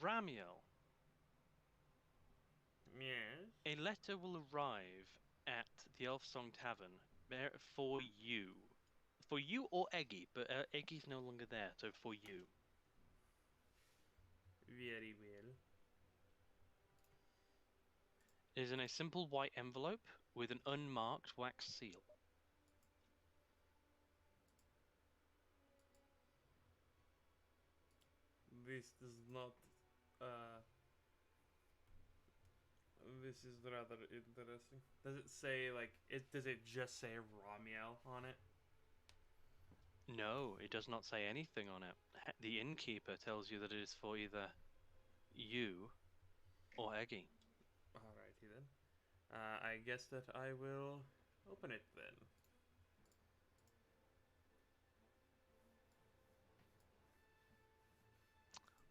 Ramiel, Yes. a letter will arrive at the Elf Song Tavern for you. For you or Eggy, but Eggy's no longer there, so for you. Very well. It is in a simple white envelope with an unmarked wax seal. This does not. Uh, this is rather interesting. Does it say like it? Does it just say Ramiel on it? No, it does not say anything on it. The innkeeper tells you that it is for either you or Eggy. Alrighty then. I guess that I will open it then.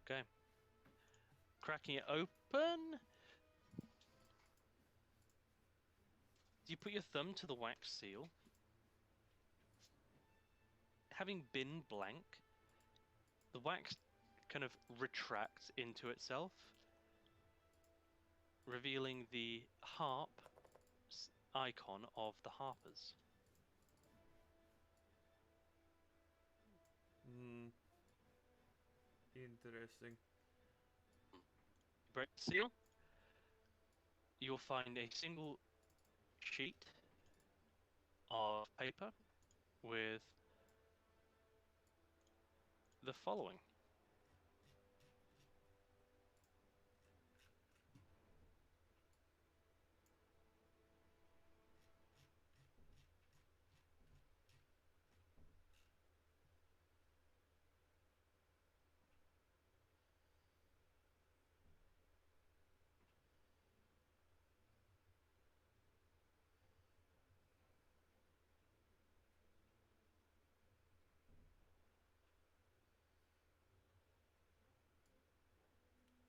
Okay. Cracking it open. You put your thumb to the wax seal. Having been blank, the wax kind of retracts into itself, revealing the harp icon of the harpers. Hmm. Interesting. Break the seal. You'll find a single sheet of paper with the following.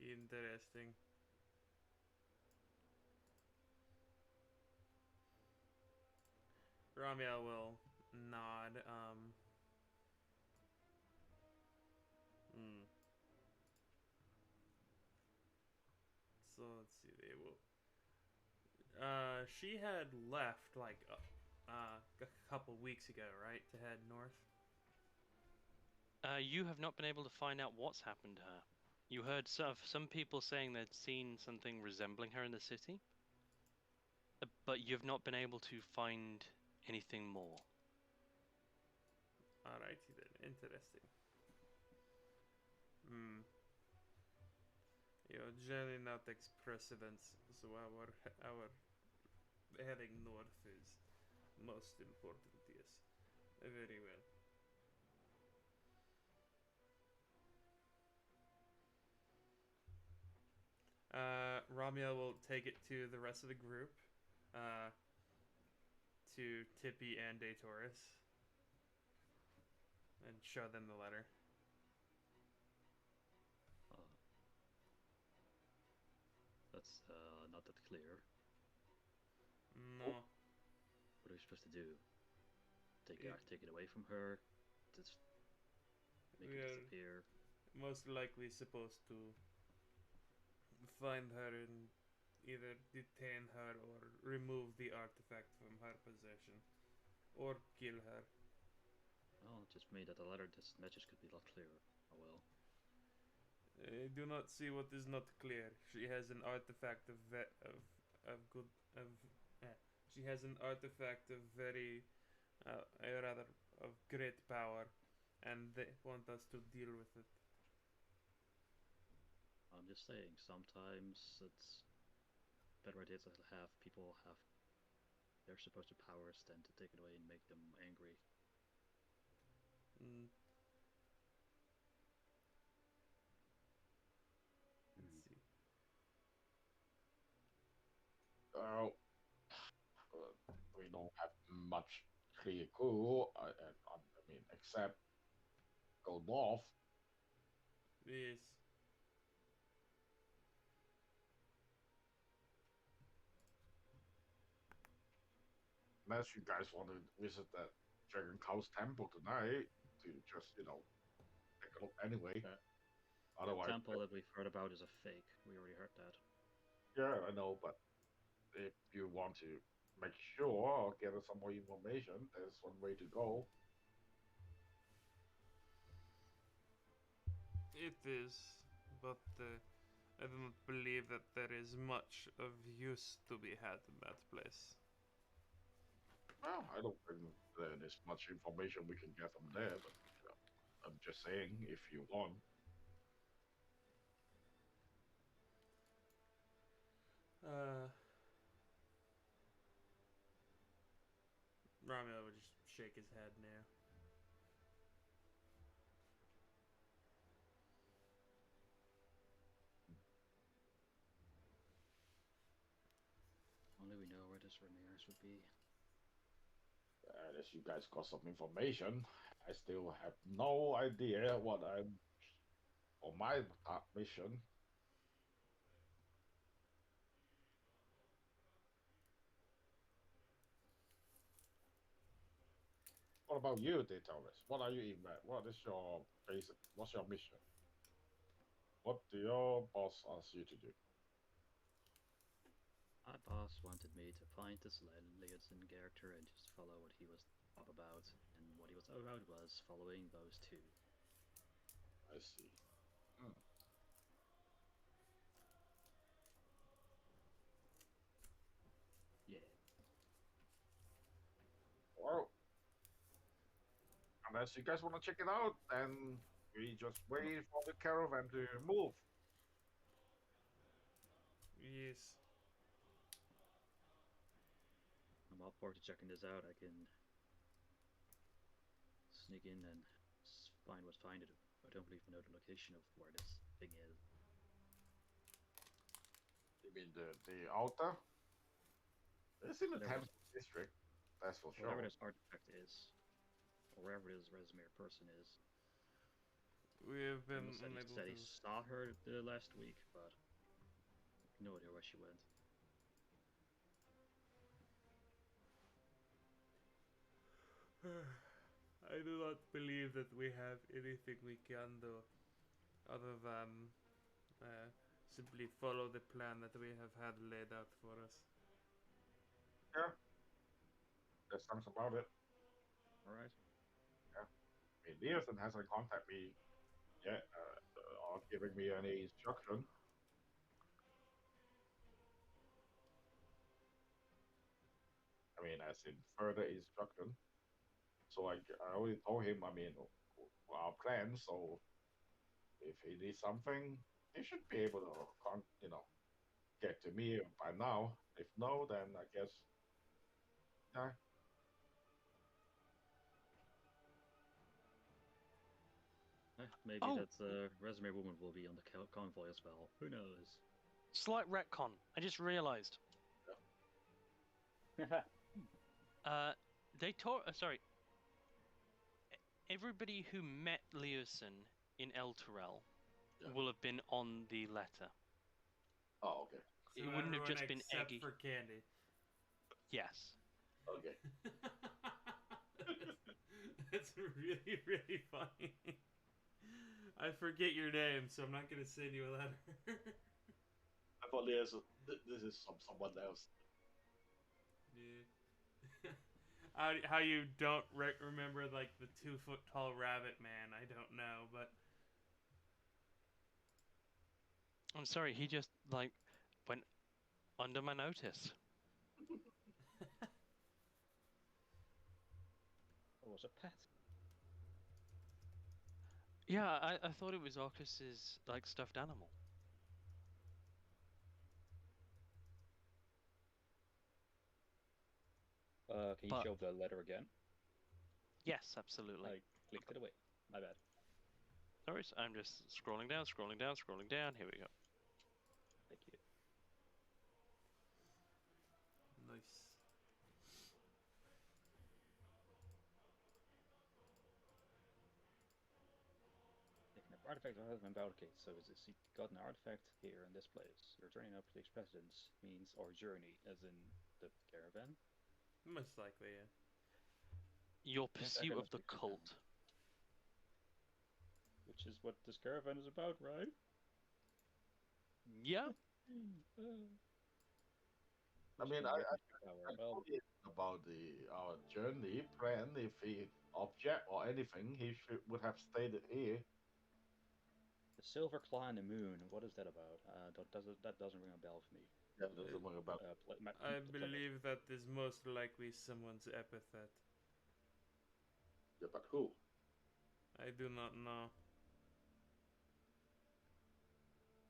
Interesting. Ramiel will nod. Hmm. So let's see. They will. She had left like a couple weeks ago, right, to head north. You have not been able to find out what's happened to her. You heard some people saying they'd seen something resembling her in the city, but you've not been able to find anything more. Alrighty then. Interesting. Hmm. Generally not takes precedence, so our heading north is most important. Yes. Very well. Ramiel will take it to the rest of the group, uh, to Tippy and Daytoris, and show them the letter. Uh, that's not that clear. No, What are we supposed to do? it, Take it away from her? Just make we it are disappear? most likely supposed to find her and either detain her or remove the artifact from her possession, or kill her. Well, it just made that the letter, this message could be a lot clearer. Oh well. I do not see what is not clear. She has an artifact of good of. She has an artifact of very, rather of great power, and they want us to deal with it. I'm just saying, sometimes it's better idea to have people have their supposed powers than to take it away and make them angry. Mm, let's Hmm. see. Uh, uh, we don't have much clear clue. I mean, except go north. Yes. Unless you guys want to visit that Dragon Cow's temple tonight to just, take a look anyway. The Otherwise, temple that we've heard about is a fake. We already heard that. yeah, I know, but if you want to make sure or get some more information, there's one way to go. It is, but I do not believe that there is much of use to be had in that place. Well, I don't think there's much information we can get from there, but I'm just saying, if you want. Romeo would just shake his head now. Only we know where this Ramirez would be. Unless you guys got some information, I still have no idea what I'm on my mission. What about you, Daytonis? What are you in? What is your basic? What's your mission? What do your boss ask you to do? My boss wanted me to find this Leosin character and just follow what he was up about. And what he was up about was following those two. I see. Hmm. Yeah. Well, unless you guys want to check it out, then we just wait for the caravan to move. Yes. I'm all forward to checking this out. I can sneak in and find it. I don't believe I know the location of where this thing is. You mean the altar? It's in the Whatever. Thames district. That's for sure. Wherever this artifact is, or wherever this Resume person is. We have been He unable said to. he saw her the last week, but no idea where she went. I do not believe that we have anything we can do other than simply follow the plan that we have had laid out for us. Yeah, that sounds about it. Alright. I mean, Nielsen hasn't contacted me yet or giving me any instruction. I mean, as in further instruction. So I already told him, I mean, our plan. So if he needs something, he should be able to, get to me by now. If no, then I guess, yeah. Maybe Oh. that Resume woman will be on the convoy as well. Who knows? Slight retcon. I just realized. They taught. Sorry. Everybody who met Leosin in El Terrell will have been on the letter. Oh, okay. It wouldn't have just been except Eggy. for Candy. Yes. Okay. That's really, really funny. I forget your name, so I'm not gonna send you a letter. I thought this is someone else. Yeah. How you don't remember like the 2 foot tall rabbit man? I don't know, but I'm sorry. He just went under my notice. Or was it Pat? Yeah, I thought it was Orcus's stuffed animal. Can you show the letter again? Yes, absolutely. I clicked it away. My bad. No worries. I'm just scrolling down, scrolling down, scrolling down. Here we go. Thank you. nice. Picking up artifact has been about. Okay, so is he got an artifact here in this place? Returning up to the expressions means our journey, as in the caravan. Most likely, yeah. Your Yes, pursuit okay, of the let's pick it down. cult. which is what this caravan is about, right? Yeah. I mean, Small weapons power. I Well, told him about our journey plan. If he object or anything, he would have stated here. the silver claw and the moon. What is that about? That doesn't ring a bell for me. Yeah, there's something about I the Plymouth. believe that is most likely someone's epithet. yeah, but who? I do not know.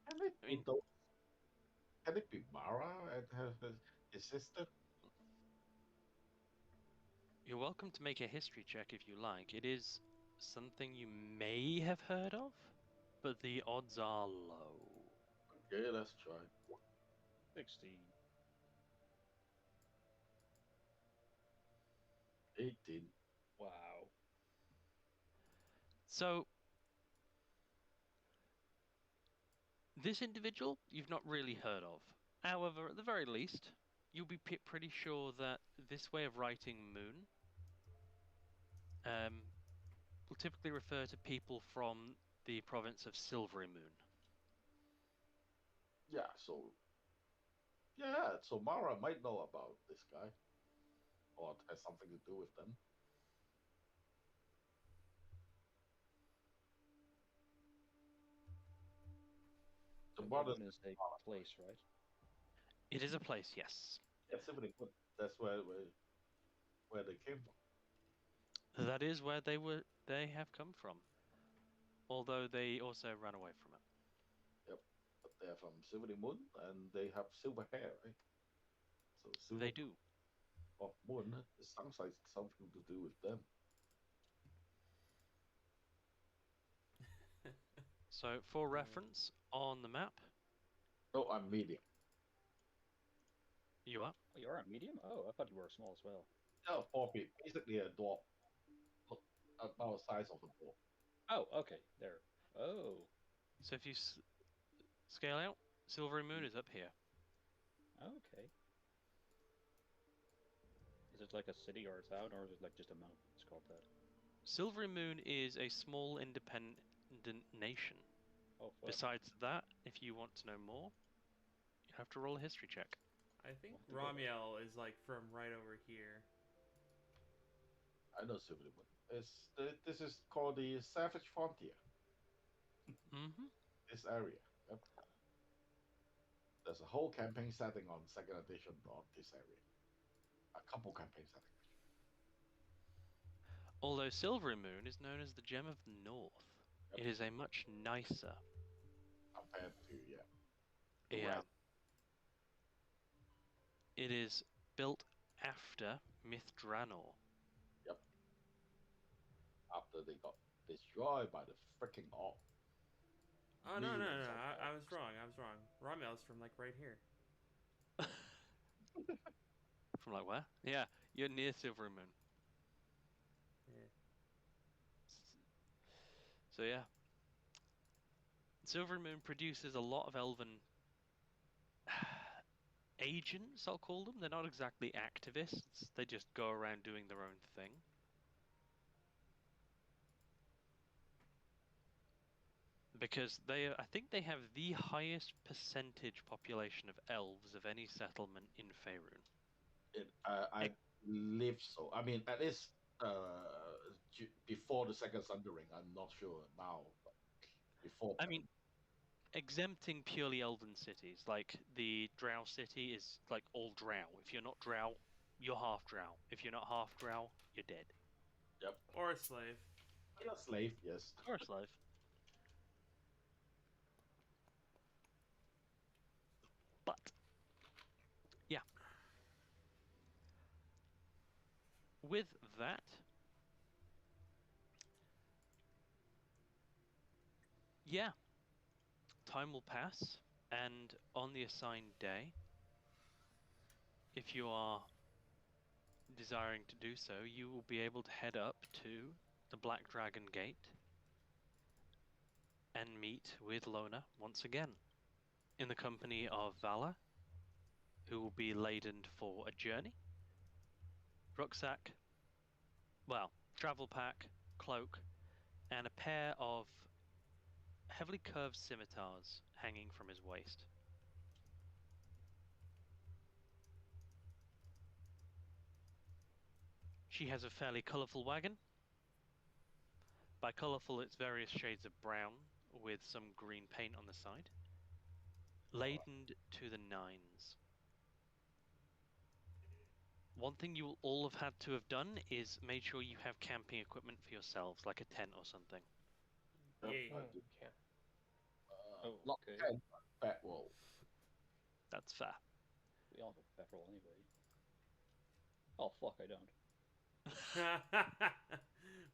Can it I be mean, those? Can it be Mara and his sister? you're welcome to make a history check if you like. It is something you may have heard of, but the odds are low. Okay, let's try. 16. 18. Wow. So, this individual you've not really heard of. However, at the very least, you'll be pretty sure that this way of writing moon will typically refer to people from the province of Silvery Moon. Yeah, so Mara might know about this guy, or it has something to do with them. The Silver brothers, Moon is a place, right? It is a place, yes. yeah, Symphony Good. That's where they came from. That is where they have come from. Although they also ran away from it. Yep, but they're from Symphony Moon, and they have silver hair, right? So silver They do. of Moon. It sounds like something to do with them. So, for reference, on the map, No, I'm medium. you are. Oh, you are a medium? Oh, I thought you were small as well. Yeah, 4 feet, basically a dwarf. Look, about the size of a dwarf. Oh, okay. There. Oh. So if you scale out, Silvery Moon is up here. Okay. Is it like a city or a town, or is it like just a mountain? It's called that. Silvery Moon is a small independent nation. Oh, fun. Besides that, if you want to know more, you have to roll a history check. I think We'll have to go there. Ramiel is like from right over here. I know Symphony Moon. This is called the Savage Frontier. Mm-hmm. This area. Yep. There's a whole campaign setting on second edition on this area. A couple campaign settings. Although Silvery Moon is known as the Gem of the North, Yep. it is a much nicer. Compared to the Yeah. rest. It is built after Mithranor. Yep. After they got destroyed by the freaking orc. Oh no no no! Millions of I was orcs. wrong. I was wrong. Ramiel's from like right here. From like where? Yeah, you're near Silvery Moon. Yeah. So yeah. Silvery Moon produces a lot of elven agents, I'll call them. They're not exactly activists. They just go around doing their own thing. Because I think they have the highest percentage population of elves of any settlement in Faerun. I believe so. I mean, at least before the second Sundering, I'm not sure now, but before. I mean, exempting purely elven cities, like the Drow city is like all Drow. If you're not Drow, you're half Drow. If you're not half Drow, you're dead. Yep. Or a slave. A slave, yes. Or a slave. But yeah. With that, yeah, time will pass, and on the assigned day, if you are desiring to do so, you will be able to head up to the Black Dragon Gate and meet with Lona once again, in the company of Vala, who will be laden for a journey, rucksack, well, travel pack, cloak, and a pair of heavily curved scimitars hanging from his waist. She has a fairly colourful wagon. By colourful, it's various shades of brown with some green paint on the side. Laden to the nines. One thing you will all have had to have done is made sure you have camping equipment for yourselves, like a tent or something. Yep, Yay. I do. Okay. Not Okay. 10, but bedroll. That's fair. We all have a bedroll anyway. Oh fuck, I don't.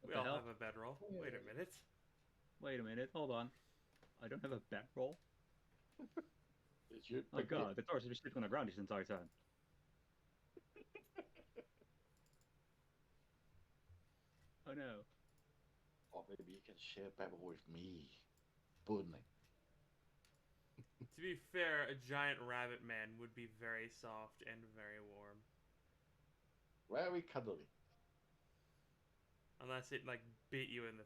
We the all hell? have a bedroll. Wait a minute. Wait a minute, hold on. I don't have a bedroll? Did you Oh pick it? god, the torch has been sleeping on the ground this entire time. Oh no. Or maybe you can share bedroll with me. Burning. To be fair, a giant rabbit man would be very soft and very warm. Very cuddly. Unless it like beat you in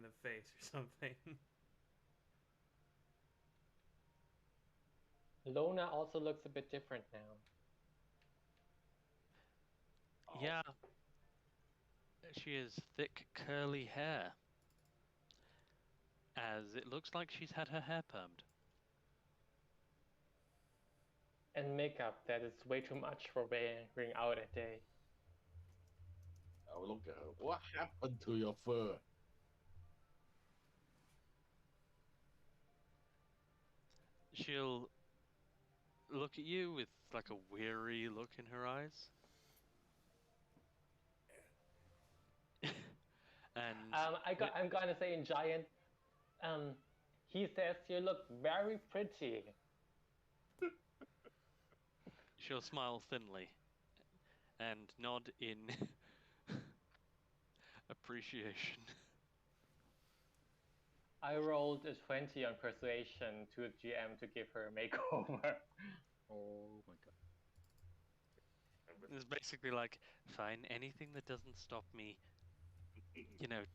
the face or something. Lona also looks a bit different now. Oh, Yeah. She has thick, curly hair. As it looks like she's had her hair permed. And makeup that is way too much for wearing out at day. Oh, look at her. What happened to your fur? She'll look at you with like a weary look in her eyes. And I'm gonna say in giant. He says you look very pretty. she'll smile thinly and nod in appreciation. I rolled a 20 on persuasion to GM to give her a makeover. Oh my god. It's basically like, fine, anything that doesn't stop me,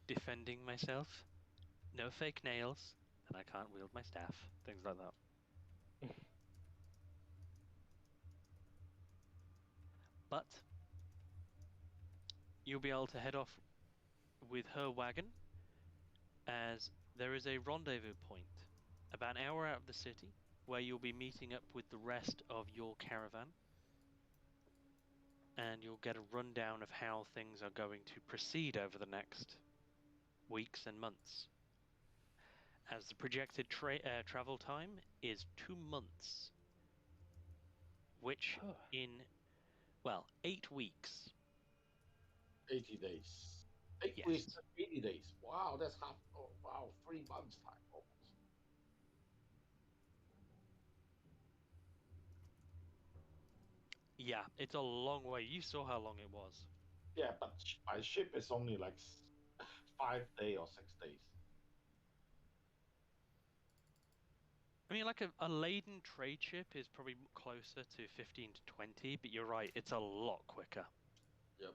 defending myself. No fake nails, and I can't wield my staff. Things like that. But you'll be able to head off with her wagon, as there is a rendezvous point about an hour out of the city where you'll be meeting up with the rest of your caravan, and you'll get a rundown of how things are going to proceed over the next weeks and months. As the projected travel time is 2 months, which in, 8 weeks. 80 days. 8 Yes. weeks, 80 days. Wow, that's half. Oh, wow, 3 months time almost. Yeah, it's a long way. You saw how long it was. Yeah, but by ship it's only like 5 days or 6 days. I mean, like a laden trade ship is probably closer to 15 to 20, but you're right, it's a lot quicker. Yep.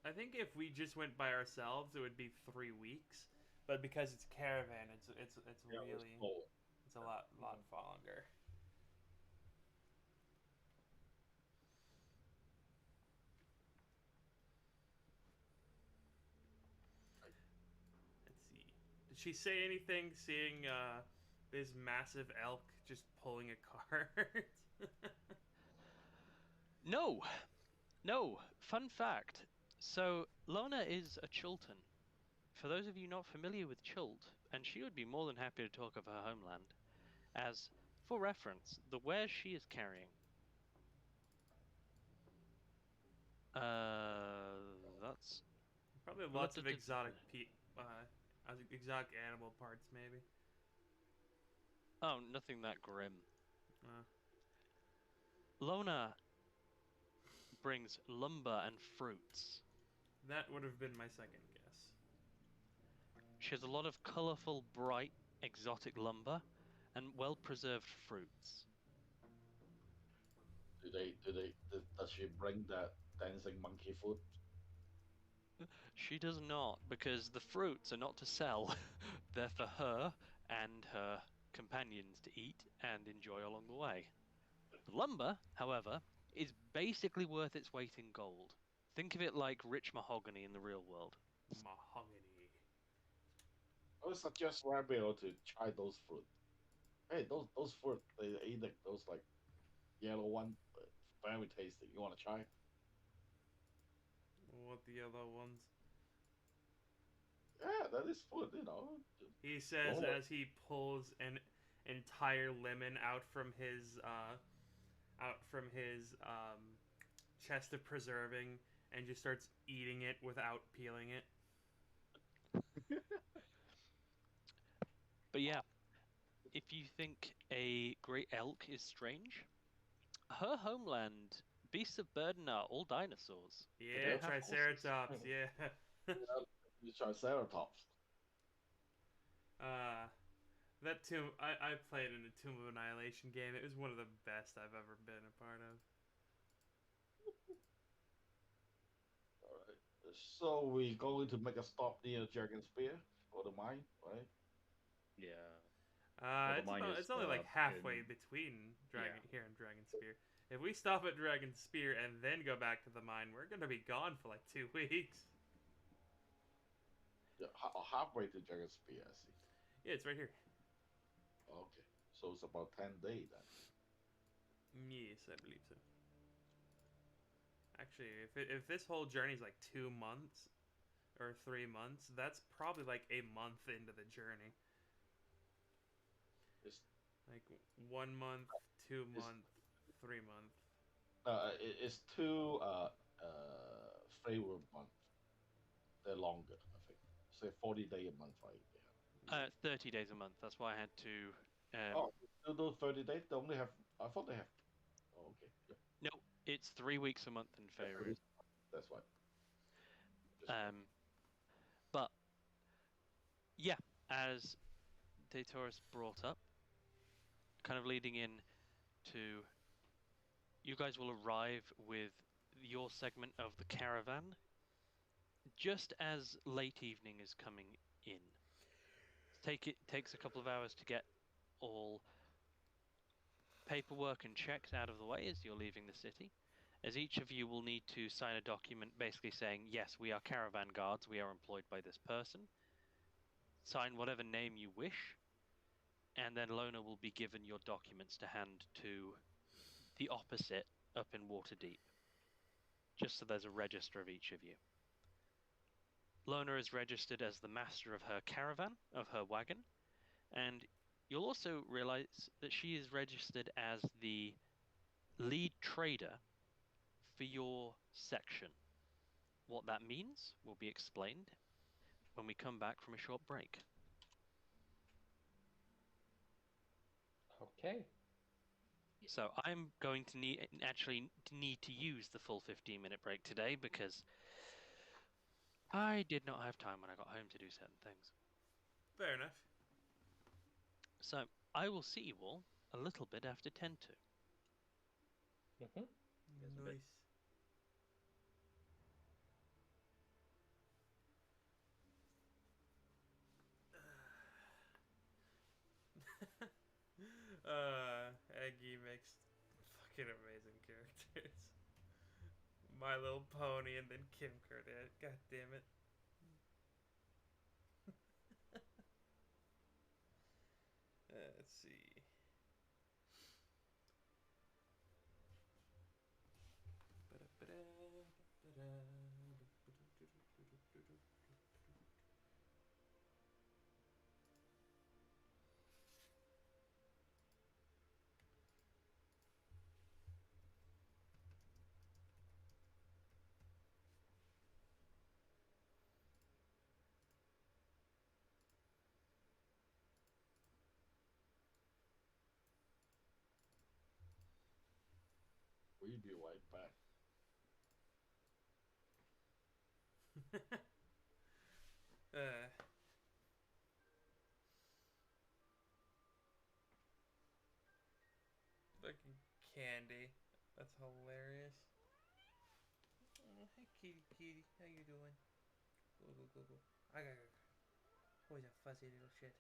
I think if we just went by ourselves, it would be 3 weeks. But because it's caravan, it's Yeah, really it's a lot longer. Let's see. Did she say anything? Seeing this massive elk just pulling a cart. No, no. Fun fact. So, Lona is a Chilton. For those of you not familiar with Chult, and she would be more than happy to talk of her homeland, as, for reference, the wares she is carrying. That's Probably lots of exotic exotic animal parts, maybe. Oh, nothing that grim. Uh, Lona brings lumber and fruits. that would have been my second guess. She has a lot of colourful, bright, exotic lumber and well-preserved fruits. Does she bring that dancing monkey food? She does not, because the fruits are not to sell. They're for her and her companions to eat and enjoy along the way. The lumber, however, is basically worth its weight in gold. Think of it like rich mahogany in the real world. Mahogany. I would suggest Rabio to try those fruit. Hey, those fruit they eat like those like yellow one, very tasty. You want to try? What the yellow ones? Yeah, that is food. You know. He says Oh, as he pulls an entire lemon out from his chest of preserving and just starts eating it without peeling it. But yeah, if you think a great elk is strange, her homeland, beasts of burden are all dinosaurs. They Yeah, don't have horses. Triceratops. Yeah. you Triceratops. That tomb. I played in a Tomb of Annihilation game. It was one of the best I've ever been a part of. All right. So we going to make a stop near Dragon Spear for the mine, right? Yeah. Well, the mine is It's only like halfway in. between Yeah. here and Dragon Spear. If we stop at Dragon Spear and then go back to the mine, we're gonna be gone for like 2 weeks. Yeah, halfway to Dragon Spear. I see. Yeah, it's right here. Okay, so it's about 10 days then. Yes, I believe so. Actually, if this whole journey is like 2 months or 3 months, that's probably like a month into the journey. It's Like 1 month, two It's- month, 3 month. it's two favorite month. They're longer, I think. Say 40 day a month, right? Yeah. 30 days a month. That's why I had to. Oh, they do 30 days. They only have. I thought they have. Oh, okay. Yeah, No, it's 3 weeks a month in Feyre. that's right. Just But yeah, as Daytoris brought up, kind of leading in to you guys will arrive with your segment of the caravan just as late evening is coming in. It takes a couple of hours to get all paperwork and checks out of the way as you're leaving the city, as each of you will need to sign a document basically saying, yes, we are caravan guards, we are employed by this person. Sign whatever name you wish, and then Lona will be given your documents to hand to the opposite up in Waterdeep, just so there's a register of each of you. Lona is registered as the master of her caravan, of her wagon, and you'll also realize that she is registered as the lead trader for your section. What that means will be explained when we come back from a short break. Okay. So I'm going to need to use the full 15-minute break today because I did not have time when I got home to do certain things. Fair enough. So I will see you all a little bit after 10 to. Mm-hmm. Yes, a bit. Nice. Eggy makes fucking amazing characters. My Little Pony and then Kim Kardashian. God damn it. Let's see. we'll be right back. Fucking candy. That's hilarious. Oh, hey kitty kitty, how you doing? Go go go go. I got. Boy's a fuzzy little shit.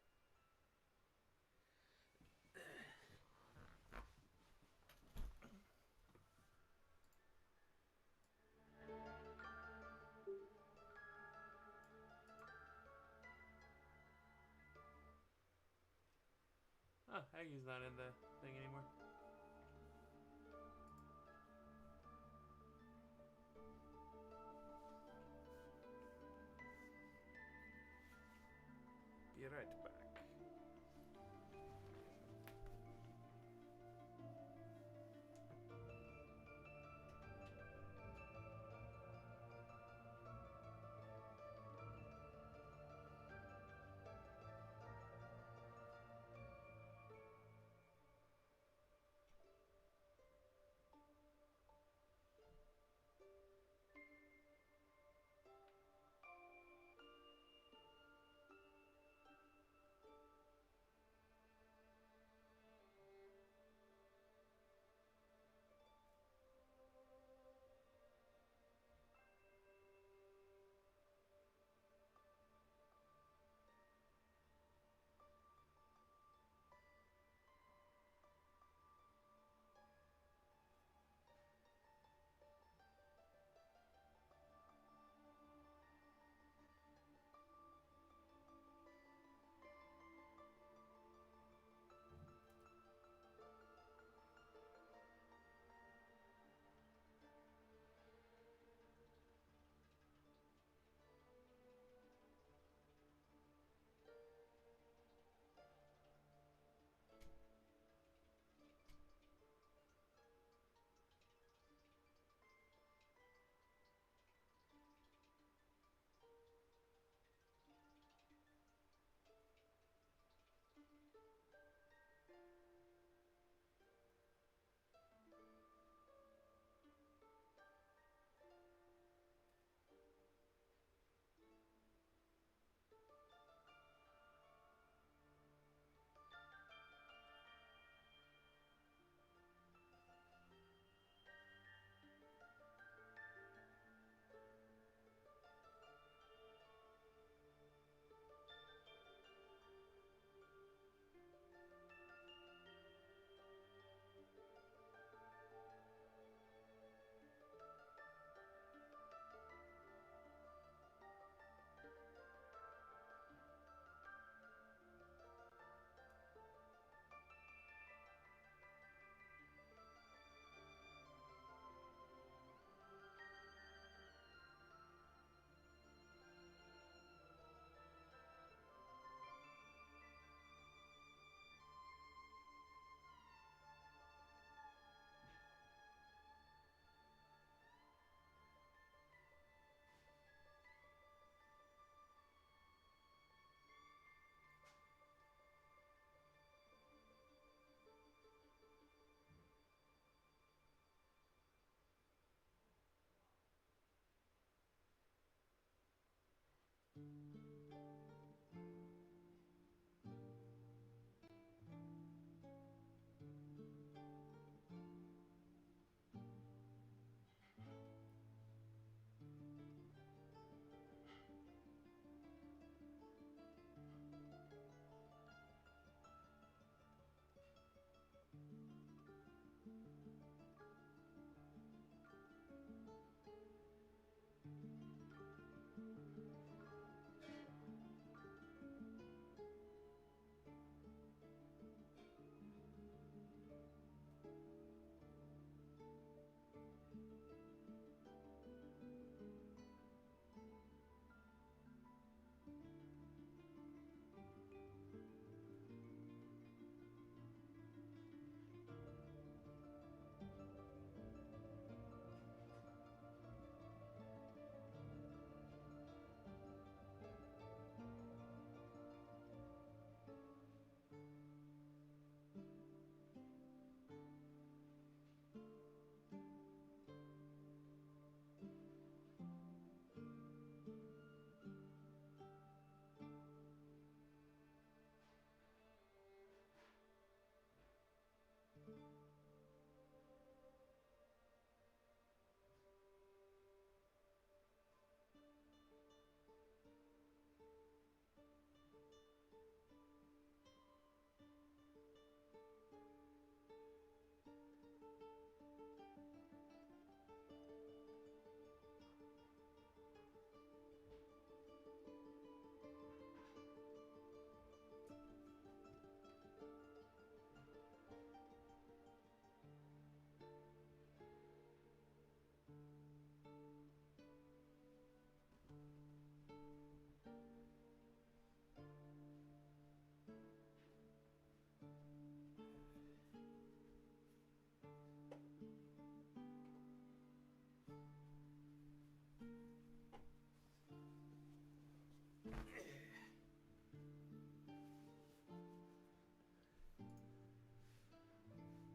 Oh, Aggie's not in the thing anymore. Be right back.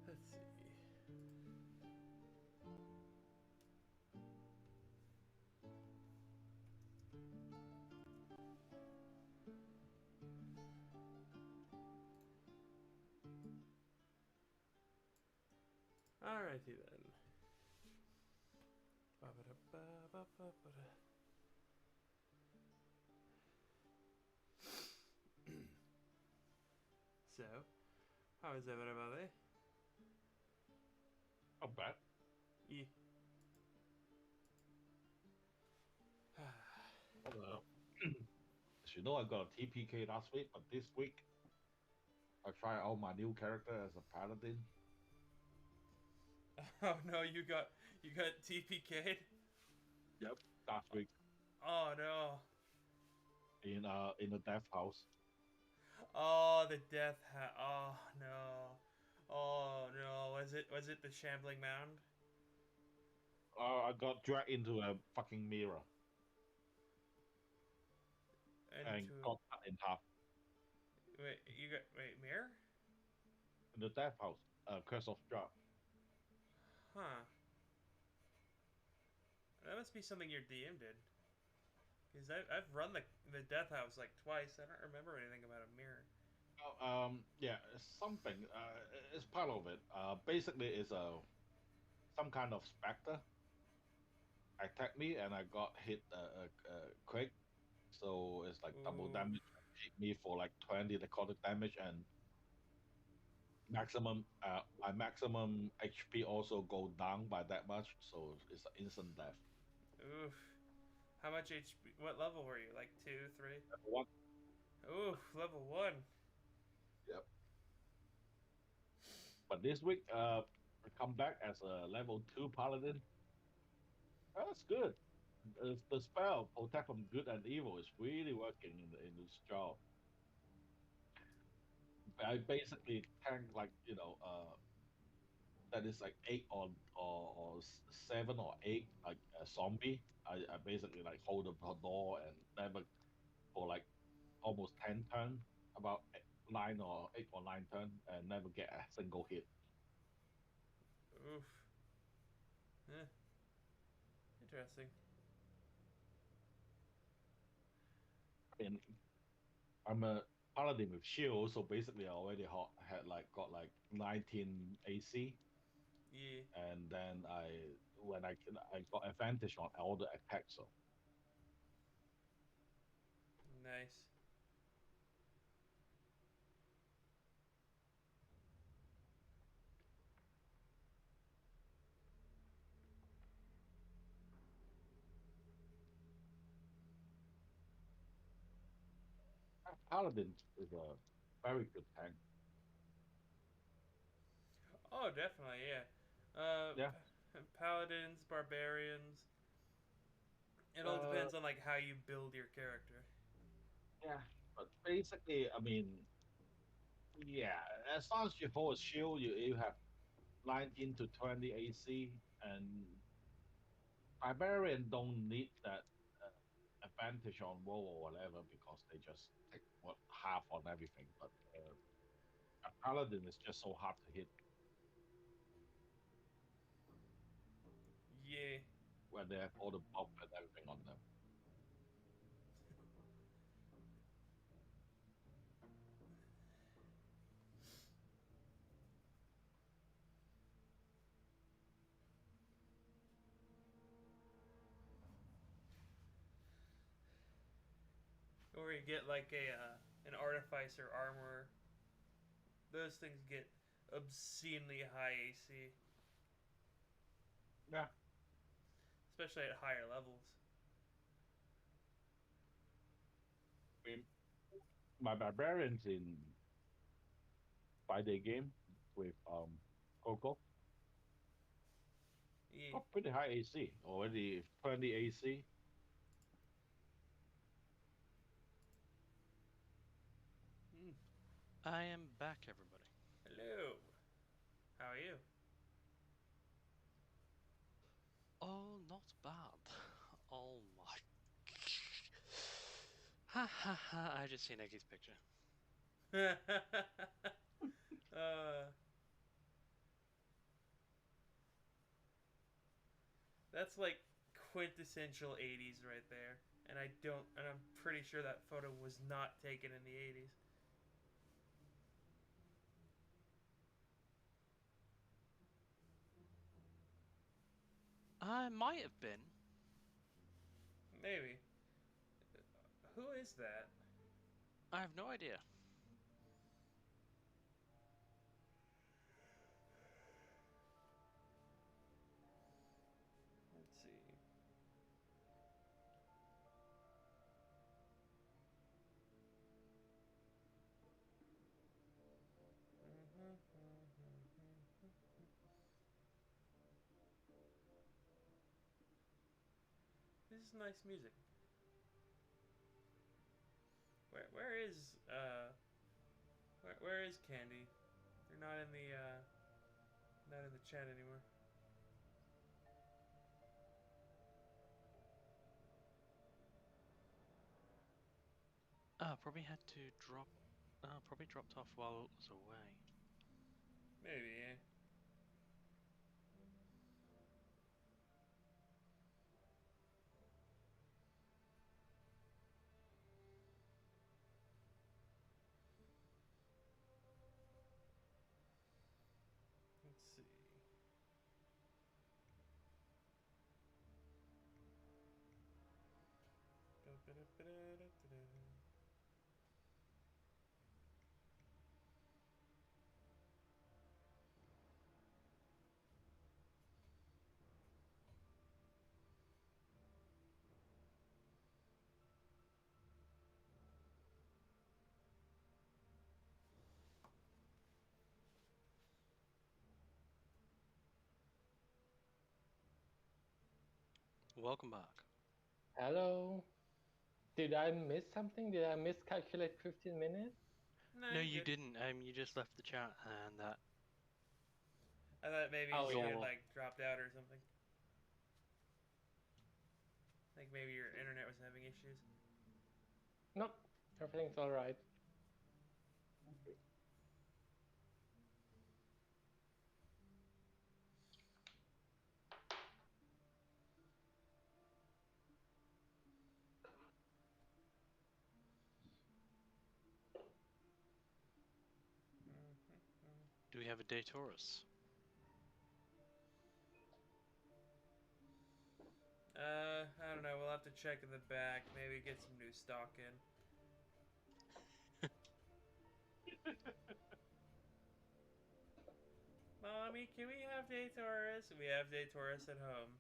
Let's see. Alrighty then. Ba-ba-da-ba-ba-ba-ba-da. So, how is everybody? Not bad. Yeah. Well, as you know, I got a TPK last week, but this week I tried out my new character as a paladin. Oh no, you got TPK'd? Yep. Last week Oh no. in the death house. Oh, the death oh no. Oh no. Was it the shambling mound? I got dragged into a fucking mirror and Into got cut in half wait, mirror? in the death house. Curse of Strahd. Huh. That must be something your DM did. Because I've run the death house like twice. I don't remember anything about a mirror. Yeah, it's something. It's part of it. Basically, it's a some kind of specter attacked me, and I got hit quick. So it's like double Ooh. damage. Hit me for like 20 necrotic damage, and maximum. My maximum HP also go down by that much. So it's an instant death. Oof. How much HP? What level were you? Like 2, 3? One. Oof, level 1. Yep. But this week, I come back as a level 2 paladin. That's good. The spell protect from good and evil is really working in this job. I basically tank like that is like eight or 7 or 8 like a zombie. I basically like hold the door and never for like almost 10 turn, about 9 or 8 or 9 turn, and never get a single hit. Oof. Eh, interesting. And I'm a paladin with shield, so basically I already had like got like 19 AC, Yeah. and then I got advantage on all the attacks. So Nice. paladin is a very good tank. Oh, definitely, yeah. Yeah. Paladins, barbarians. It all Uh, depends on like how you build your character. yeah. But basically, I mean, yeah, as long as you hold a shield, you have 19 to 20 AC, and barbarian don't need that advantage on roll or whatever because they just take what half on everything. But a paladin is just so hard to hit Yeah. when they have all the buff and everything on them. Or you get like an artificer armor. Those things get obscenely high AC, Yeah. especially at higher levels. I mean, my barbarians in 5-day game with Coco Yeah. got pretty high AC already, 20 AC. Mm. I am back, everybody. Hello. How are you? Oh, not bad. Oh my. Haha, I just seen Eggy's picture. That's like quintessential 80s right there. And I'm pretty sure that photo was not taken in the 80s. I might have been. Maybe. Who is that? I have no idea. Let's see. This is nice music. Where is where is Candy? They're not in the chat anymore. Probably had to drop. Probably dropped off while it was away. Maybe, yeah. Let's see. Welcome back. Hello. Did I miss something? Did I miscalculate 15 minutes? No, No, you're you good. didn't. You just left the chat, and that. I thought maybe Oh, you yeah. had like dropped out or something. Like maybe your internet was having issues. Nope. Everything's alright. Do we have a Daytaurus? I don't know. We'll have to check in the back. Maybe get some new stock in. Mommy, can we have Daytaurus? We have Daytaurus at home.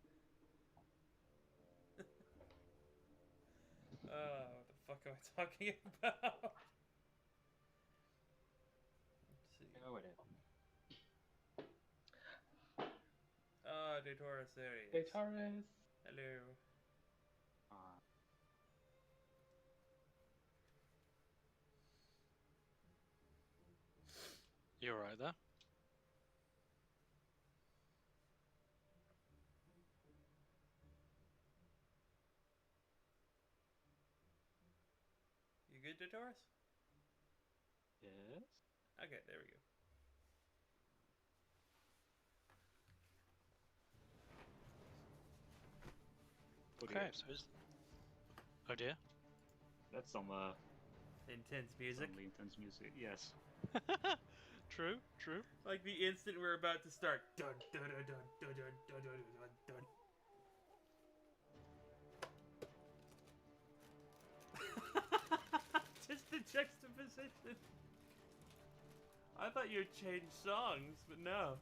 What the fuck am I talking about? Let's see. Oh, whatever. Oh, Daytaurus, there he is. Daytaurus. Hello. You alright there? You good, Daytaurus? Yes. Okay, there we go. Okay, so is. Oh dear. That's some Intense music. really intense music. Yes. True, true. Like the instant we're about to start. Dun dun dun dun dun dun dun dun dun. Just the juxtaposition. I thought you'd change songs, but no.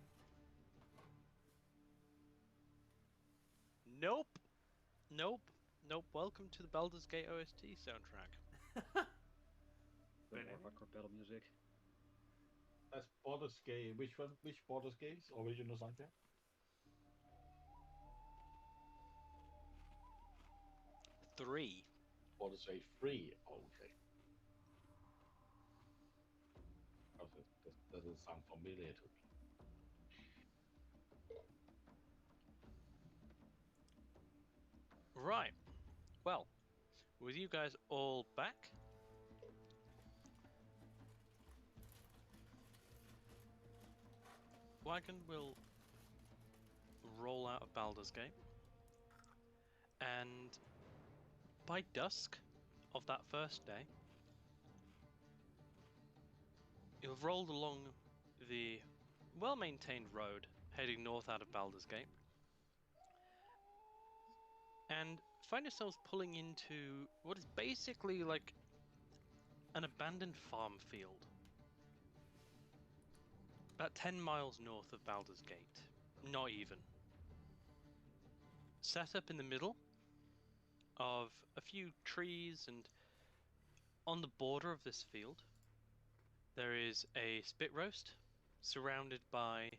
Nope. Nope. Nope. Welcome to the Baldur's Gate OST soundtrack. The more hardcore battle music. That's Baldur's Gate. Which one? Which Baldur's Gate's original soundtrack? Three. Baldur's Gate 3. Oh, okay. Okay, that doesn't sound familiar to me. Right. Well, with you guys all back, wagon will roll out of Baldur's Gate, and by dusk of that first day, you've rolled along the well-maintained road heading north out of Baldur's Gate, and find yourselves pulling into what is basically like an abandoned farm field. About 10 miles north of Baldur's Gate. Not even. Set up in the middle of a few trees, and on the border of this field, there is a spit roast surrounded by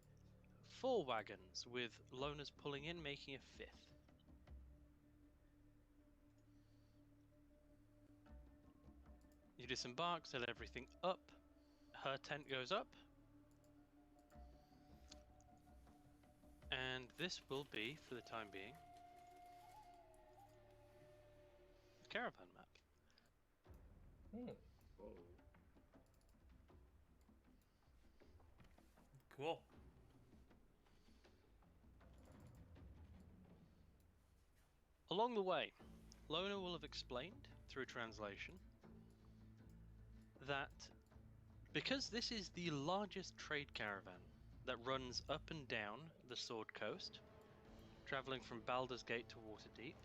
4 wagons with loners pulling in, making a 5th. You disembark, set everything up. Her tent goes up. And this will be, for the time being, the caravan map. Whoa. Cool. Along the way, Lona will have explained, through translation, that because this is the largest trade caravan that runs up and down the Sword Coast, travelling from Baldur's Gate to Waterdeep,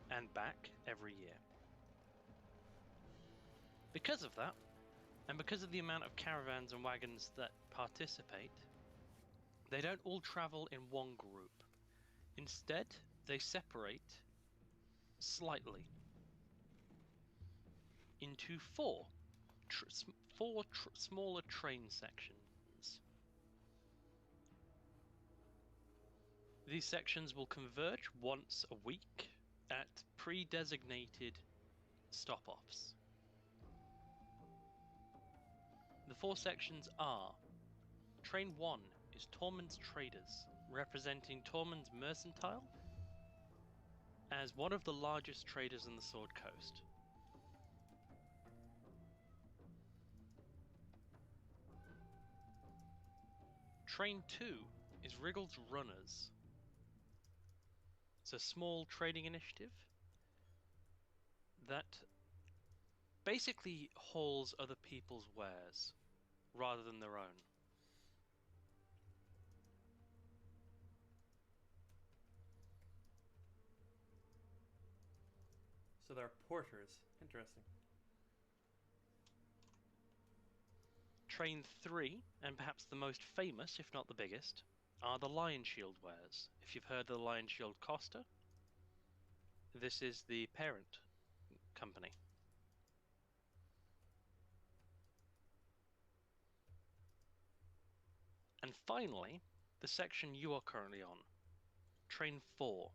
and back every year. Because of that, and because of the amount of caravans and wagons that participate, they don't all travel in one group. Instead, they separate slightly into 4 smaller train sections. These sections will converge once a week at pre-designated stop-offs. The 4 sections are: Train 1 is Tormund's Traders, representing Tormund's Mercantile as one of the largest traders in the Sword Coast. Train 2 is Wriggle's Runners. It's a small trading initiative that basically hauls other people's wares rather than their own. So they're porters. Interesting. Train 3, and perhaps the most famous, if not the biggest, are the Lion Shield wares. If you've heard of the Lion Shield Costa, this is the parent company. And finally, the section you are currently on, Train 4,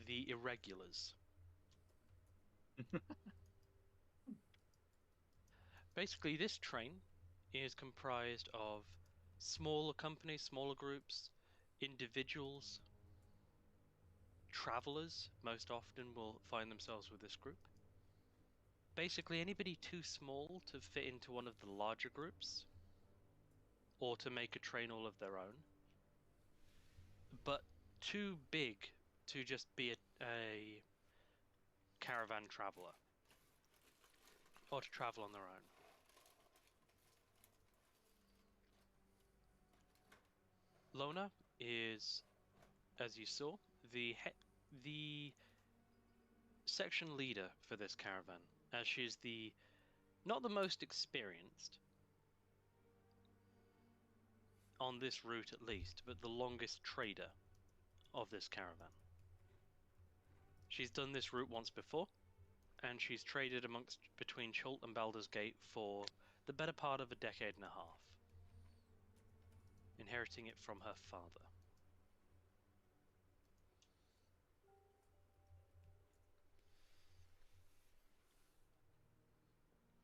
the Irregulars. Basically, this train is comprised of smaller companies, smaller groups, individuals, travelers most often will find themselves with this group. Basically, anybody too small to fit into one of the larger groups, or to make a train all of their own, but too big to just be a caravan traveler, or to travel on their own. Lona is, as you saw, the section leader for this caravan, as she's not the most experienced on this route at least, but the longest trader of this caravan. She's done this route once before, and she's traded between Chult and Baldur's Gate for the better part of a decade and a half, inheriting it from her father.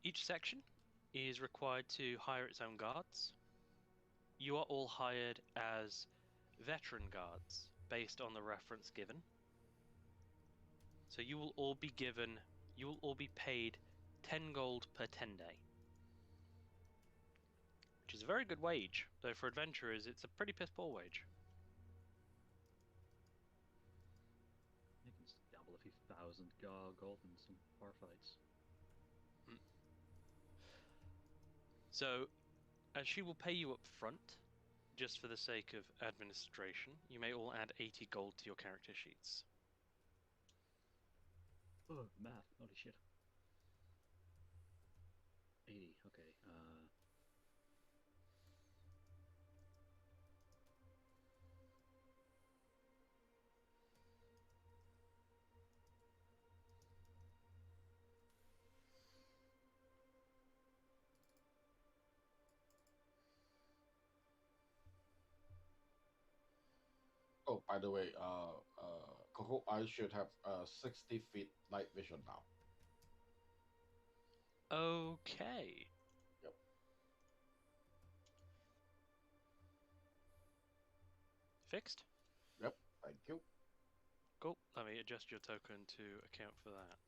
Each section is required to hire its own guards. You are all hired as veteran guards based on the reference given. So you will all be paid 10 gold per 10 day. which is a very good wage, though for adventurers it's a pretty piss poor wage. You can just gamble a few thousand gold in some bar fights. So, she will pay you up front, just for the sake of administration. You may all add 80 gold to your character sheets. Oh, math. Holy shit. 80, okay. Oh, by the way, Coco, I should have 60 feet night vision now. Okay. Yep. Fixed? Yep, thank you. Cool. Let me adjust your token to account for that.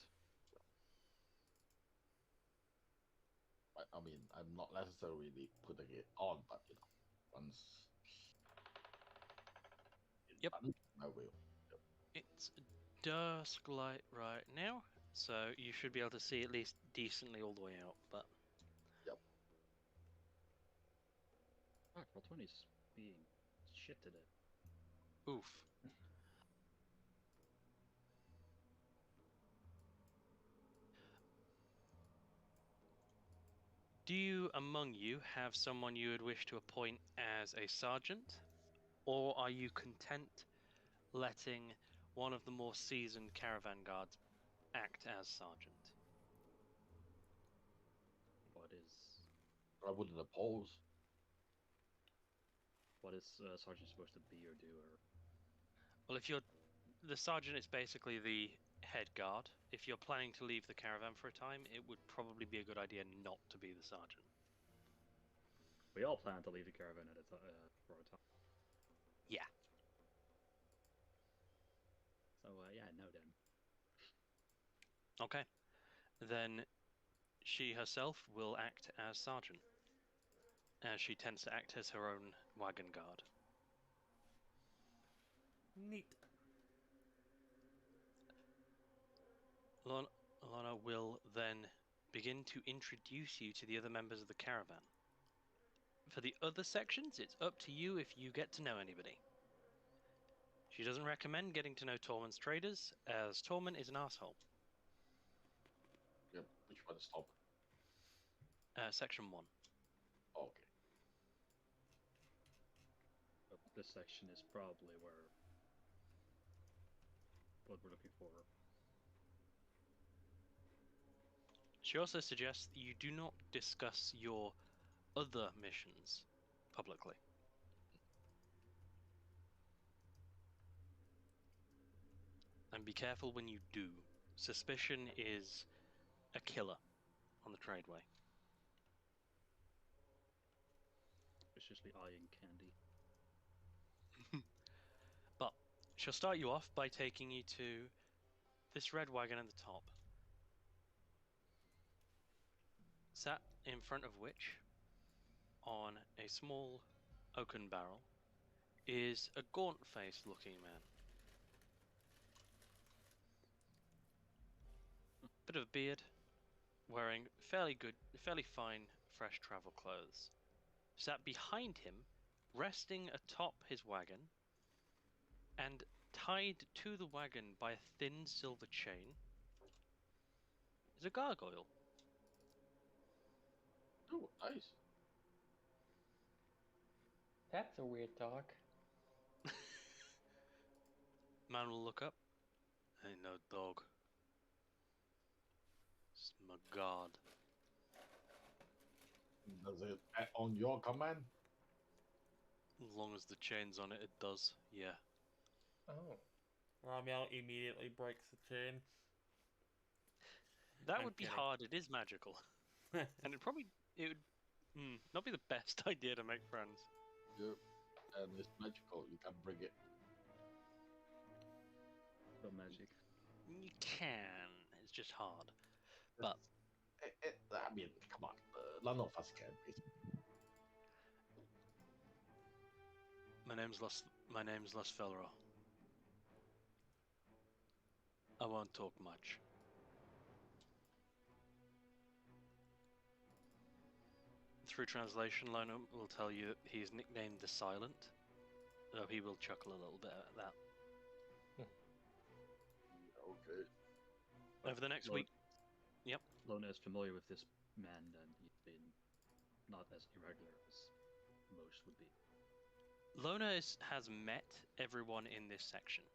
I mean, I'm not necessarily putting it on, but you know, once it's Yep. done, I will. It's dusk light right now, so you should be able to see at least decently all the way out, but... Fuck, Roll20's being shit today. Oof. Do you, among you, have someone you would wish to appoint as a sergeant? Or are you content letting one of the more seasoned caravan guards act as sergeant? What is I wouldn't oppose. Sergeant supposed to be or do? Or Well, if you're... The sergeant is basically the head guard. If you're planning to leave the caravan for a time, it would probably be a good idea not to be the sergeant. we all plan to leave the caravan for a time. Yeah. So yeah, no then. Okay. Then she herself will act as sergeant, as she tends to act as her own wagon guard. Neat. Lana will then begin to introduce you to the other members of the caravan. For the other sections, it's up to you if you get to know anybody. She doesn't recommend getting to know Tormund's traders, as Tormund is an asshole. Yep, which one is top? Section 1. Okay. But this section is probably where what we're looking for. She also suggests that you do not discuss your other missions publicly. And be careful when you do. Suspicion is a killer on the tradeway. Suspiciously eyeing Candy. But she'll start you off by taking you to this red wagon at the top. Sat in front of which, on a small oaken barrel, is a gaunt-faced looking man. Bit of a beard, wearing fairly fine, fresh travel clothes. Sat behind him, resting atop his wagon, and tied to the wagon by a thin silver chain, is a gargoyle. Oh, nice. That's a weird dog. Man will look up. Ain't no dog. It's my god. Does it act on your command? As long as the chain's on it, it does. Yeah. Oh. Ramiel immediately breaks the chain. That I'm would be kidding. hard. It is magical. And it would not be the best idea to make friends. Yep. And it's magical. You can bring it. So magic. You can. It's just hard. But I mean, come on. None of us can. My name's Las Felro. I won't talk much. Through translation, Lona will tell you that he's nicknamed the Silent, though he will chuckle a little bit at that. Okay. Over the next Lo- week. Yep. Lona is familiar with this man, and he's been not as irregular as most would be. Lona has met everyone in this section.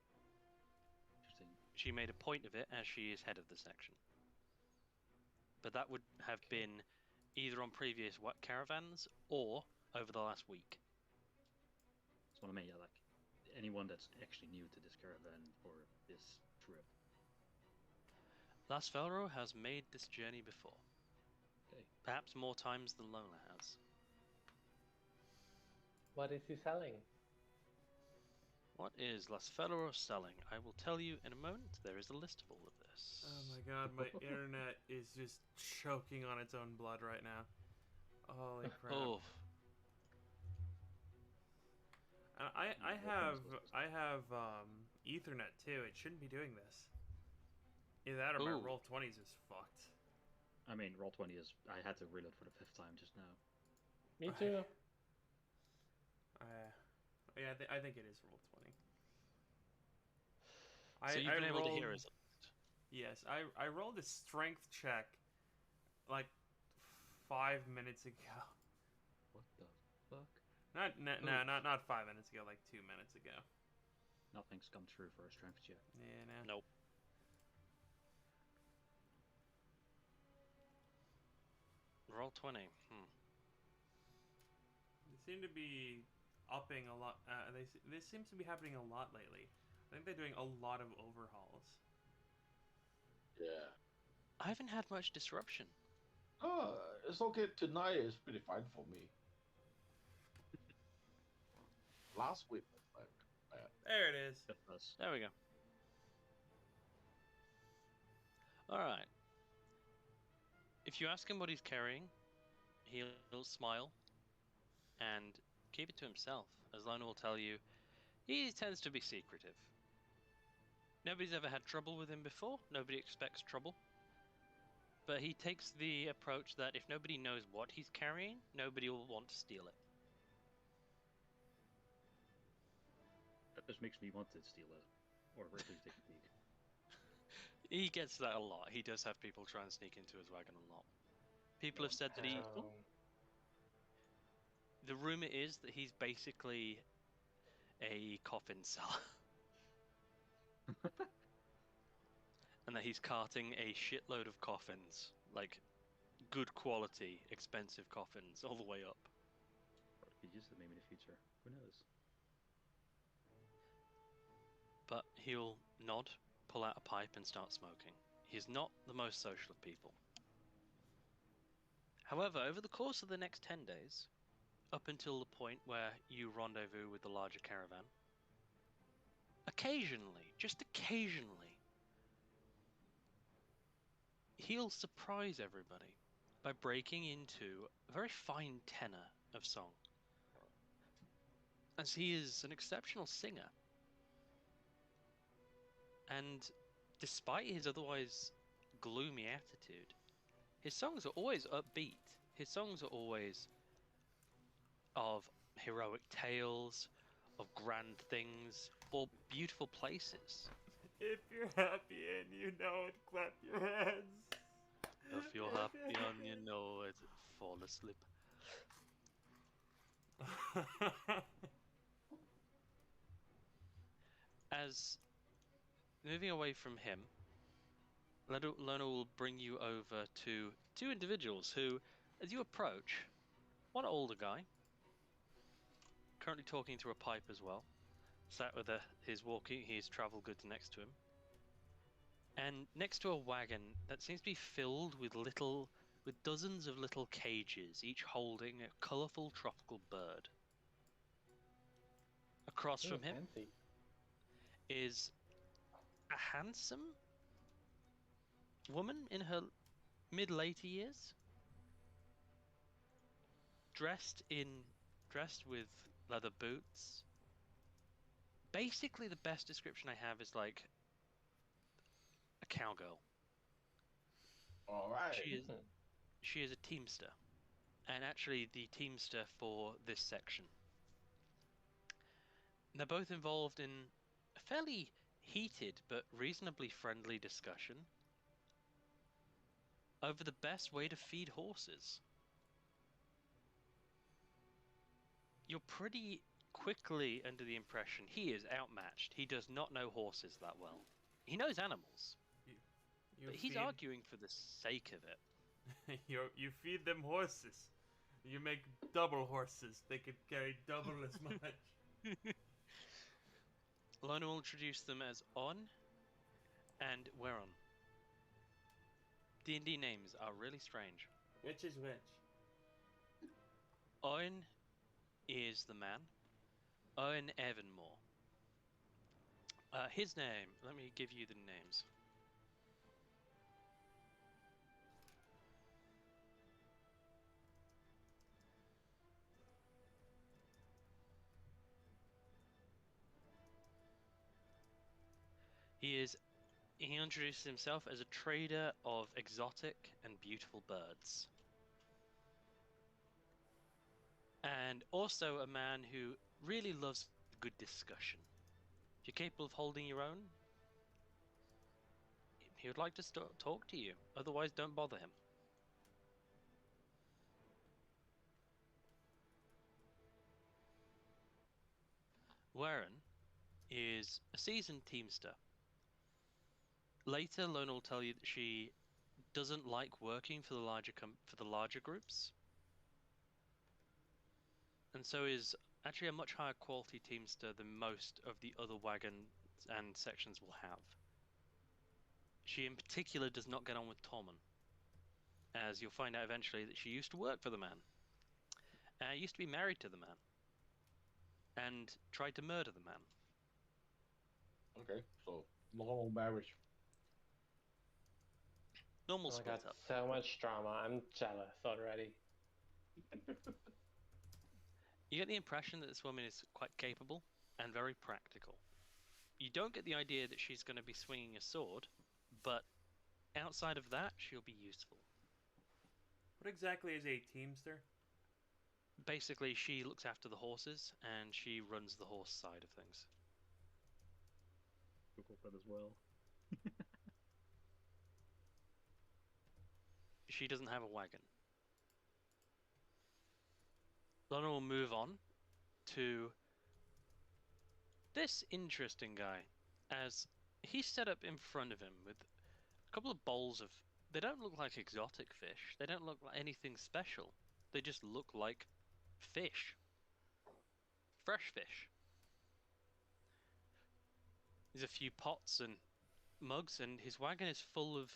Interesting. She made a point of it as she is head of the section. But that would have been either on previous caravans or over the last week. That's what I mean. Yeah, like anyone that's actually new to this caravan or this trip. Las Felro has made this journey before. Okay. Perhaps more times than Lona has. What is he selling? What is Las Felro selling? I will tell you in a moment. There is a list of all of this. Oh my god, my internet is just choking on its own blood right now. Holy crap. Oh, And I have Ethernet too. It shouldn't be doing this. Either that or my Ooh. Roll20s is fucked. I mean, Roll20 is. I had to reload for the 5th time just now. Me too. Yeah, I think it is Roll20. so you've been able to hear rolled- us. Yes, I rolled a strength check like 5 minutes ago. What the fuck? Not 5 minutes ago, like 2 minutes ago. Nothing's come true for a strength check. Yeah, no. Nope. Roll 20. They seem to be upping a lot. This seems to be happening a lot lately. I think they're doing a lot of overhauls. Yeah. I haven't had much disruption. It's okay. Tonight is pretty fine for me. Last week was like bad. There it is. That does. There we go. Alright. If you ask him what he's carrying, he'll smile and keep it to himself, as Lona will tell you. He tends to be secretive. Nobody's ever had trouble with him before. Nobody expects trouble. But he takes the approach that if nobody knows what he's carrying, nobody will want to steal it. That just makes me want to steal it, or at least take a peek. He gets that a lot. He does have people try and sneak into his wagon a lot. People have said that he... The rumor is that he's basically a coffin seller. And that he's carting a shitload of coffins. Like, good quality, expensive coffins, all the way up. Or I could use them maybe in the future. Who knows? But he'll nod, pull out a pipe and start smoking. He's not the most social of people. However, over the course of the next 10 days, up until the point where you rendezvous with the larger caravan, occasionally, just occasionally, he'll surprise everybody by breaking into a very fine tenor of song, as he is an exceptional singer. And despite his otherwise gloomy attitude, his songs are always upbeat. His songs are always of heroic tales, of grand things, or beautiful places. If you're happy and you know it, clap your hands. If you're happy and you know it, fall asleep. As moving away from him, Lona will bring you over to two individuals who, as you approach, one older guy, currently talking through a pipe as well, sat with his travel goods next to him, and next to a wagon that seems to be filled with dozens of little cages, each holding a colourful tropical bird. Across from him Fancy. is a handsome woman in her mid-later years, dressed with leather boots, Basically, the best description I have is like a cowgirl. All right. She is a teamster, and actually the teamster for this section. They're both involved in a fairly heated but reasonably friendly discussion over the best way to feed horses. You're pretty quickly under the impression he is outmatched. He does not know horses that well. He knows animals, You but he's feed, arguing for the sake of it. you feed them horses. You make double horses. They could carry double as much. Lona will introduce them as On and Weron. D&D names are really strange. Which is which? Owen is the man. Owen Evanmore. His name, let me give you the names. He introduces himself as a trader of exotic and beautiful birds. And also a man who really loves good discussion. If you're capable of holding your own, he would like to talk to you. Otherwise, don't bother him. Warren is a seasoned teamster. Later, Lona will tell you that she doesn't like working for the larger groups, and so is actually a much higher quality teamster than most of the other wagons and sections will have. She in particular does not get on with Tormund, as you'll find out eventually that she used to work for the man, used to be married to the man, and tried to murder the man. Okay, so normal marriage. Normal Oh my split god, up. so much drama. I'm jealous already. You get the impression that this woman is quite capable and very practical. You don't get the idea that she's going to be swinging a sword, but outside of that, she'll be useful. What exactly is a teamster? Basically, she looks after the horses and she runs the horse side of things. Google that as well. She doesn't have a wagon. Lona will move on to this interesting guy, as he's set up in front of him with a couple of bowls of. They don't look like exotic fish. They don't look like anything special. They just look like fish. Fresh fish. There's a few pots and mugs, and his wagon is full of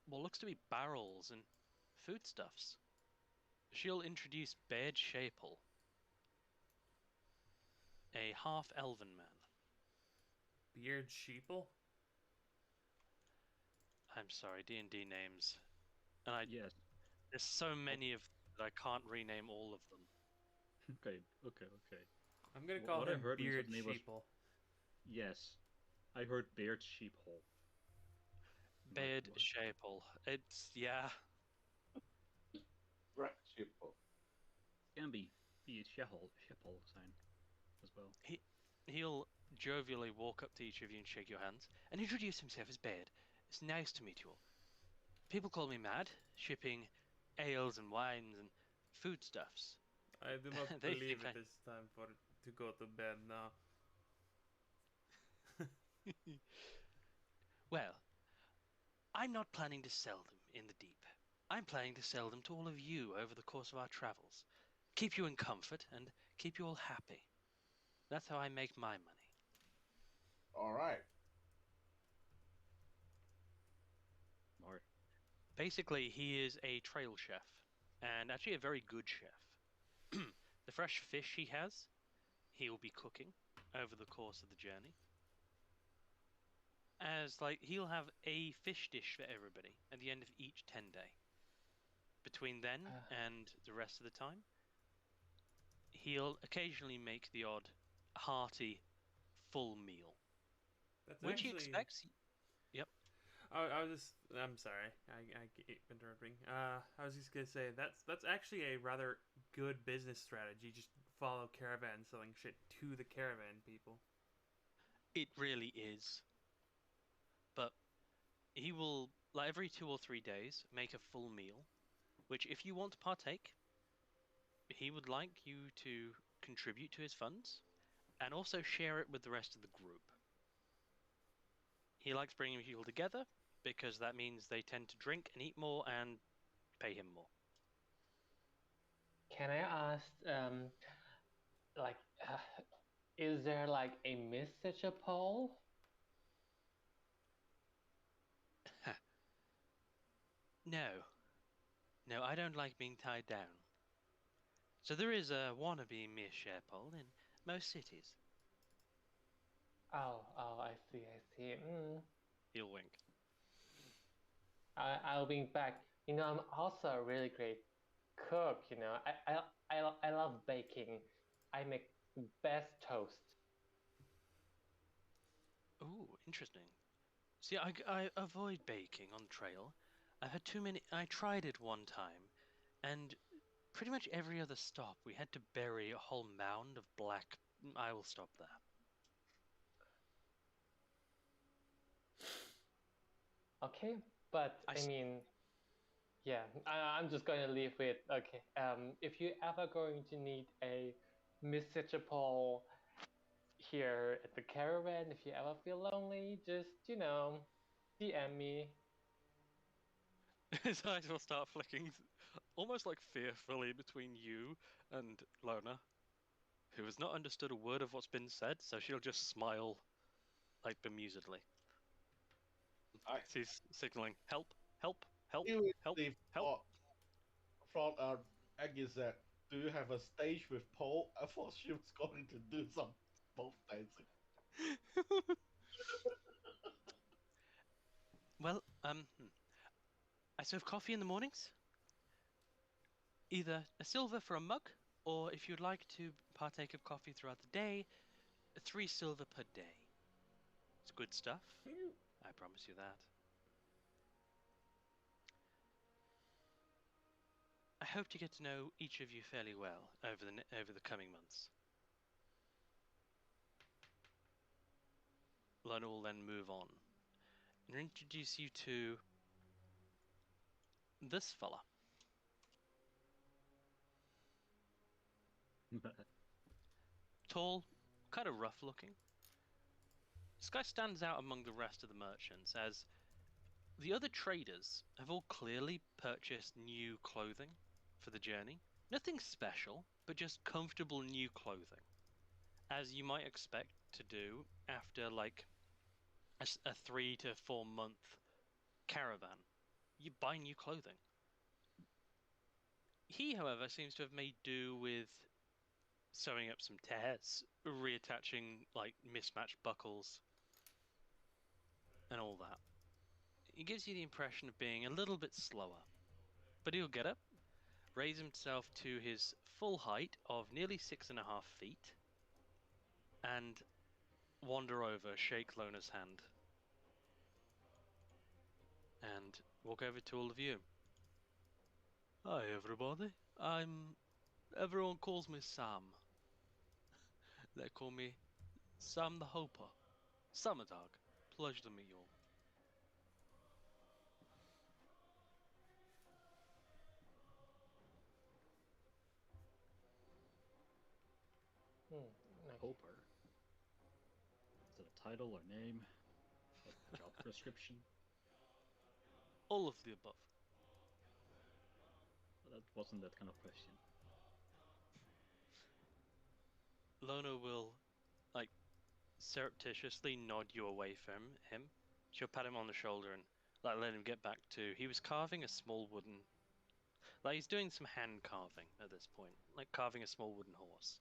what looks to be barrels and foodstuffs. She'll introduce Baird Shapel, a half-elven man. Beard Sheeple? I'm sorry, D&D names. And Yes. there's so many of them that I can't rename all of them. Okay. I'm gonna call What I him heard when you Beard said the name was- Sheeple. Yes. I heard Beard Sheephole. Baird What? Shapel. It's, yeah. Right, simple. Can be Shephole sign as well. He'll jovially walk up to each of you and shake your hands and introduce himself as Baird. It's nice to meet you all. People call me mad, shipping ales and wines and foodstuffs. I do not They believe think it is time to go to bed now. Well, I'm not planning to sell them in the deep. I'm planning to sell them to all of you over the course of our travels. Keep you in comfort and keep you all happy. That's how I make my money. All right. Or Basically, he is a trail chef, and actually a very good chef. The fresh fish he has, he will be cooking over the course of the journey. As like he'll have a fish dish for everybody at the end of each 10-day. Between then and the rest of the time, he'll occasionally make the odd hearty full meal, That's which he actually. expects. Yep. I'm sorry. I keep interrupting. I was just gonna say that's actually a rather good business strategy. Just follow caravan selling shit to the caravan people. It really is. But he will, like every 2 or 3 days, make a full meal, which if you want to partake, he would like you to contribute to his funds and also share it with the rest of the group. He likes bringing people together because that means they tend to drink and eat more and pay him more. Can I ask, like, is there like a message poll? No. No, I don't like being tied down. So there is a wannabe Miss Sherpole in most cities. Oh, I see, I see. He'll wink. I'll be back. You know, I'm also a really great cook. You know, I love baking. I make best toast. Ooh, interesting. See, I avoid baking on the trail. I've had too many. I tried it one time, and pretty much every other stop we had to bury a whole mound of black. I will stop there. Okay, but I I s- mean, yeah, I'm just going to leave with okay. If you ever going to need a messageable here at the caravan, if you ever feel lonely, just DM me. His eyes will start flicking, almost like fearfully between you and Lona, who has not understood a word of what's been said, so she'll just smile, like bemusedly. I She's signaling, help, help, help, help, seriously help. thought Aggie said, "Do you have a stage with pole?" I thought she was going to do some pole dancing. Well, I serve coffee in the mornings. Either a silver for a mug, or if you'd like to partake of coffee throughout the day, 3 silver per day. It's good stuff. I promise you that. I hope to get to know each of you fairly well over the coming months. Lona will then move on and introduce you to this fella. Tall, kind of rough looking. This guy stands out among the rest of the merchants as the other traders have all clearly purchased new clothing for the journey. Nothing special, but just comfortable new clothing, as you might expect to do after like a 3 to 4 month caravan. You buy new clothing. He, however, seems to have made do with sewing up some tears, reattaching like mismatched buckles, and all that. He gives you the impression of being a little bit slower, but he'll get up, raise himself to his full height of nearly 6.5 feet, and wander over, shake Lona's hand, and walk over to all of you. Hi, everybody. Everyone calls me Sam. They call me Sam the Hoper. Summertag. Pleasure to meet you all. Okay. Hopper. Is it a title or name? A job description? All of the above. That wasn't that kind of question. Lona will, like, surreptitiously nod you away from him. She'll pat him on the shoulder and, like, let him get back to. He was carving a small wooden. Like, he's doing some hand carving at this point, like carving a small wooden horse.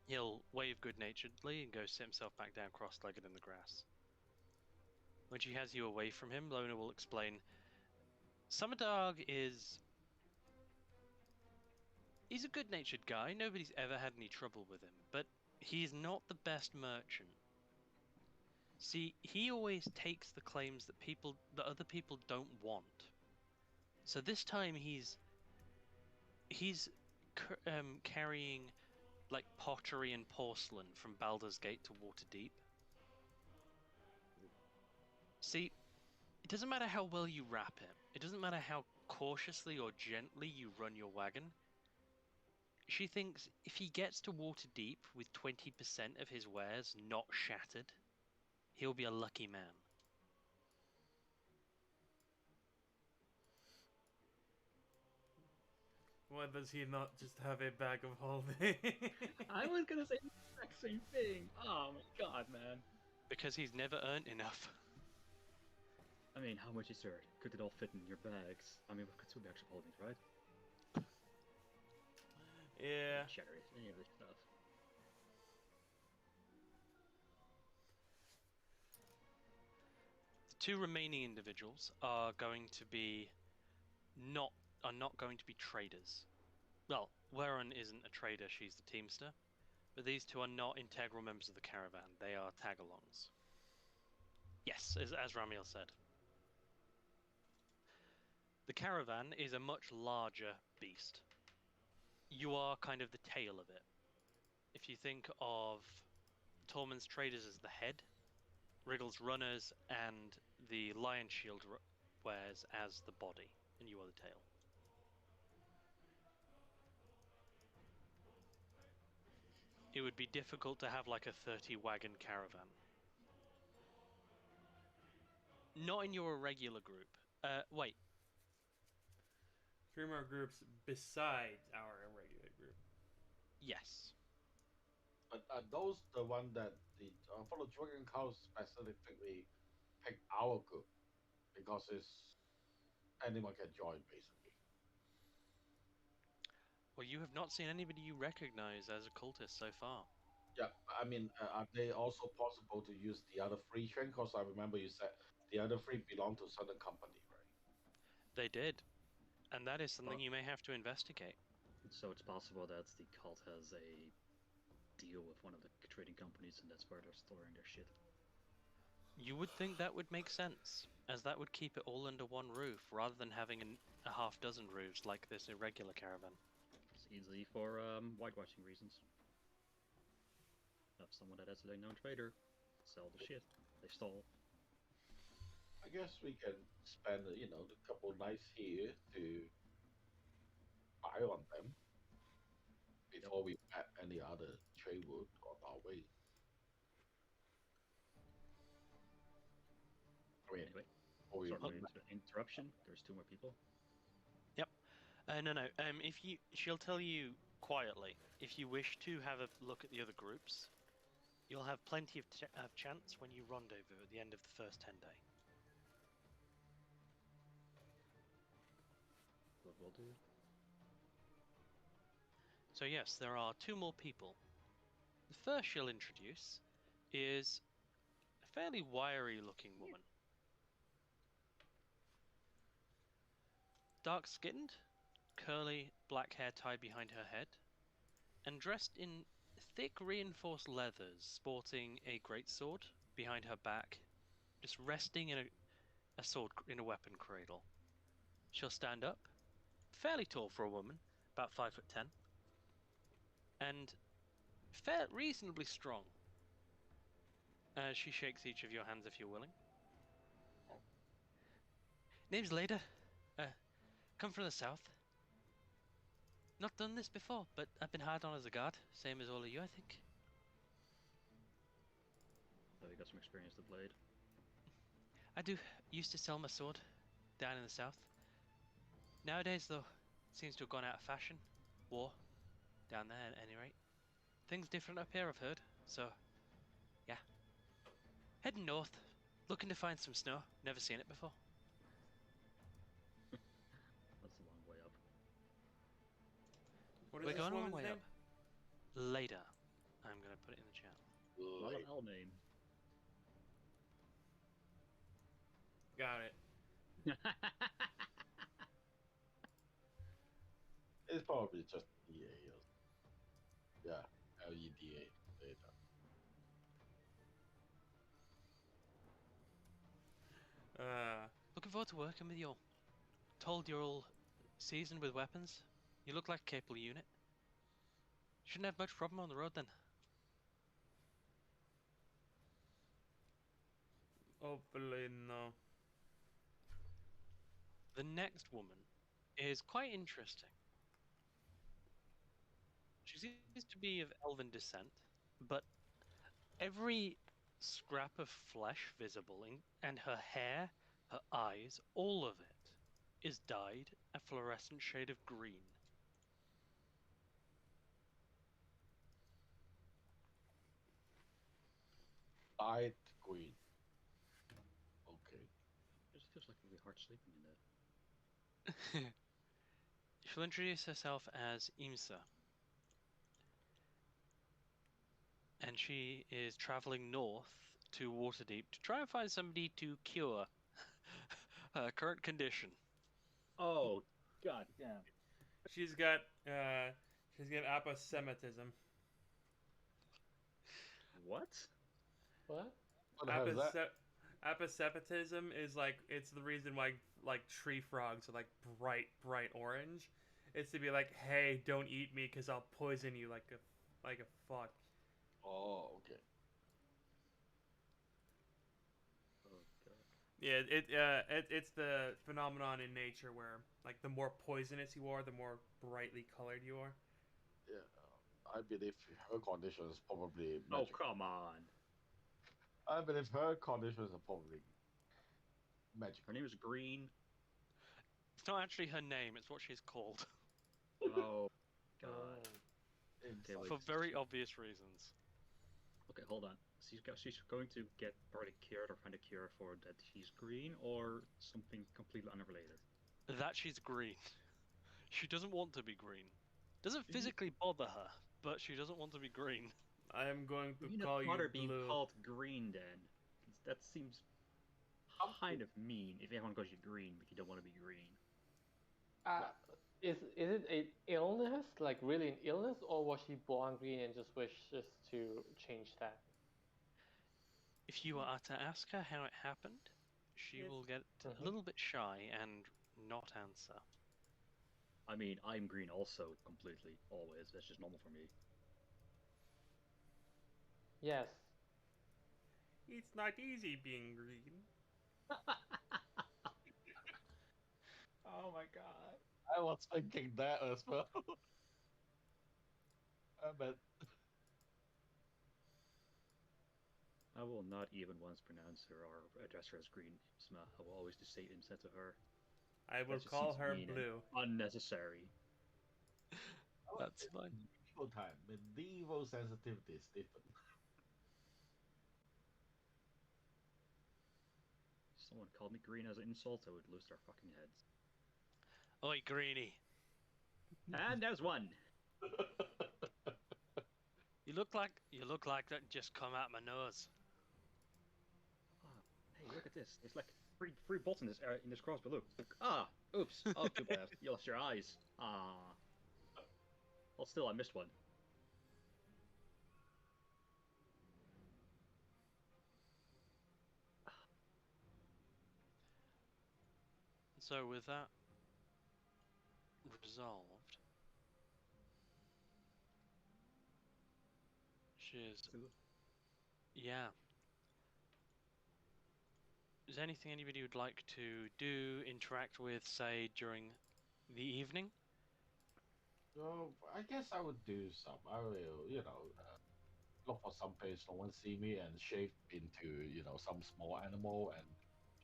He'll wave good naturedly and go sit himself back down cross legged in the grass. When she has you away from him, Lona will explain Summerdog is. He's a good natured guy, nobody's ever had any trouble with him, but He's not the best merchant. See, he always takes the claims that other people don't want. So this time he's carrying like pottery and porcelain from Baldur's Gate to Waterdeep. See, it doesn't matter how well you wrap it. It doesn't matter how cautiously or gently you run your wagon. She thinks if he gets to Waterdeep with 20% of his wares not shattered, he'll be a lucky man. Why does he not just have a bag of holding? I was gonna say the exact same thing. Oh my god, man. Because he's never earned enough. I mean, how much is there? Could it all fit in your bags? I mean, we've got 2 bags of holdings, right? Yeah. Shatter it, any other stuff. The 2 remaining individuals are going to be not going to be traders. Well, Warren isn't a trader, she's the teamster. But these 2 are not integral members of the caravan. They are tag-alongs. Yes, as Ramiel said. The caravan is a much larger beast. You are kind of the tail of it. If you think of Tormund's traders as the head, Wriggle's runners, and the Lion Shield wares as the body, and you are the tail. It would be difficult to have like a 30-wagon caravan. Not in your irregular group. Wait. 3 more groups besides our regular group. Yes. But are those the one that the for the Dragon Cow specifically pick our group because it's anyone can join basically. Well, you have not seen anybody you recognize as a cultist so far. Yeah, I mean, are they also possible to use the other 3 train? Because I remember you said the other 3 belong to Southern Company, right? They did. And that is something Well- you may have to investigate. So it's possible that the cult has a deal with one of the trading companies, and that's where they're storing their shit. You would think that would make sense, as that would keep it all under one roof, rather than having a half dozen roofs like this irregular caravan. It's easily for whitewashing reasons. Have someone that has a known trader sell the shit they stole. I guess we can spend the couple nights here to buy on them before we met any other trade route on our way. I mean, Anyway, before we sorry for the interruption. There's 2 more people. Yep. No. She'll tell you quietly. If you wish to have a look at the other groups, you'll have plenty of chance when you rendezvous at the end of the first 10 day. What we'll do. So yes, there are 2 more people. The first she'll introduce is a fairly wiry-looking woman. Dark-skinned, curly black hair tied behind her head, and dressed in thick reinforced leathers, sporting a greatsword behind her back, just resting in a sword in a weapon cradle. She'll stand up, fairly tall for a woman, about 5'10", and reasonably strong. She shakes each of your hands if you're willing. Name's Leda. Come from the south. Not done this before, but I've been hard on as a guard, same as all of you, I think. So you got some experience with blade. I do. Used to sell my sword down in the south. Nowadays, though, it seems to have gone out of fashion. War. Down there, at any rate. Things different up here, I've heard. So, yeah. Heading north. Looking to find some snow. Never seen it before. That's a long way up. What is We're this going a long woman's way name? up. Later. I'm going to put it in the chat. Not an L name. Got it. It's probably just EA. Yeah, LEDA. later. Looking forward to working with you all. Told you're all seasoned with weapons. You look like a capable unit. Shouldn't have much problem on the road then. Hopefully, no. The next woman is quite interesting. She seems to be of elven descent, but every scrap of flesh visible and her hair, her eyes, all of it is dyed a fluorescent shade of green. Light green. Okay. It just feels like it'll be hard sleeping in that. She'll introduce herself as Imsa. And she is traveling north to Waterdeep to try and find somebody to cure her current condition. Oh, god damn. She's got aposematism. What? What? What the hell is that? Aposematism is like it's the reason why like tree frogs are like bright orange. It's to be like, hey, don't eat me because I'll poison you like a fuck. Oh, okay. Oh god. Yeah, it's the phenomenon in nature where like the more poisonous you are, the more brightly colored you are. Yeah. I believe her condition is probably Oh magic. come on. I believe her conditions are probably magic. Her name is Green. It's not actually her name, it's what she's called. Oh god. Oh. Okay, wait. For very obvious reasons. Okay, hold on. She's going to get partly cured or find a cure for that she's green or something completely unrelated. That she's green. She doesn't want to be green. Doesn't physically bother her, but she doesn't want to be green. I am going to You call you bother being blue. called green then. 'Cause that seems kind of mean if everyone calls you green but you don't want to be green. Is it an illness, like really an illness, or was she born green and just wishes to change that? If you are to ask her how it happened, she Yes. will get a little bit shy and not answer. I mean, I'm green also completely, always. That's just normal for me. Yes. It's not easy being green. Oh my god. I was thinking that as well. But I will not even once pronounce her or address her as Green Isma. I will always just say Imsa to her. I will That just call seems her mean and blue. unnecessary. That's fine. medieval time, medieval sensitivity is different. If someone called me green as an insult, I would lose their fucking heads. Oi, Greenie. And there's one! You look like that just come out my nose. Ah, hey, look at this. There's like three bolts in this crossbow. Look. Ah, oops. Oh, too bad. You lost your eyes. Ah. Well, still, I missed one. So with that resolved, she's yeah. Is there anything anybody would like to do, interact with, say, during the evening? So I guess I would do some. I will, look for some place no one see me and shave into, some small animal and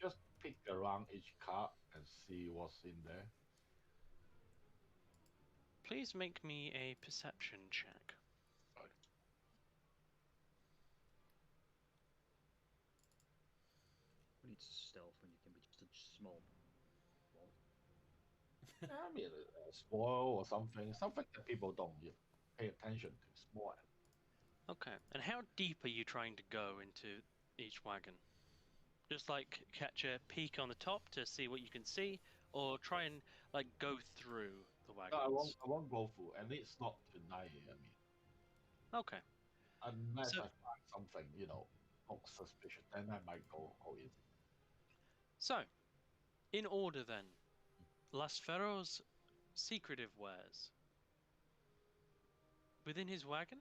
just pick around each cart and see what's in there. Please make me a perception check. Who needs stealth when you can be just a small ball? I mean, a spoil or something that people don't pay attention to. Small. Okay. And how deep are you trying to go into each wagon? Just like catch a peek on the top to see what you can see, or try and like go through the No, I wagons? won't go through, and it's not tonight. I mean, Okay. Unless So, I find something, looks suspicious, then I might go easy. so in order then, Las Ferro's secretive wares. Within his wagon,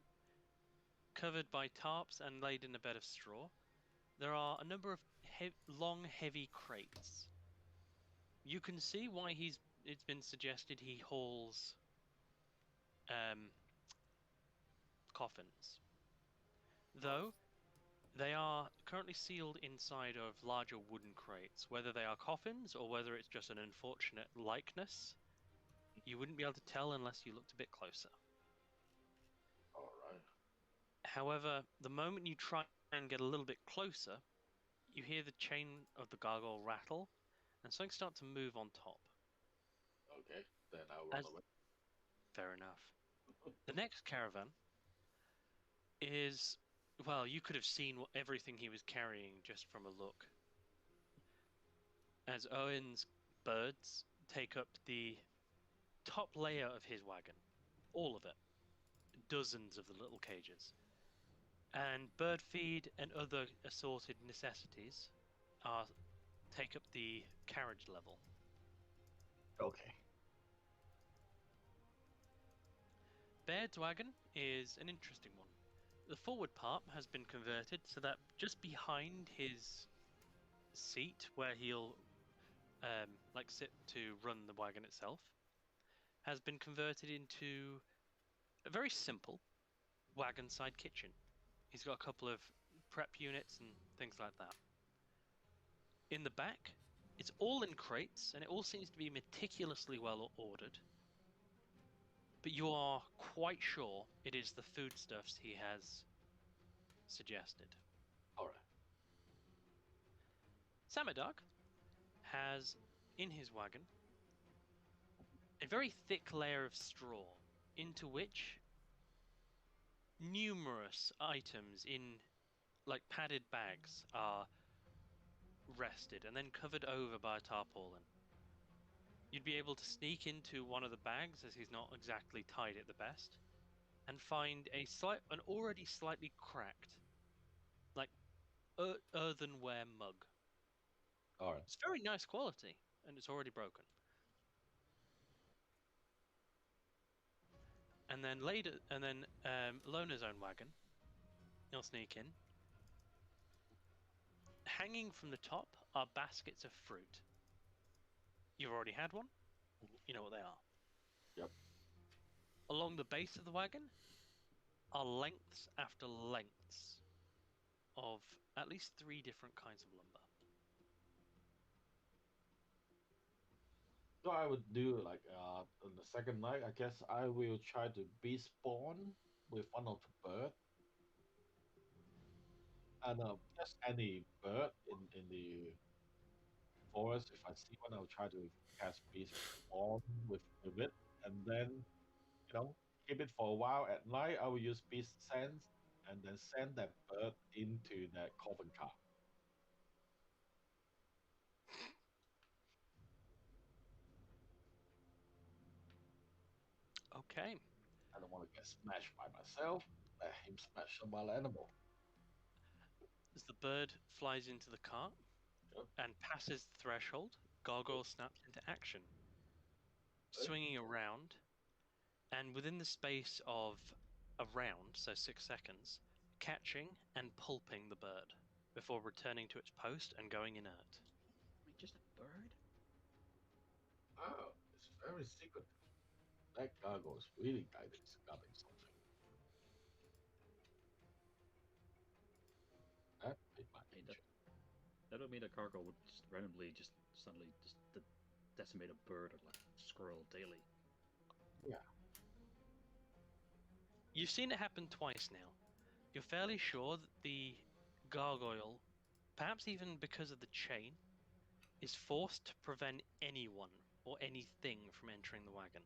covered by tarps and laid in a bed of straw, there are a number of long, heavy crates. You can see why it's been suggested he hauls coffins. Though they are currently sealed inside of larger wooden crates. Whether they are coffins or whether it's just an unfortunate likeness, you wouldn't be able to tell unless you looked a bit closer. All right. However, the moment you try and get a little bit closer, you hear the chain of the gargoyle rattle, and something starts to move on top. Okay, then I'll run As away. fair enough. The next caravan is, well, you could have seen everything he was carrying just from a look. As Owen's birds take up the top layer of his wagon, all of it, dozens of the little cages. And bird feed and other assorted necessities take up the carriage level. Okay. Baird's wagon is an interesting one. The forward part has been converted so that just behind his seat, where he'll sit to run the wagon itself, has been converted into a very simple wagon side kitchen. He's got a couple of prep units and things like that. In the back, it's all in crates and it all seems to be meticulously well ordered. But you are quite sure it is the foodstuffs he has suggested. All right. Samadag has in his wagon a very thick layer of straw into which numerous items in padded bags are rested and then covered over by a tarpaulin. You'd be able to sneak into one of the bags, as he's not exactly tied at the best, and find an already slightly cracked, earthenware mug. All right. It's very nice quality, and it's already broken. And then Lona's own wagon, he'll sneak in. Hanging from the top are baskets of fruit. You've already had one. You know what they are. Yep. Along the base of the wagon are lengths after lengths of at least 3 different kinds of lumber. So I would do like on the second night. I guess I will try to be spawn with one of the bird, and just any bird in the forest. If I see one, I'll try to cast beast spawn with it, and then keep it for a while. At night, I will use beast sense, and then send that bird into that coffin car. Okay. I don't want to get smashed by myself. Let him smash some wild animal. As the bird flies into the cart Yep. and passes the threshold, Gargoyle snaps into action, swinging around, and within the space of a round, so 6 seconds, catching and pulping the bird before returning to its post and going inert. Wait, just a bird? Oh, it's very secret. That gargoyle is really guarding something. That piqued my Hey, interest. that would mean that cargo would just randomly suddenly decimate a bird or like squirrel daily. Yeah. You've seen it happen twice now. You're fairly sure that the gargoyle, perhaps even because of the chain, is forced to prevent anyone or anything from entering the wagon.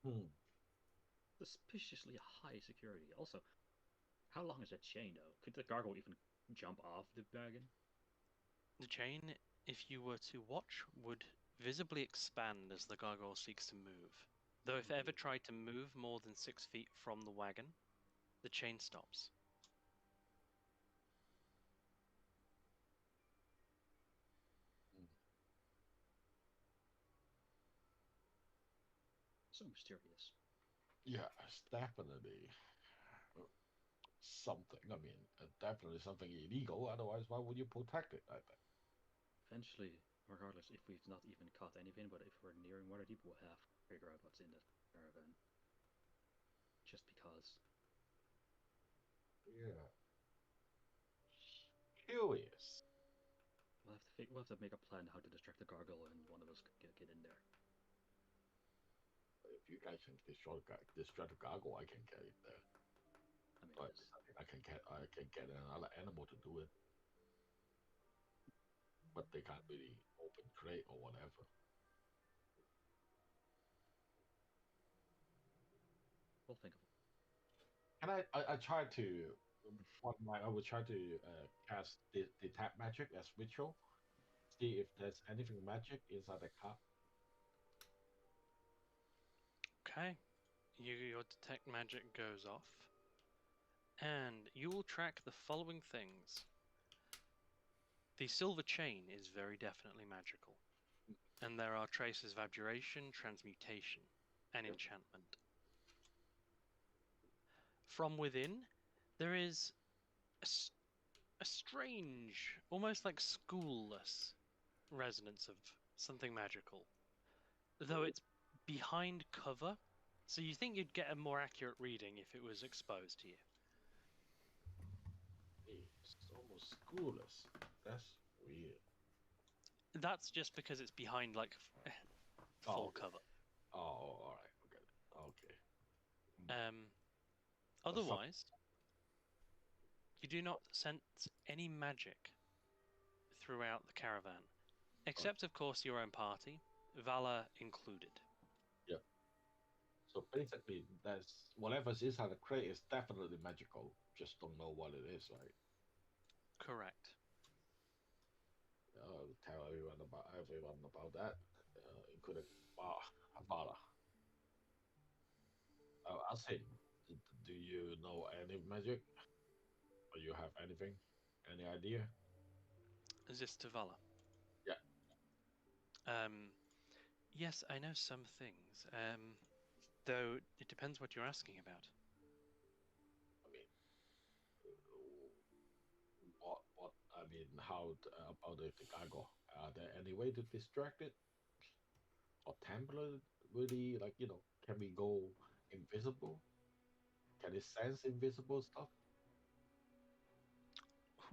Hmm. Suspiciously high security. Also, how long is that chain though? Could the gargoyle even jump off the wagon? The chain, if you were to watch, would visibly expand as the gargoyle seeks to move. Though if ever tried to move more than 6 feet from the wagon, the chain stops. So mysterious. Yeah, it's definitely something. I mean, definitely something illegal. Otherwise, why would you protect it? I think. Eventually, regardless if we've not even caught anything, but if we're nearing Waterdeep, we'll have to figure out what's in the caravan. Just because. Yeah. Curious. We'll have to make a plan how to distract the gargoyle, and one of us could get in there. If you guys can destroy the gargoyle, I can get it there. I mean, But yes. I can get another animal to do it. But they can't really open crate or whatever. We'll think of it. And I tried to one night I would try to cast detect magic as ritual. See if there's anything magic inside the cup. Okay. Your detect magic goes off. And you will track the following things. The silver chain is very definitely magical. And there are traces of abjuration, transmutation, and Yep. enchantment. From within, there is a strange, almost like schoolless resonance of something magical. Though it's behind cover, so you think you'd get a more accurate reading if it was exposed to you. It's almost schoolless. That's weird. That's just because it's behind like full Oh, okay. cover. Oh, all right. Okay. Otherwise, you do not sense any magic throughout the caravan, except of course your own party, Vala included. Yeah. So basically, that's whatever's inside the crate is definitely magical. Just don't know what it is, right? Correct. Tell everyone about that, including Bala. I'll say, do you know any magic? Or you have anything? Any idea? Is this to Vala? Yeah. Yes, I know some things. Though it depends what you're asking about. I mean, I mean, how about the gargoyle? Are there any way to distract it or temporarily, like can we go invisible? Can it sense invisible stuff?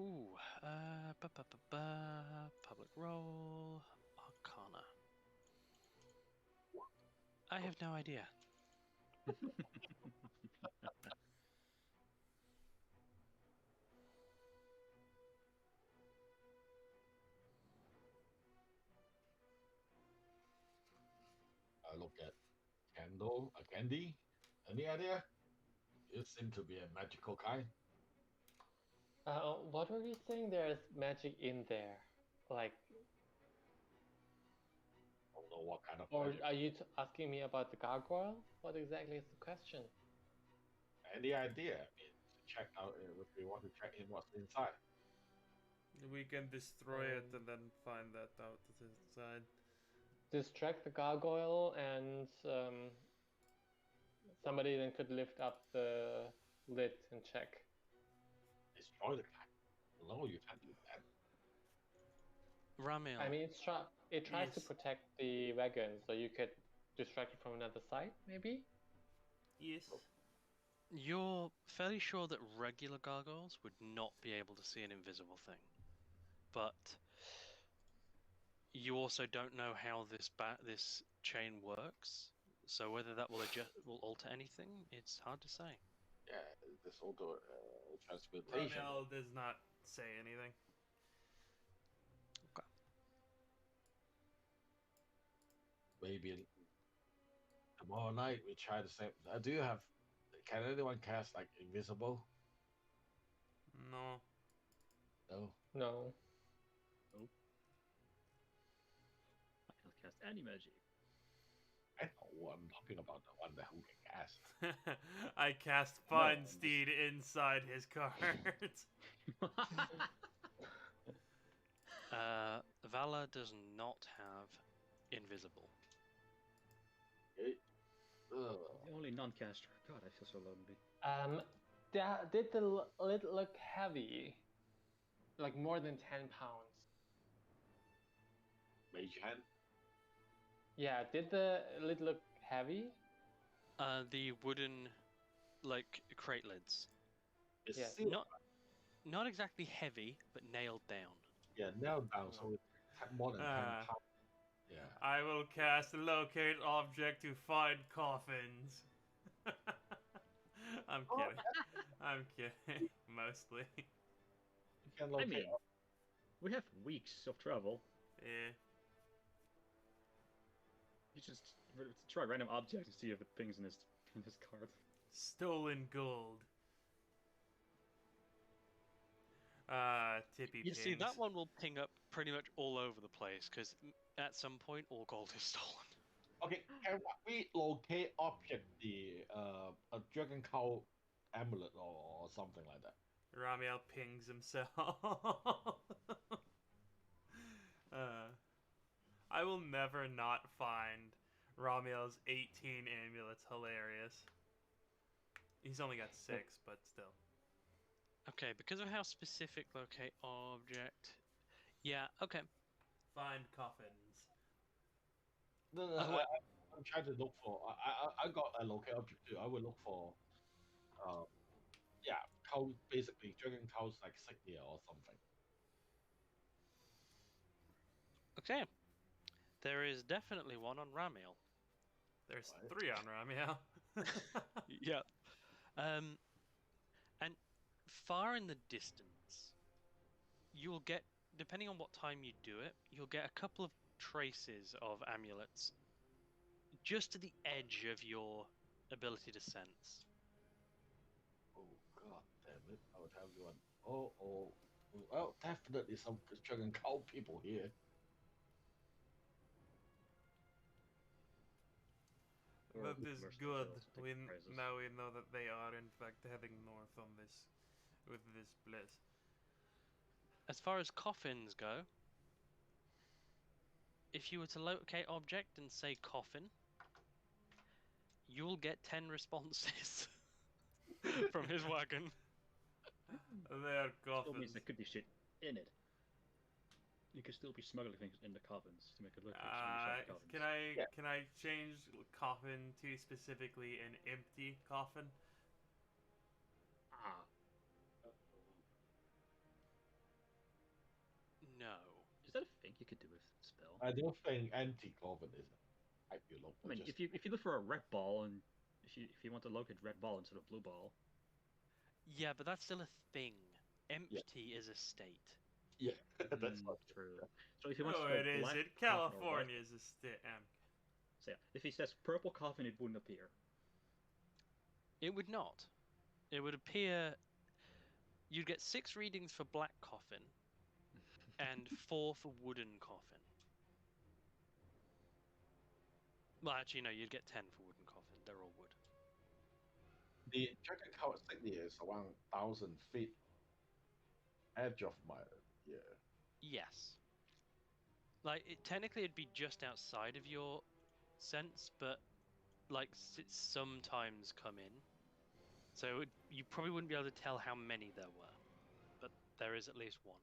Ooh, public role, Arcana. I have no idea. I look at candy. Any idea? You seem to be a magical guy. What were you saying? There's magic in there, like, Don't know what kind of or magic. are you asking me about the gargoyle? What exactly is the question? Any idea? I mean, to check out if we want to check in what's inside. We can destroy it Um, and then find that out inside. Distract the gargoyle, and somebody then could lift up the lid and check. Destroy the guy. No, you can't do that. Ramil, I mean, it tries to Yes. protect the wagon, so you could distract it from another side, maybe. Yes. you're fairly sure that regular gargoyles would not be able to see an invisible thing. But you also don't know how this chain works. So whether that will alter anything, it's hard to say. Yeah, this auto transportation. Ramiel does not say anything. Okay. Maybe tomorrow night we try the same. Do you have? Can anyone cast like invisible? No. No. No. Nope. I cannot cast any magic. I know. I'm talking about the one that who can cast. I cast No, Find I'm Steed inside his cards. Vala does not have invisible. Okay. Ugh. The only non-caster. God, I feel so lonely. Did the lid look heavy? Like more than 10 pounds? Mage hand. Yeah, did the lid look heavy? The wooden, like, crate lids. It's Yeah, sealed. Not exactly heavy, but nailed down. Yeah, nailed down, so it's more than 10 Ah. pounds. Yeah. I will cast Locate Object to find coffins. I'm Oh, kidding. I'm kidding. Mostly. You can I locate. mean, we have weeks of travel. Yeah. You just try random object and see if it pings in his card. Stolen gold. Tippy You see, pings. that one will ping up pretty much all over the place, because at some point, all gold is stolen. Okay, can we locate object a dragon cow amulet or something like that? Ramiel pings himself. I will never not find Ramiel's 18 amulets hilarious. He's only got 6, but still. Okay, because of how specific locate object. Yeah, okay. Find coffins. No, I'm trying to look for. I got a locate object too. I will look for. Yeah, cow, basically dragon cows like Signia or something. Okay. There is definitely one on Ramiel. There's Right. 3 on Ramiel. Yeah. And far in the distance, you'll get, depending on what time you do it, you'll get a couple of traces of amulets just to the edge of your ability to sense. Oh god damn it! I would have you on. Oh. Well, definitely some dragon cow people here. Or That is reverse good. themselves and take prizes. Now we know that they are in fact heading north on this, with this bliss. As far as coffins go, if you were to locate object and say coffin, you'll get 10 responses from his wagon. They are Still means coffins. there could be shit in it. You could still be smuggling things in the coffins to make it look like someone inside the coffins. Can I change coffin to specifically an empty coffin? Ah, No. is that a thing you could do with the spell? I don't think anti-coven is a type you look for. I mean, just- if you look for a red ball and if you want to locate red ball instead of blue ball, Yeah, but that's still a thing. Empty is a state. yeah, that's not true. So if you want Oh, to it is. black It coffin or white- California is a state. So yeah, if he says purple coffin, it wouldn't appear. It would not. It would appear. You'd get 6 readings for black coffin and 4 for wooden coffin. Well, actually, no, you'd get 10 for wooden coffin. They're all wood. The dragon cow insignia is around 1,000 feet edge of my Yes. Like, technically, it'd be just outside of your sense, but like it sometimes come in. So you probably wouldn't be able to tell how many there were, but there is at least one.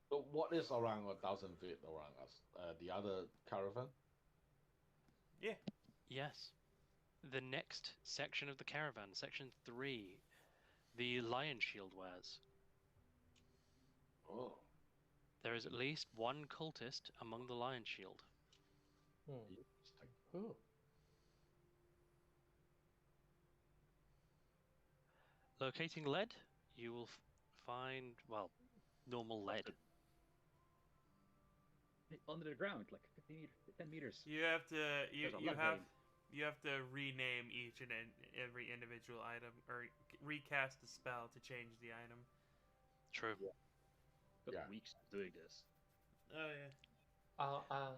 So what is around 1,000 feet around us? The other caravan? Yes. The next section of the caravan, section 3, the lion shield wears. Oh, There is at least one cultist among the lion shield. interesting. Ooh. Locating lead, you will find, well, normal lead. Under the ground, like 10 meters. You have to There's a lead vein. you have to rename each and every individual item, or recast the spell to change the item. True. Got Yeah. weeks doing this. Oh yeah.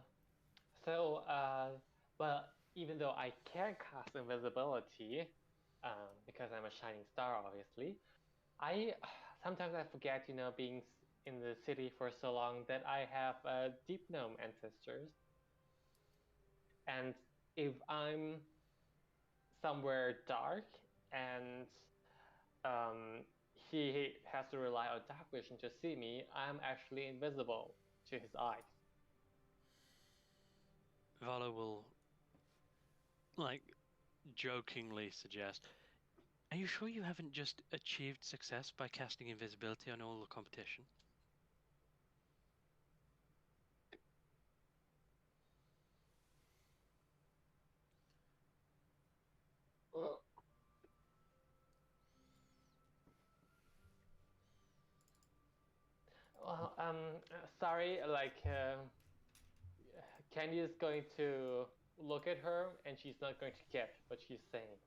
So, well, even though I can cast invisibility, because I'm a shining star, obviously, I sometimes I forget, being in the city for so long, that I have deep gnome ancestors, and if I'm somewhere dark and um, he has to rely on dark vision to see me, I'm actually invisible to his eyes. Vala will, like, jokingly suggest, "Are you sure you haven't just achieved success by casting invisibility on all the competition?" Well, Well, sorry, Candy is going to look at her, and she's not going to get what she's saying.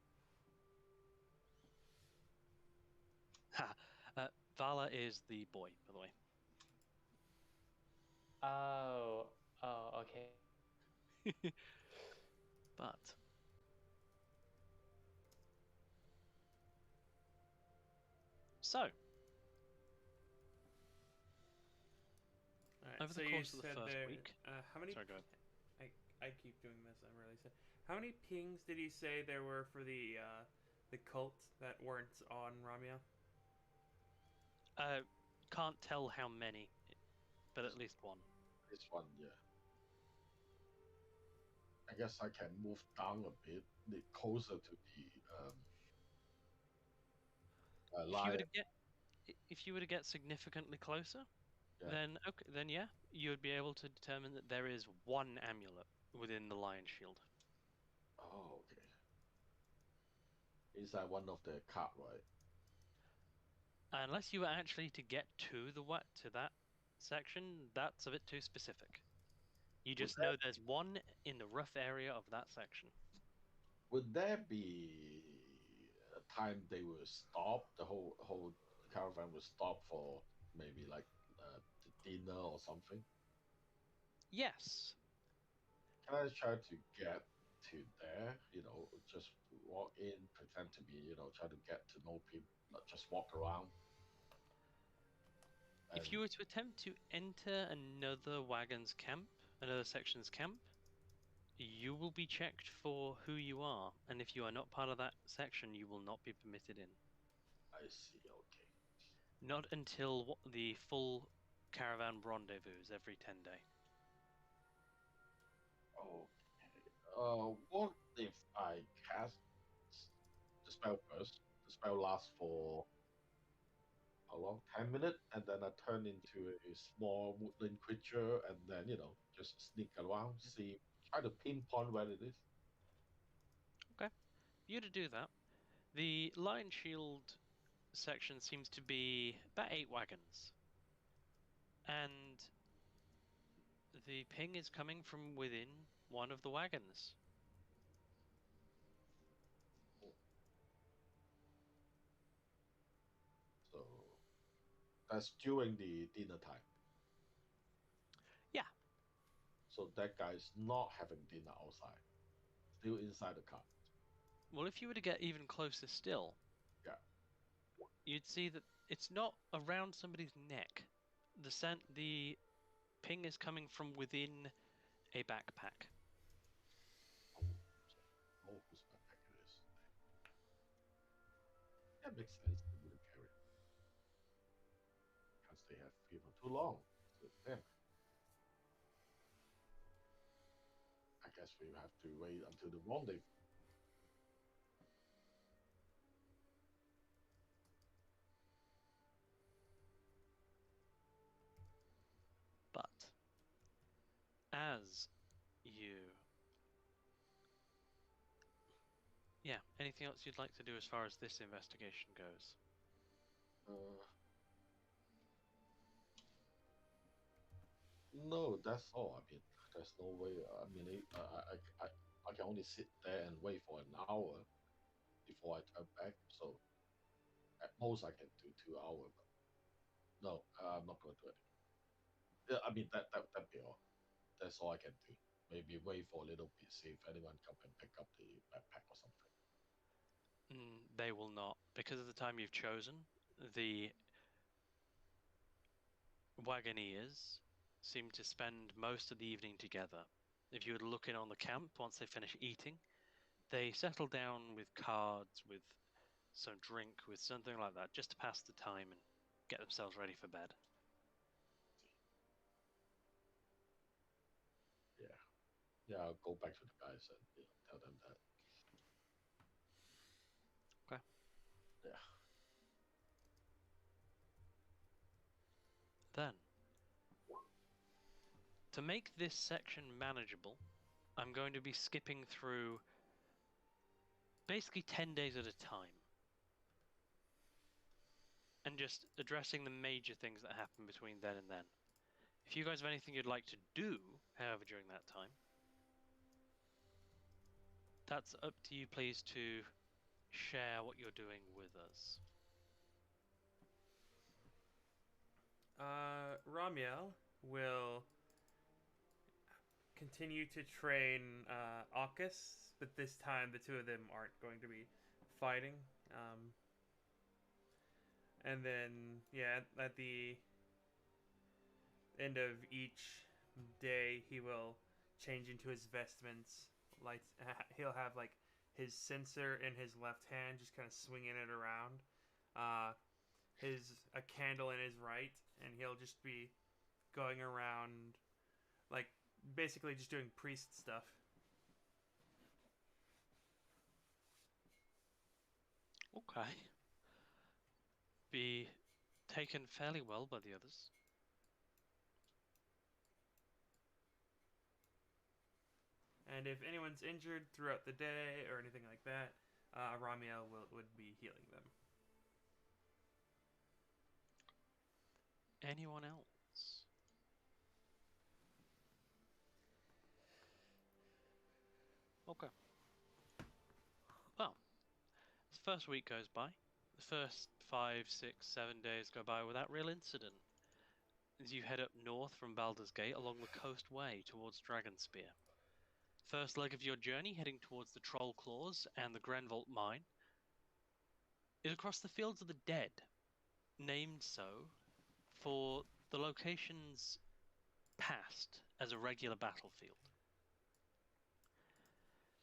Ha! Vala is the boy, by the way. Oh, oh, okay. But so, Alright, over so the you course of the said first there. week, How many? sorry, go ahead. I keep doing this. I'm really sorry. How many pings did he say there were for the cult that weren't on Ramia? Can't tell how many, but at least one. this one, yeah. I guess I can move down a bit, closer to the If you were lion. to get, if you were to get significantly closer, Yeah. then okay, then yeah, you would be able to determine that there is one amulet within the lion shield. Oh, okay. Inside one of the cart, right? Unless you were actually to get to that section, that's a bit too specific. You Would just know there's one in the rough area of that section. would there be a time they will stop the whole caravan will stop for maybe like the dinner or something? Yes. Can I try to get to there? Just walk in, pretend to be, try to get to know people, not just walk around. And If you were to attempt to enter another wagon's camp, another section's camp, you will be checked for who you are, and if you are not part of that section, you will not be permitted in. I see. Okay. Not until the full caravan rendezvous every 10 day. Okay. What if I cast the spell first? The spell lasts for how long? 10 minutes, and then I turn into a small woodland creature, and then just sneak around, see, try to pinpoint where it is. Okay. For you to do that, the Lion Shield section seems to be about 8 wagons. And the ping is coming from within one of the wagons. So that's during the dinner time. Yeah. So that guy's not having dinner outside, still inside the car. Well, if you were to get even closer still, Yeah. you'd see that it's not around somebody's neck. The ping is coming from within a backpack. Oh, so know whose backpack it is. That makes sense. They wouldn't carry it because they have fever too long. So, damn. I guess we have to wait until the rendezvous. But as you. Yeah, anything else you'd like to do as far as this investigation goes? Uh, no, that's all. I mean, there's no way. I mean, I can only sit there and wait for an hour before I turn back. So at most I can do 2 hours. But no, I'm not going to do it. Yeah, I mean that be all. That's all I can do. maybe wait for a little bit, see if anyone come and pick up the backpack or something. They will not, because of the time you've chosen. The Wagoneers seem to spend most of the evening together. If you were to look in on the camp once they finish eating, they settle down with cards, with some drink, with something like that, just to pass the time and get themselves ready for bed. Yeah, I'll go back to the guys and tell them that. Okay. Yeah. Then, to make this section manageable, I'm going to be skipping through basically 10 days at a time and just addressing the major things that happen between then and then. If you guys have anything you'd like to do, however, during that time, that's up to you, please, to share what you're doing with us. Ramiel will continue to train Akis, but this time the two of them aren't going to be fighting. And then, yeah, at the end of each day, he will change into his vestments. Like he'll have like his censer in his left hand, just kind of swinging it around. A candle in his right, and he'll just be going around, like basically just doing priest stuff. Okay. Be taken fairly well by the others. And if anyone's injured throughout the day or anything like that, Ramiel would be healing them. Anyone else? Okay. Well, the first week goes by. The first 5, 6, 7 days go by without real incident. As you head up north from Baldur's Gate along the coastway towards Dragonspear. First leg of your journey, heading towards the Troll Claws and the Grenvault Mine, is across the Fields of the Dead, named so for the location's past as a regular battlefield.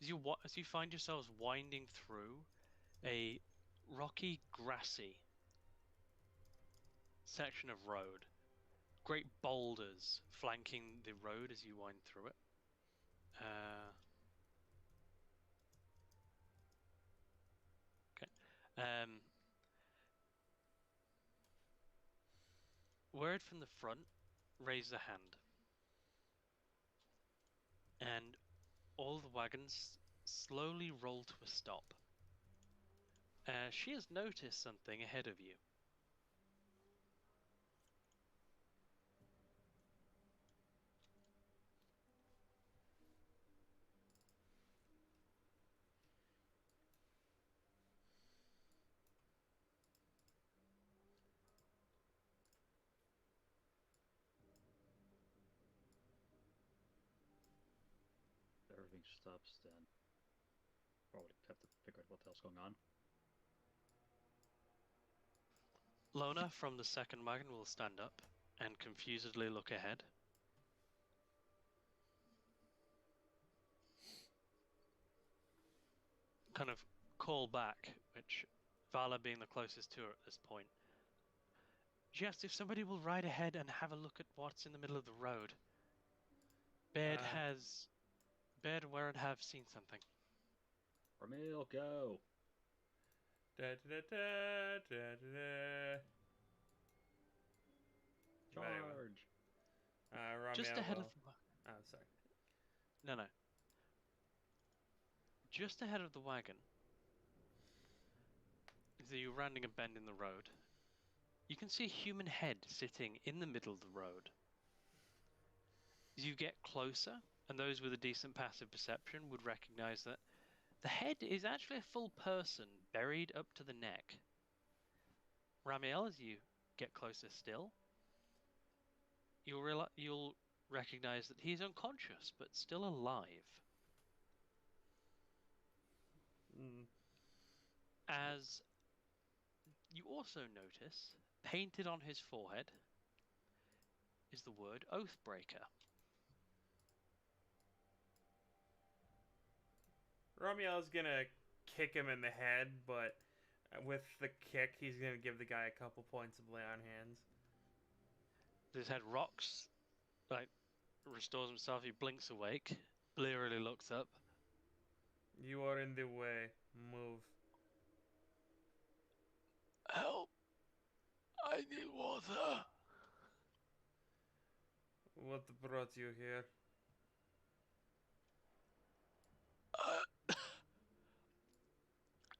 As you find yourselves winding through a rocky, grassy section of road, great boulders flanking the road as you wind through it. Okay. Word from the front raised a hand, and all the wagons slowly roll to a stop. She has noticed something ahead of you. If everything stops, then probably have to figure out what the hell's going on. Lona from the second wagon will stand up and confusedly look ahead. Kind of call back, which Vala being the closest to her at this point. She asks if somebody will ride ahead and have a look at what's in the middle of the road. Baird where it have seen something. Ramil, go! Da, da, da, da, da, da. Charge! Ramiel Just ahead will... of the Oh, sorry. No. Just ahead of the wagon, as you're rounding a bend in the road, you can see a human head sitting in the middle of the road. As you get closer, and those with a decent passive perception would recognize that the head is actually a full person buried up to the neck. Ramiel, as you get closer still, you'll recognize that he's unconscious but still alive. Mm. As you also notice, painted on his forehead is the word Oathbreaker. Ramiel's gonna kick him in the head, but with the kick, he's gonna give the guy a couple points of lay on hands. His head rocks, like restores himself. He blinks awake, blearily looks up. You are in the way. Move. Help! I need water. What brought you here?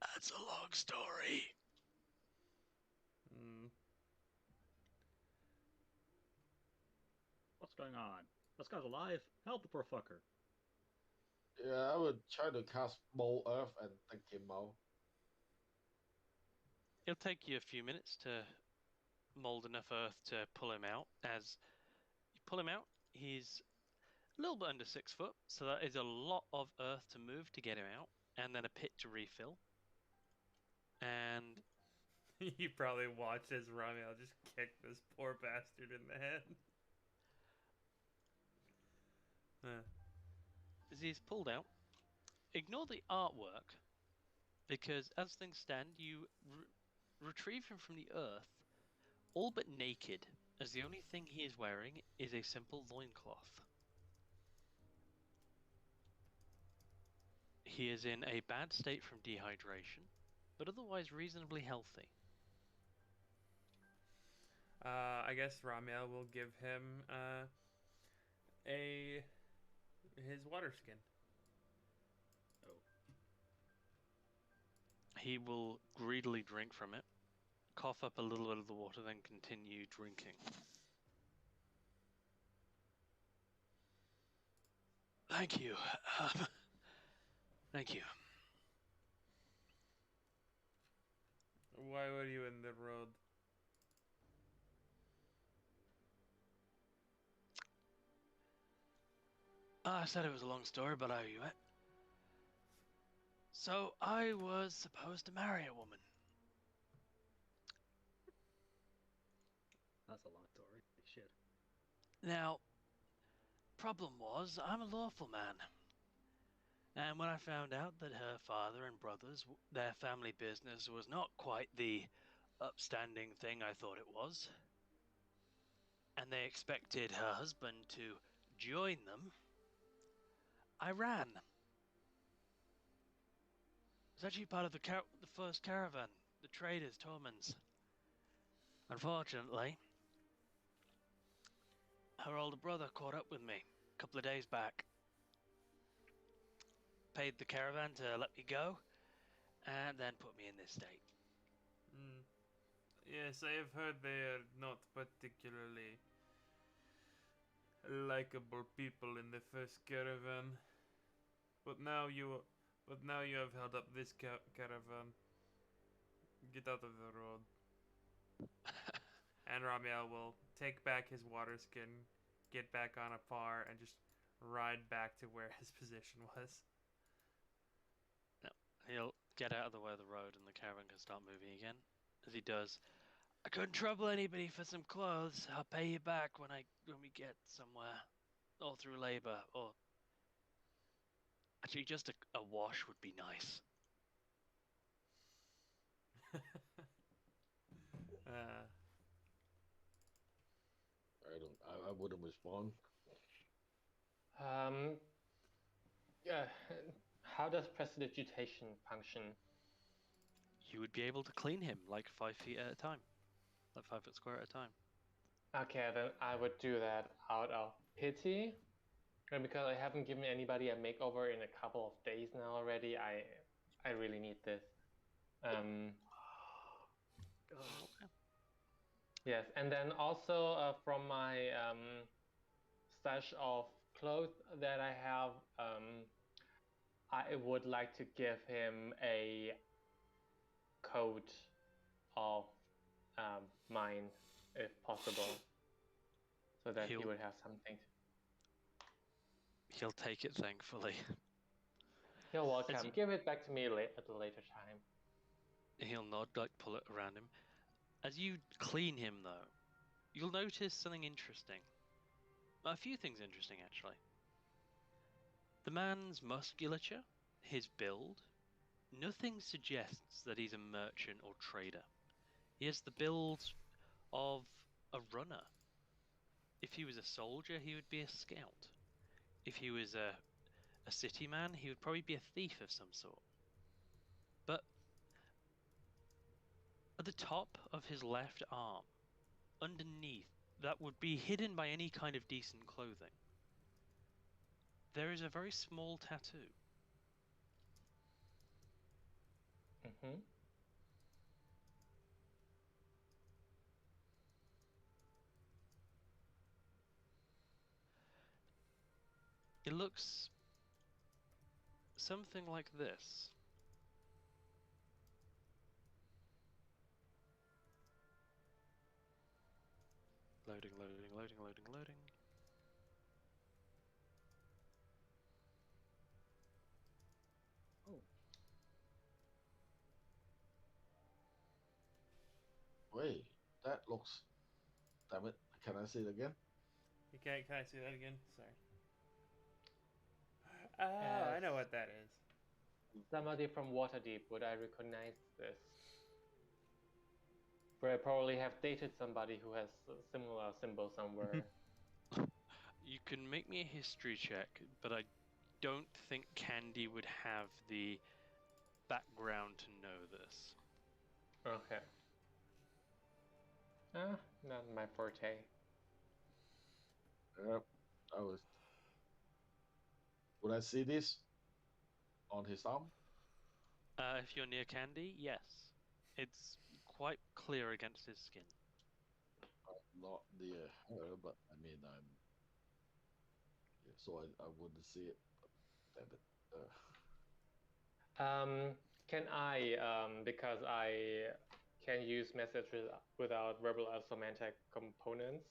That's a long story. Mm. What's going on? This guy's alive. Help the poor fucker. Yeah, I would try to cast Mold Earth and take him out. It'll take you a few minutes to mold enough earth to pull him out. As you pull him out, he's a little bit under 6 foot, so that is a lot of earth to move to get him out, and then a pit to refill. And You probably watched as Ramiel just kicked this poor bastard in the head. as he's pulled out, ignore the artwork, because as things stand, you retrieve him from the earth, all but naked, as the only thing he is wearing is a simple loincloth. He is in a bad state from dehydration, but otherwise reasonably healthy. I guess Ramiel will give him his water skin. He will greedily drink from it, cough up a little bit of the water, then continue drinking. Thank you. Thank you. Why were you in the road? I said it was a long story, but I owe you it. So I was supposed to marry a woman. That's a long story. Shit. Now, problem was, I'm a lawful man. And when I found out that her father and brothers, their family business was not quite the upstanding thing I thought it was, and they expected her husband to join them, I ran. It was actually part of the first caravan, the traders, Tormans. Unfortunately, her older brother caught up with me a couple of days back. Paid the caravan to let me go, and then put me in this state. Mm. Yes, I have heard they are not particularly likable people in the first caravan. But now you have held up this caravan. Get out of the road. And Ramiel will take back his water skin, get back on a par, and just ride back to where his position was. No, he'll get out of the way of the road and the caravan can start moving again. As he does, I couldn't trouble anybody for some clothes. I'll pay you back when we get somewhere, or through labor, or actually just a wash would be nice. I wouldn't respond. Yeah. How does prestidigitation function? You would be able to clean him like 5 feet at a time, like 5 foot square at a time. Okay, then I would do that out of pity. And because I haven't given anybody a makeover in a couple of days now already, I really need this. Yes, and then also from my stash of clothes that I have, I would like to give him a coat of mine, if possible, so that he He'll- would have something. He'll take it thankfully. You're welcome. you- Give it back to me at a later time. He'll nod, like pull it around him. As you clean him, though, you'll notice something interesting. A few things interesting, actually. The man's musculature, his build, nothing suggests that he's a merchant or trader. He has the build of a runner. If he was a soldier, he would be a scout. If he was a city man, he would probably be a thief of some sort. But at the top of his left arm, underneath, that would be hidden by any kind of decent clothing, there is a very small tattoo. Mm-hmm. It looks something like this. Loading, loading, loading, loading, loading. Oh, Wait, that looks. Damn it! Can I see it again? You can't. Can I see that again? Sorry. Oh, I know what that is. Somebody from Waterdeep, would I recognize this? Where I probably have dated somebody who has a similar symbol somewhere. You can make me a history check, but I don't think Candy would have the background to know this. Okay. Not my forte. Yep. I was. Would I see this on his arm? If you're near Candy, yes. It's quite clear against his skin. I'm not near her, but I mean, I'm. Yeah, so I wouldn't see it. But damn it. Can I, because I can use messages without verbal or semantic components,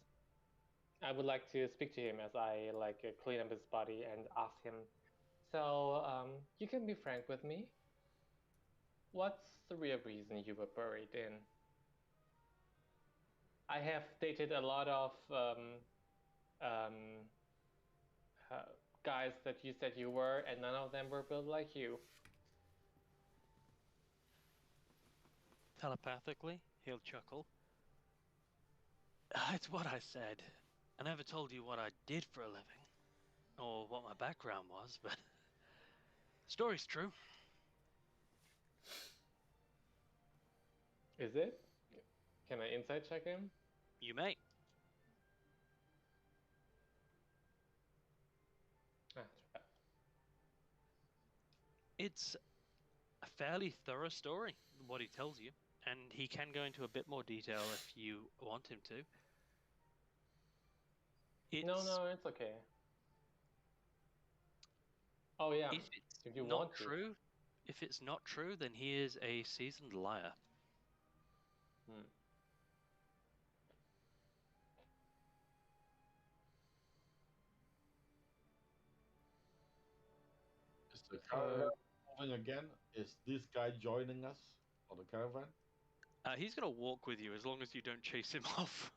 I would like to speak to him as I clean up his body and ask him. So, you can be frank with me. What's the real reason you were buried in? I have dated a lot of um, guys that you said you were, and none of them were built like you. Telepathically, he'll chuckle. It's what I said. I never told you what I did for a living, or what my background was, but the story's true. Is it? Can I insight check him? You may. Ah, It's a fairly thorough story, what he tells you, and he can go into a bit more detail if you want him to. no, it's okay. Oh yeah, If it's if you not want to. true, if it's not true, then he is a seasoned liar. Hmm. Is the caravan moving again? Is this guy joining us on the caravan? He's going to walk with you as long as you don't chase him off.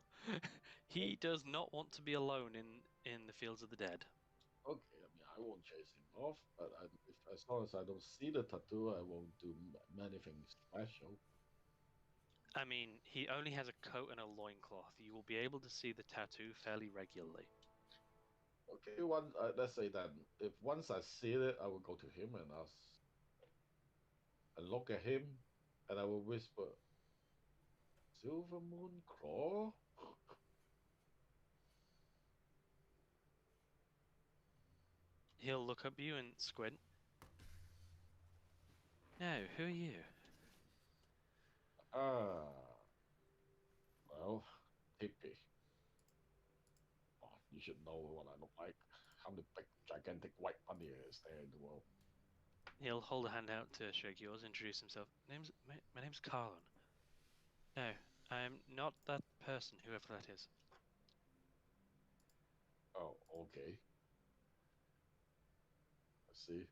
He does not want to be alone in the fields of the dead. Okay, I mean, I won't chase him off, but as long as I don't see the tattoo, I won't do many things special. I mean, he only has a coat and a loincloth. You will be able to see the tattoo fairly regularly. Okay, let's say that if once I see it, I will go to him and ask, and look at him, and I will whisper, "Silver Moon Claw." He'll look up you and squint. No, who are you? Well, hippie. Oh, you should know what I look like. I'm the big, gigantic white bunny is there in the world. He'll hold a hand out to shake yours, introduce himself. My name's Carlin. No, I'm not that person, whoever that is. Oh, okay. see.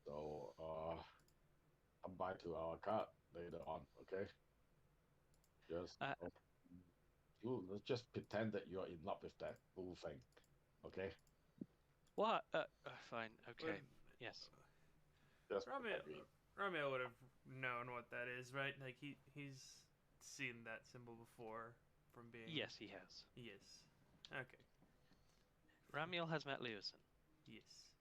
So, come by to our car later on, okay? Just Uh, let's just pretend that you're in love with that little thing, okay? what? Fine. Okay. Would- Yes. Just Romeo, pretend we. Romeo would have known what that is, right? Like he's seen that symbol before from being. Yes, he has. Yes. Okay. Ramiel has met Lewison. Yes.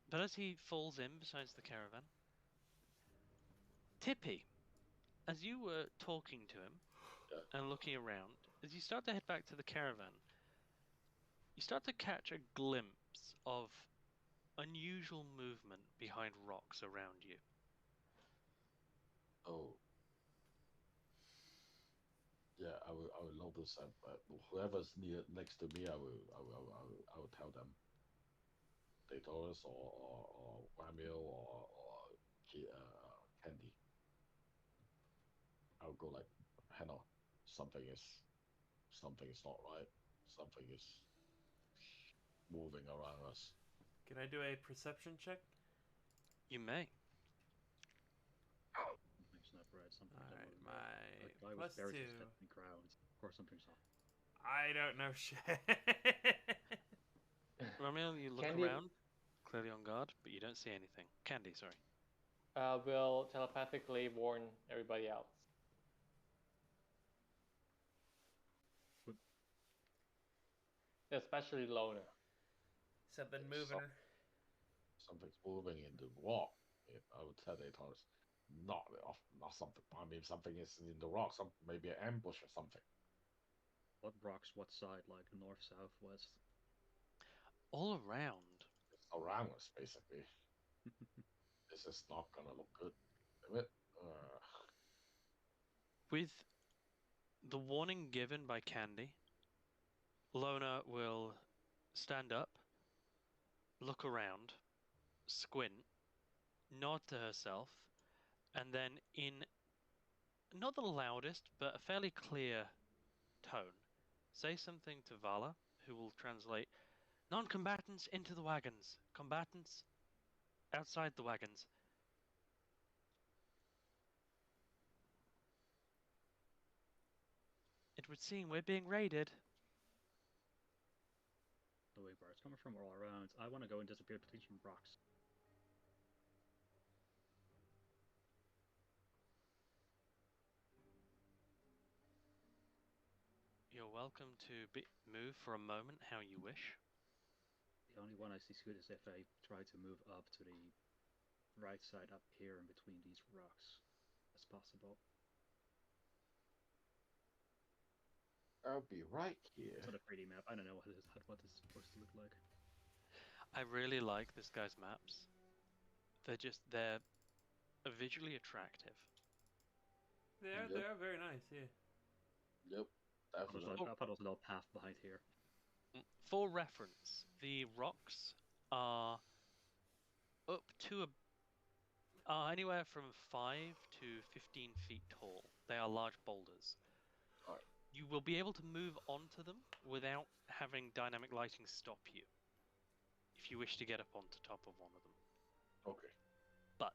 But as he falls in besides the caravan, Tippy, as you were talking to him Yeah. and looking around, as you start to head back to the caravan, you start to catch a glimpse of unusual movement behind rocks around you. Oh. Yeah, I will notice that, but whoever's near next to me, I will tell them. Daytonis or Ramil or Candy. I'll go like, Hannah, something is not right. Something is moving around us. Can I do a perception check? You may. Something's not right. Something's All not right, moving. my Like I was plus buried 2. in the ground. Of course, something's off. I don't know shit. Ramiel, you look Candy around, clearly on guard, but you don't see anything. Candy, sorry. will telepathically warn everybody else. Especially Lona. Something Yes, moving. Something's moving in the rock. I would tell Daytonis, not something. I mean, something is in the rock. Some maybe an ambush or something. What rocks? What side? Like north, south, west? All around, It's around us basically. This is not gonna look good. Damn it. with the warning given by Candy, Lona will stand up, look around, squint, nod to herself, and then in not the loudest, but a fairly clear tone, say something to Vala, who will translate non-combatants into the wagons, combatants outside the wagons. It would seem we're being raided. The way where it's coming from, all around. I want to go and disappear between some rocks. You're welcome to move for a moment how you wish. The only one I see good is if I try to move up to the right side up here in between these rocks. As possible. I'll be right here. It's not a 3D map. I don't know what it's supposed to look like. I really like this guy's maps. They're visually attractive. They Yep. are very nice. Yeah. Yep, definitely. I thought also no path behind here. For reference, the rocks are up to anywhere from 5 to 15 feet tall. They are large boulders. Alright. You will be able to move onto them without having dynamic lighting stop you, if you wish to get up onto top of one of them. Okay. But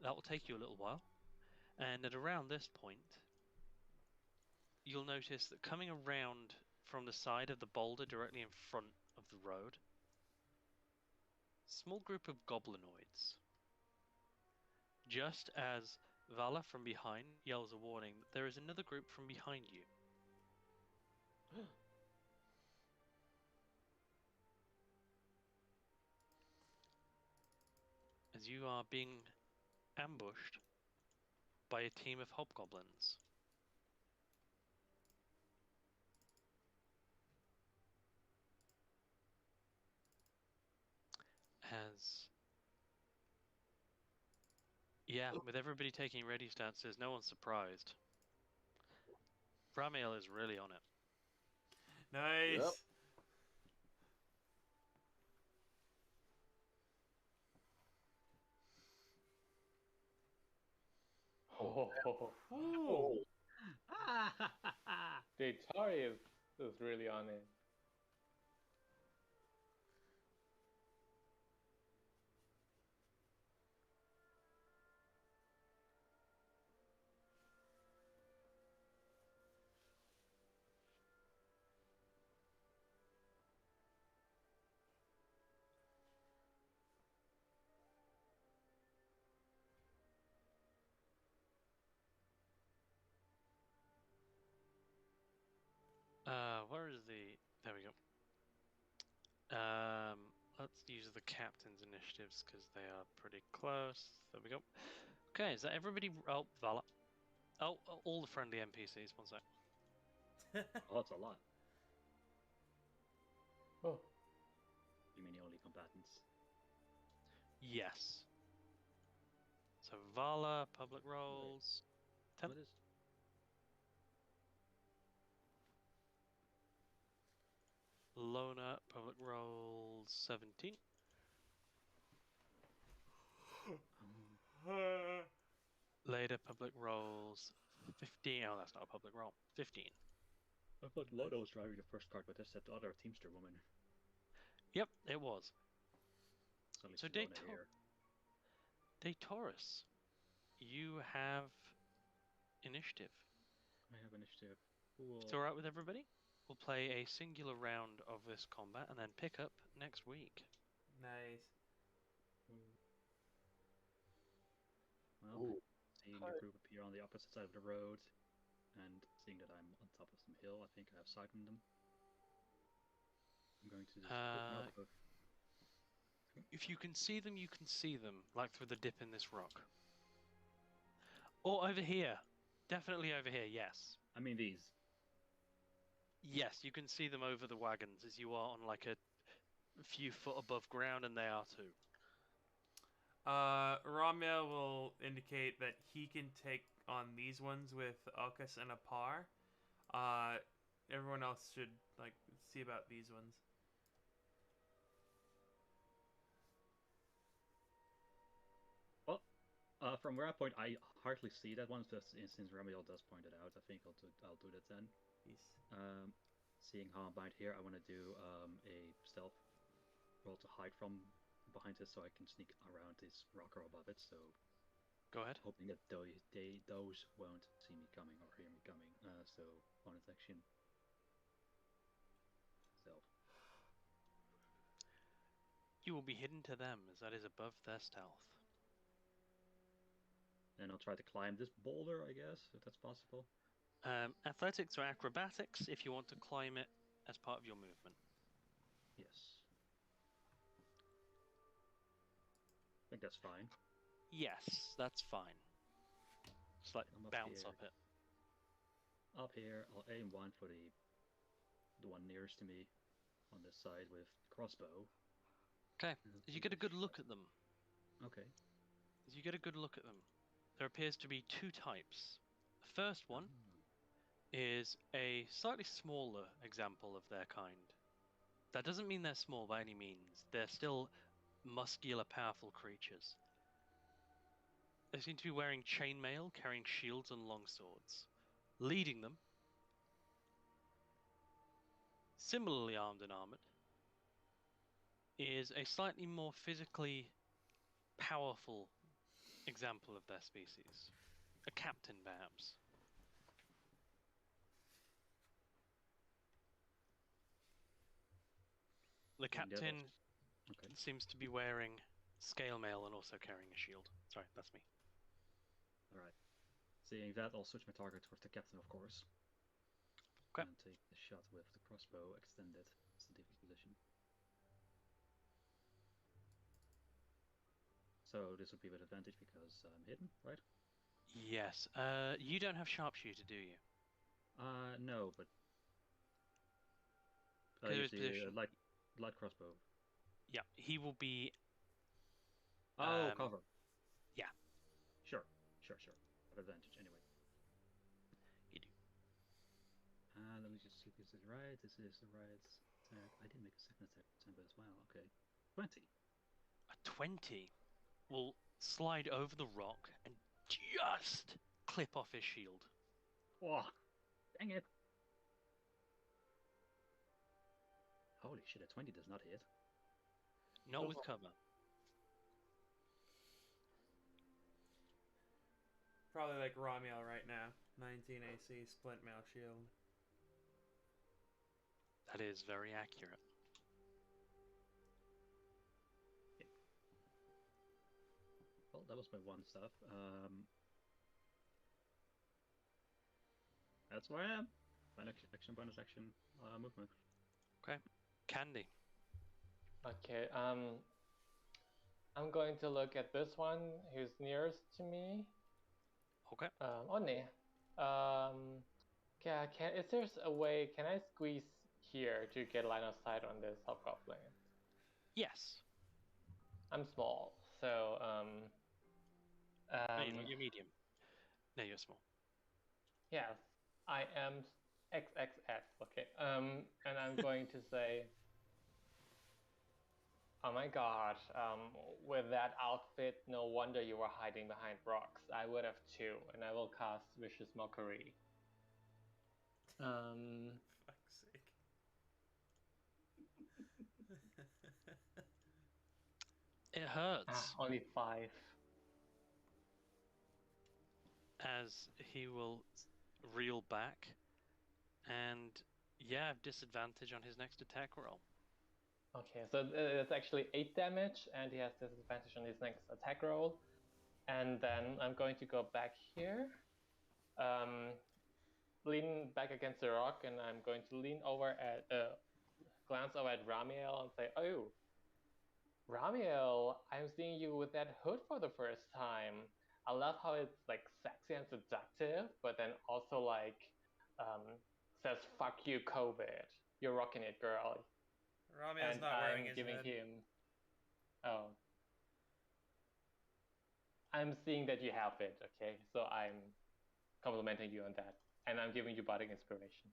that will take you a little while, and at around this point, you'll notice that coming around from the side of the boulder directly in front of the road, small group of goblinoids. Just as Vala from behind yells a warning, there is another group from behind you. As you are being ambushed by a team of hobgoblins. With everybody taking ready stances, no one's surprised. Ramiel is really on it. Nice. Yep. Oh, Ooh. the Atari is really on it. Where is the? There we go. Let's use the captain's initiatives because they are pretty close. There we go. Okay, is that everybody? Oh, Vala. Oh, all the friendly NPCs. One sec. Oh, that's a lot. Oh, You mean the only combatants? Yes. So Vala, public roles. Ten. What is? Lona, public roles 17. Later, public roles 15. Oh, that's not a public roll. 15. I thought Lodo was driving the first cart, but that's that other Teamster woman. Yep, it was. Suddenly So Lona here. Daytaurus, you have initiative. I have initiative. Cool. It's alright with everybody? We'll play a singular round of this combat and then pick up next week. Nice. Well, Ooh. seeing the group appear on the opposite side of the road, and seeing that I'm on top of some hill, I think I have sight on them. I'm going to just open up a... If you can see them, you can see them, like through the dip in this rock. Or over here. Definitely over here, yes. I mean these. Yes, you can see them over the wagons as you are on like a few foot above ground, and they are too. Ramya will indicate that he can take on these ones with Alkas and Apar. Everyone else should like see about these ones. From where I point, I hardly see that one. Just since Ramiel does point it out, I think I'll do that then. Peace. Seeing how I'm behind here, I want to do a stealth roll to hide from behind this, so I can sneak around this rock or above it. So, Go ahead. hoping that those won't see me coming or hear me coming. So bonus action, stealth. You will be hidden to them, as that is above their stealth. And I'll try to climb this boulder, I guess, if that's possible. Athletics or acrobatics if you want to climb it as part of your movement. Yes. I think that's fine. Yes, that's fine. Just like I'm up bounce here. up it. Up here, I'll aim one for the one nearest to me on this side with crossbow. Okay, And as you take get a good shot. look at them. Okay. As you get a good look at them, there appears to be two types. The first one is a slightly smaller example of their kind. That doesn't mean they're small by any means. They're still muscular, powerful creatures. They seem to be wearing chainmail, carrying shields and longswords. Leading them, similarly armed and armored, is a slightly more physically powerful example of their species. A captain, perhaps. The captain Okay. seems to be wearing scale mail and also carrying a shield. Sorry, that's me. Alright. Seeing that, I'll switch my target towards the captain, of course. Okay. And take the shot with the crossbow extended. It's the different position. So this would be with advantage because I'm hidden, right? Yes. You don't have sharpshooter, do you? No, but Because of his usually position. light crossbow. Yeah, he will be. Oh, cover. Yeah. Sure. Have advantage anyway. You do. Let me just see if this is right. This is the right attack. I didn't make a second attack tempo as well. Okay. 20. A 20 will slide over the rock and just clip off his shield. Oh, dang it. Holy shit, a 20 does not hit. Not with cover. Probably like Ramiel right now. 19 AC, splint mail shield. That is very accurate. Well, that was my one stuff. That's where I am. bonus action, movement. Candy. Okay. I'm going to look at this one who's nearest to me. Okay. Onne. Yeah. Is there a way? Can I squeeze here to get line of sight on this hobgoblin? Yes. I'm small, so No, you're medium. No, you're small. yes, I am XXX. Okay. And I'm going to say, oh my god, with that outfit, no wonder you were hiding behind rocks. I would have too, and I will cast Vicious Mockery. Fuck's sake. It hurts Only 5. as he will reel back, and have disadvantage on his next attack roll. Okay, so it's actually 8 damage, and he has disadvantage on his next attack roll. And then I'm going to go back here, lean back against the rock, and I'm going to lean over at, glance over at Ramiel and say, "Oh, Ramiel, I'm seeing you with that hood for the first time. I love how it's like sexy and seductive, but then also like says fuck you, COVID. You're rocking it, girl." Ramiel's And not wearing I'm his giving hood. him. Oh. I'm seeing that you have it, okay? So I'm complimenting you on that. And I'm giving you bardic inspiration.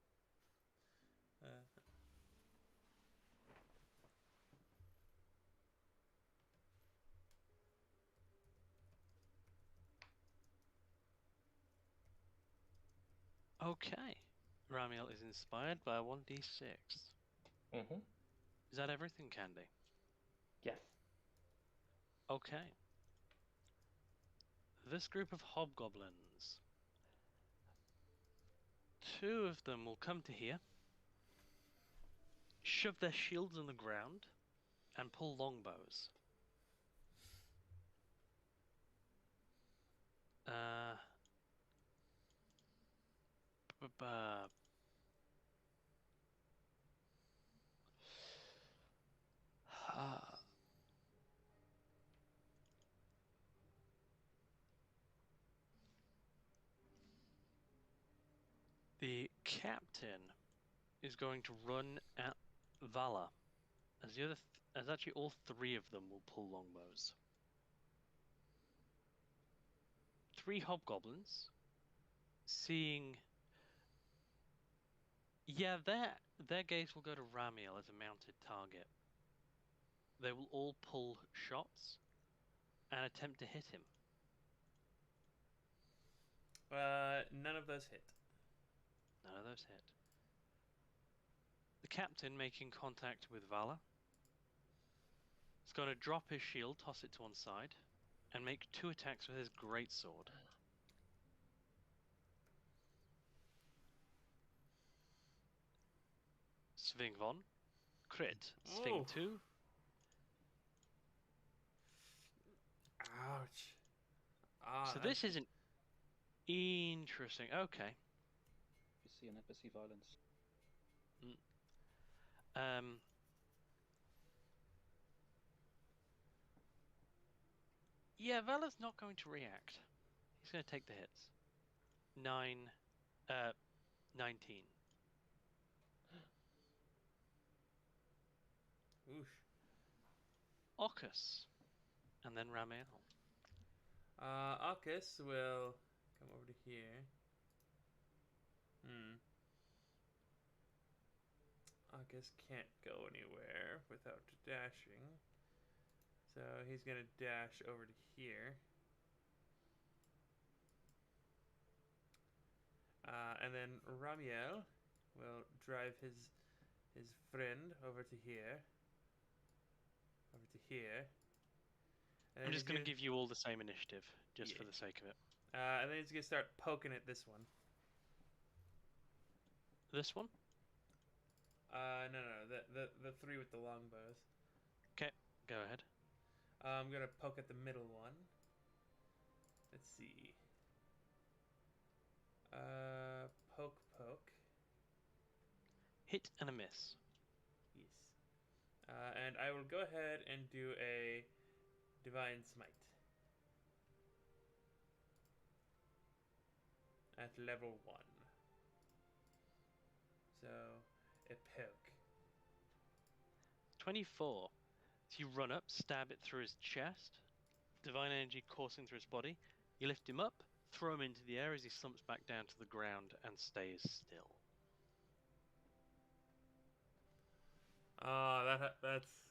Okay. Ramiel is inspired by a 1d6. Mm-hmm. Is that everything, Candy? Yes. Okay. This group of hobgoblins. 2 of them will come to here, shove their shields in the ground, and pull longbows. The captain is going to run at Vala, as the other, as actually all 3 of them will pull longbows. 3 hobgoblins, seeing, their gaze will go to Ramiel as a mounted target. They will all pull shots and attempt to hit him. None of those hit. None of those hit. The captain, making contact with Vala, is going to drop his shield, toss it to one side, and make 2 attacks with his greatsword. Sving von, crit. Sving Ooh. 2. Ouch. So this isn't interesting. Okay. You see an NPC violence. Yeah, Vala's not going to react. He's going to take the hits. 19. Oosh. Okus. And then Ramiel. Alcus will come over to here. Alcus can't go anywhere without dashing. So he's gonna dash over to here. And then Ramiel will drive his friend over to here. Over to here. And I'm just going to give you all the same initiative, just for Yeah. the sake of it. And then he's gonna start poking at this one. This one? No, the 3 with the longbows. Okay, go ahead. I'm gonna poke at the middle one. Let's see. Poke. Hit and a miss. Yes. And I will go ahead and do a Divine Smite. At level 1. So, a poke. 24. So you run up, stab it through his chest, divine energy coursing through his body. You lift him up, throw him into the air as he slumps back down to the ground and stays still. That's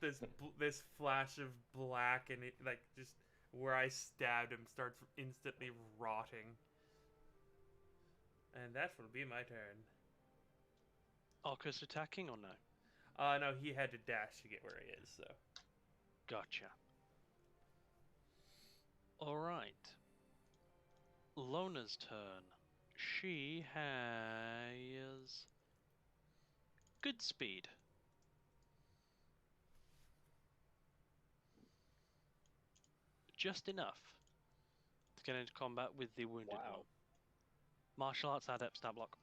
just this flash of black and it like just where I stabbed him starts instantly rotting. And that will be my turn. Arcus attacking or no? No, he had to dash to get where he is, so. Gotcha. Alright. Lona's turn. She has good speed. Just enough to get into combat with the wounded Wow. one. Martial arts adept stat block.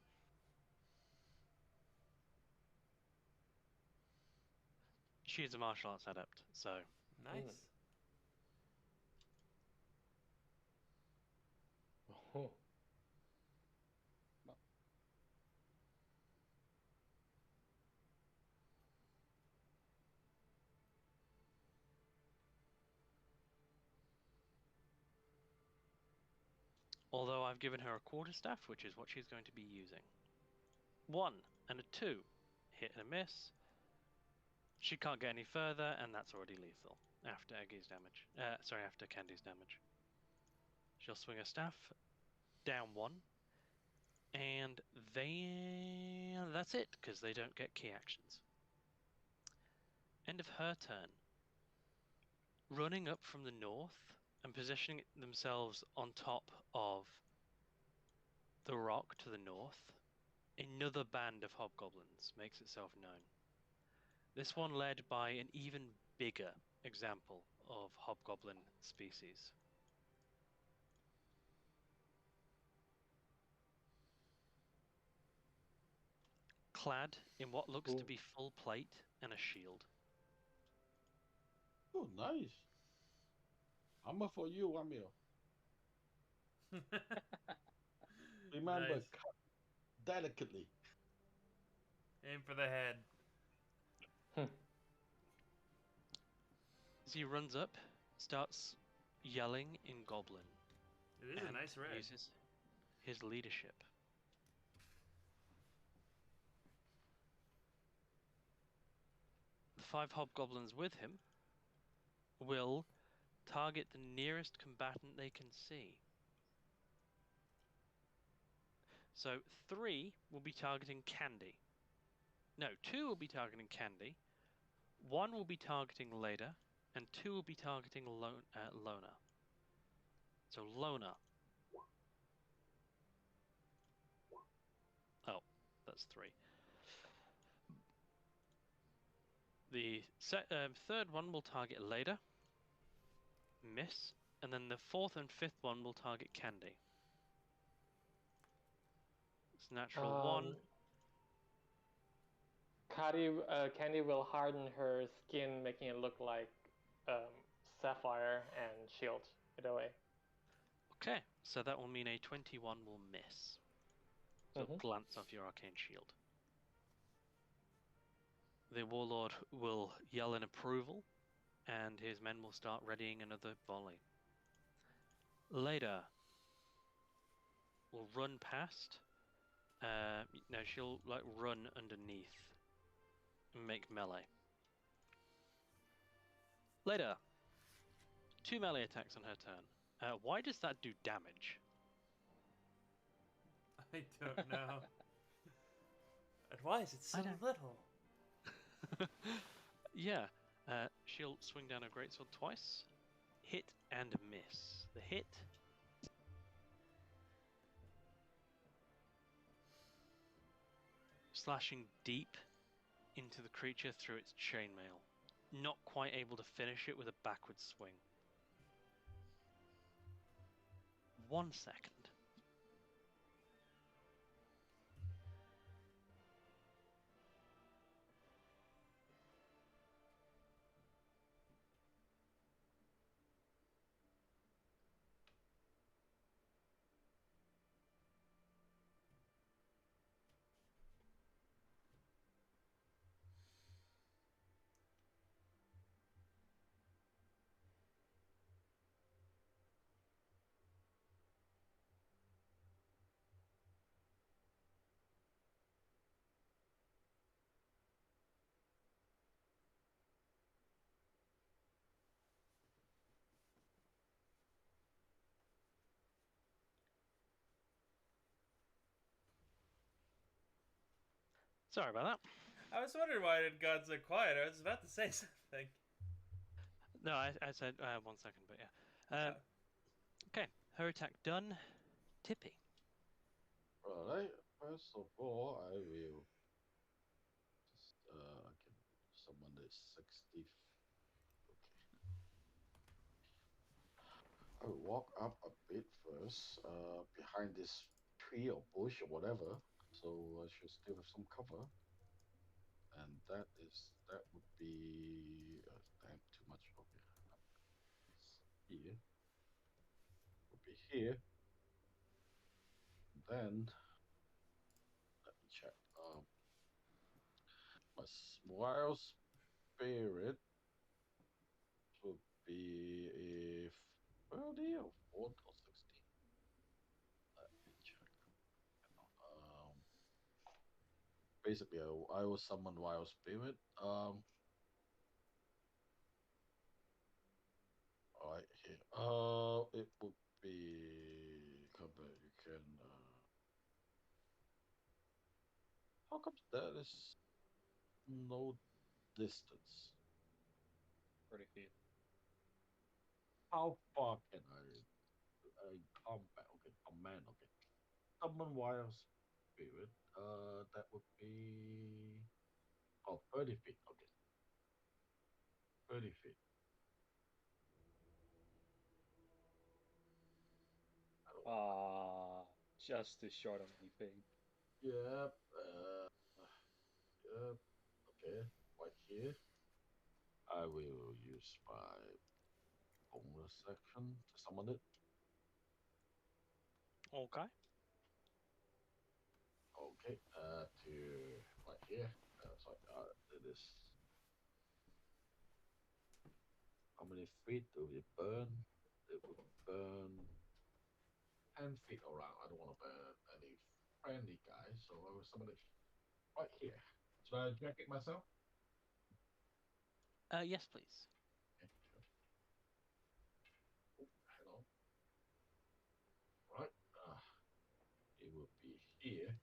She's a martial arts adept, so Nice. Oh. although I've given her a quarterstaff, which is what she's going to be using. 1 and a 2. Hit and a miss. She can't get any further, and that's already lethal after Eggy's damage. After Candy's damage. She'll swing her staff, down 1, and then that's it, because they don't get key actions. End of her turn. Running up from the north and positioning themselves on top of the rock to the north, another band of hobgoblins makes itself known. This one led by an even bigger example of hobgoblin species. Clad in what looks to be full plate and a shield. Oh, nice. I'm for you, Amir. Remember, Nice. cut delicately. Aim for the head. As he runs up, starts yelling in Goblin. It is a and nice red. uses his leadership. The 5 hobgoblins with him will target the nearest combatant they can see. So 3 will be targeting Candy. No, 2 will be targeting Candy. 1 will be targeting Leda, and 2 will be targeting Lona. So Lona. Oh, that's 3. The third one will target Leda. Miss. And then the 4th and 5th one will target Candy. It's natural 1. Candy will harden her skin, making it look like sapphire and shield it away. Okay, so that will mean a 21 will miss. So glance off your arcane shield. The warlord will yell in approval, and his men will start readying another volley. Later, will run past. No, she'll like run underneath and make melee. Later, 2 melee attacks on her turn. Why does that do damage? I don't know. And why is it so little? Yeah, she'll swing down her greatsword twice. Hit and miss. The hit. Slashing deep into the creature through its chainmail. Not quite able to finish it with a backward swing. 1 second. Sorry about that. I was wondering why it got so quiet. I was about to say something. No, I said 1 second, but yeah. Uh, Okay, her attack done. Tippy. Alright, first of all, I will just I can summon the 60. Okay. I will walk up a bit first, behind this tree or bush or whatever, so I should still have some cover. And that would be damn too much. Okay, it's here would be here. Then let me check. My wild spirit would be a 30 or 40 or 60. Let me check. Basically, I will summon wild spirit. Alright, here. It would be. Come back. You can. How come that is no distance? 30 feet. How far can I combat? Okay, command. Okay, summon wild spirit. That would be 30 feet. Okay, 30 feet. I don't know. Just too short of anything. Yep. Yep. Okay. Right here. I will use my bonus action to summon it. Okay. Okay. To right here. Sorry. It is. How many feet do it burn? It would burn 10 feet around. I don't want to burn any friendly guys, so I will summon it right here. Should I check it myself? Yes, please. Okay, sure. Oh, hello. Right. It will be here.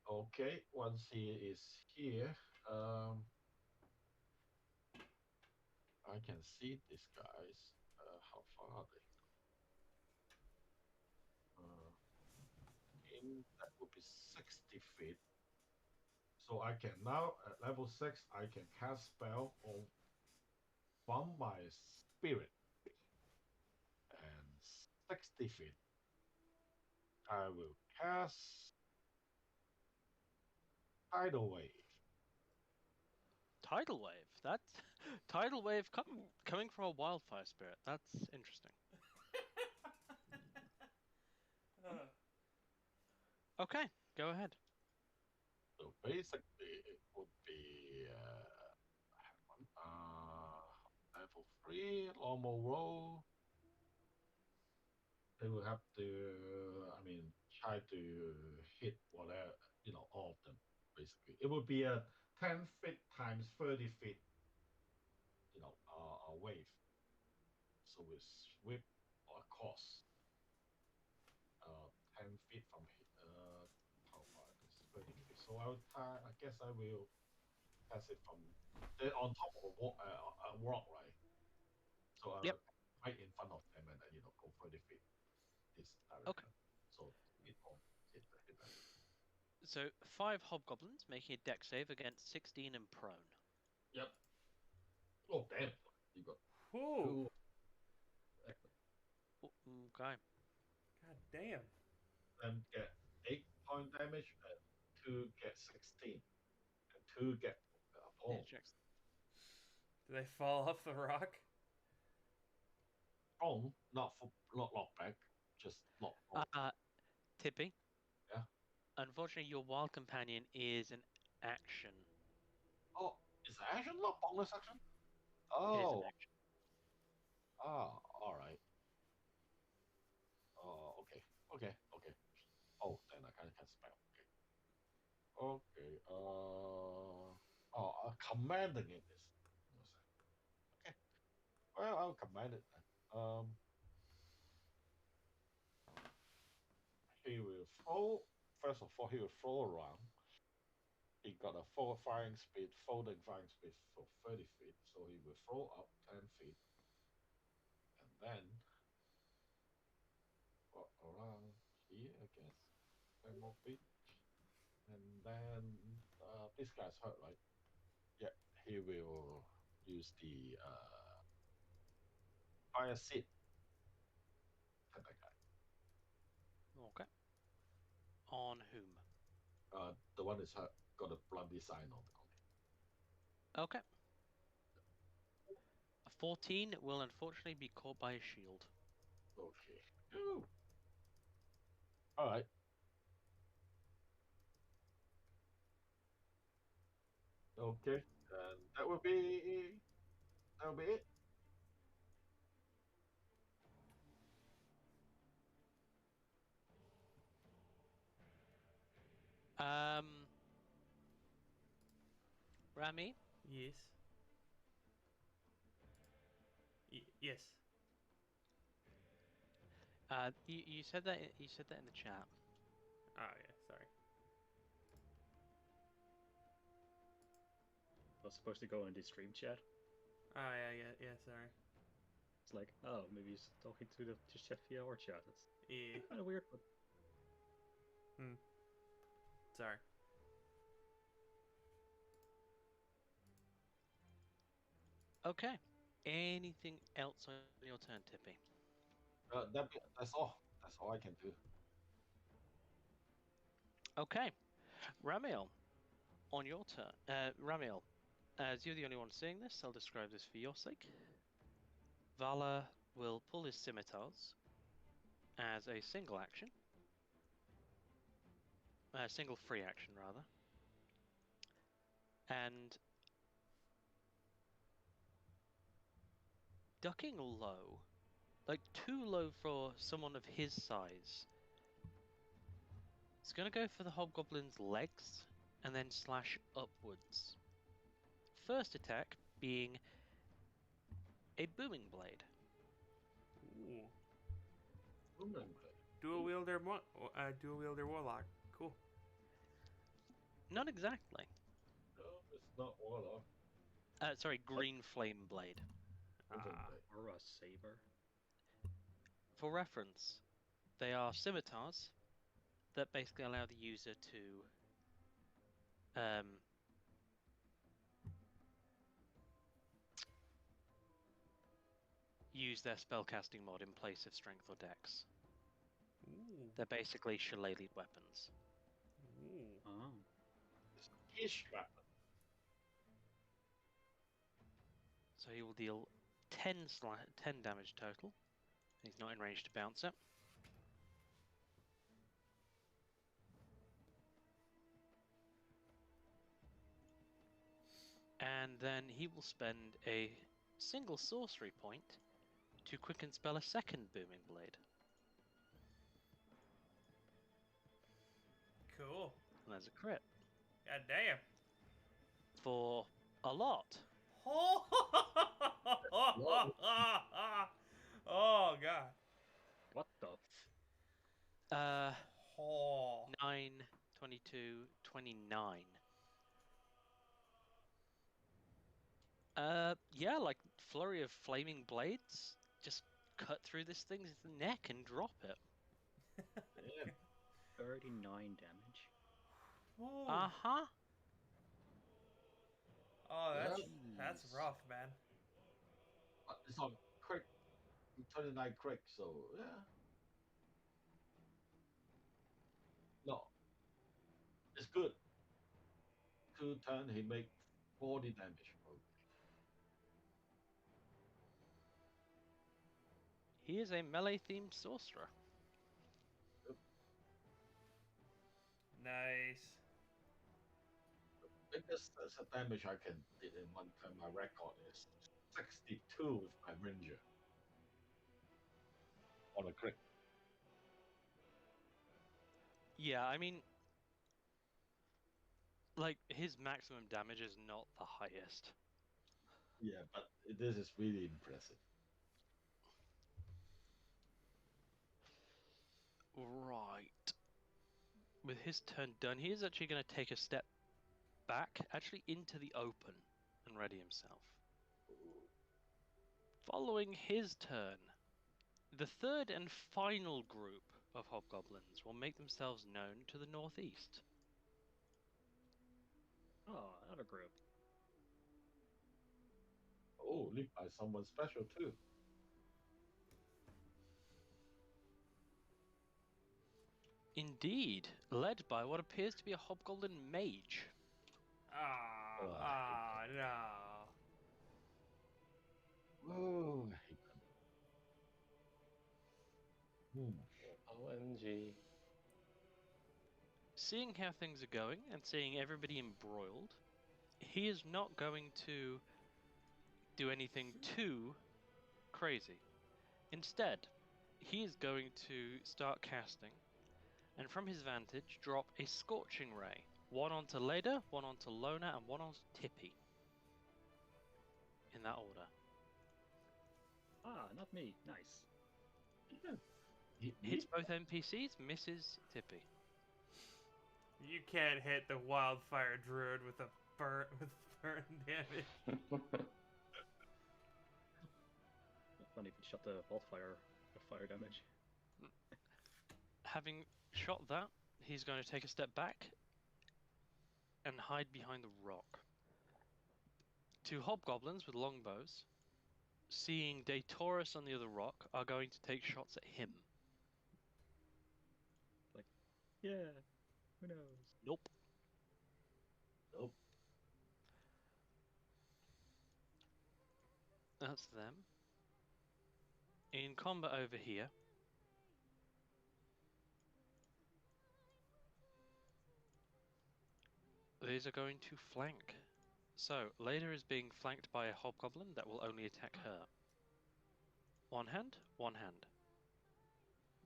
Okay. Once he is here, I can see these guys. How far are they? That would be 60 feet. So I can now at level 6 I can cast spell on from my spirit, and 60 feet I will cast tidal wave. Tidal wave. That's tidal wave coming from a wildfire spirit. That's interesting. uh, Okay, go ahead. So basically it would be level 3 normal roll. They will have to, I mean, try to hit whatever, all of them, basically. It would be a 10 feet times 30 feet, a wave. So we sweep across 10 feet from how far it is? 30 feet. So I guess I will pass it from on top of a rock, right? So Yep. right in front of them and then, go 30 feet this Okay. direction. So hit them. So 5 hobgoblins making a dex save against 16 and prone. Yep. Oh, damn. You got whew. 2. Okay. God damn. And get 8 point damage, and 2 get 16, and 2 get Yeah, prone. checks. Do they fall off the rock? Prone, not knock back, just knock. Tippy. Yeah. Unfortunately, your wild companion is an action. Oh, is action not bonus action? It is an Oh, action. all right. Oh, okay. Oh, then I can spell. Okay. Commanding it is. Okay. Well, I'll command it then. He will throw. First of all, he will throw around. he got a full flying speed, folding flying speed for 30 feet, so he will throw up 10 feet and then walk around here, I guess. 10 more feet. And then this guy's hurt, right? Yeah, he will use the fire seed at that guy. Okay. On whom? The one is hurt, got a bloody sign on the Okay. A 14 will unfortunately be caught by a shield. Okay. Ooh. All right. Okay. And that will be it. Um, Rami, Yes. Yes. you said that in the chat. Oh yeah. Sorry. I was supposed to go in the stream chat. Oh yeah. Sorry. It's like, oh, maybe he's talking to the chat via our chat. It's Yeah. kind of weird, but Sorry. Okay. Anything else on your turn, Tippy? That's all. That's all I can do. Okay. Ramiel, on your turn. Ramiel, as you're the only one seeing this, I'll describe this for your sake. Vala will pull his scimitars as a single action. Single free action, rather. And ducking low, like too low for someone of his size, it's going to go for the hobgoblin's legs and then slash upwards. First attack being a booming blade. Ooh. Booming Dual wielder warlock. Cool. Not exactly. No, it's not warlock. Sorry, green flame blade. Booming Ah. blade. or a saber. For reference, they are scimitars that basically allow the user to use their spellcasting mod in place of strength or dex. Ooh. They're basically shillelagh weapons. Ooh. Oh, It's a ish weapon. So he will deal 10 damage total. He's not in range to bounce it. And then he will spend a single sorcery point to quicken spell a second booming blade. Cool. And there's a crit. God damn. For a lot. Oh god. what the? Oh. 9, 22, 29. Yeah, like flurry of flaming blades. Just cut through this thing's neck and drop it. Yeah. 39 damage. Ooh. Uh-huh. Oh, that's Jeez. rough, man. It's on quick, 29 quick, so yeah. No, it's good. 2 turn, he make 40 damage. Okay. He is a melee-themed sorcerer. Nice. Biggest damage I can did in one turn, my record is 62 with my ranger on a crit. Yeah, I mean, like, his maximum damage is not the highest. Yeah, but this is really impressive. Right. With his turn done, he is actually going to take a step back, actually into the open, and ready himself. Following his turn, the third and final group of hobgoblins will make themselves known to the northeast. Oh, another group. Oh, lead by someone special too. Indeed, led by what appears to be a hobgoblin mage. No. Oh, I hate them. OMG. Seeing how things are going and seeing everybody embroiled, he is not going to do anything too crazy. Instead, he is going to start casting, and from his vantage, drop a Scorching Ray. One onto Leda, one onto Lona, and one onto Tippy. In that order. Ah, not me. Nice. Hit me? Hits both NPCs, misses Tippy. You can't hit the wildfire druid with a burn damage. Funny if you shot the wildfire with fire damage. Having shot that, he's going to take a step back and hide behind the rock. Two hobgoblins with longbows, seeing Daytaurus on the other rock, are going to take shots at him. Yeah. Who knows? Nope. Nope. That's them. In combat over here, these are going to flank. So, Leda is being flanked by a hobgoblin that will only attack her. One hand, one hand.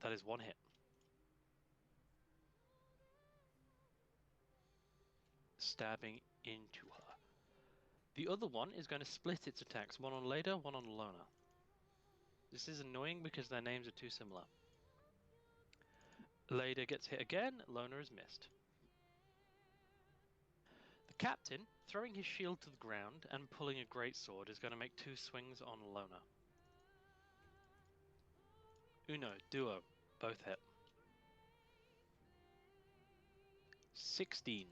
That is one hit. Stabbing into her. The other one is going to split its attacks, one on Leda, one on Lona. This is annoying because their names are too similar. Leda gets hit again, Lona is missed. The captain, throwing his shield to the ground and pulling a greatsword, is going to make two swings on Lona. Uno, duo, both hit. 16.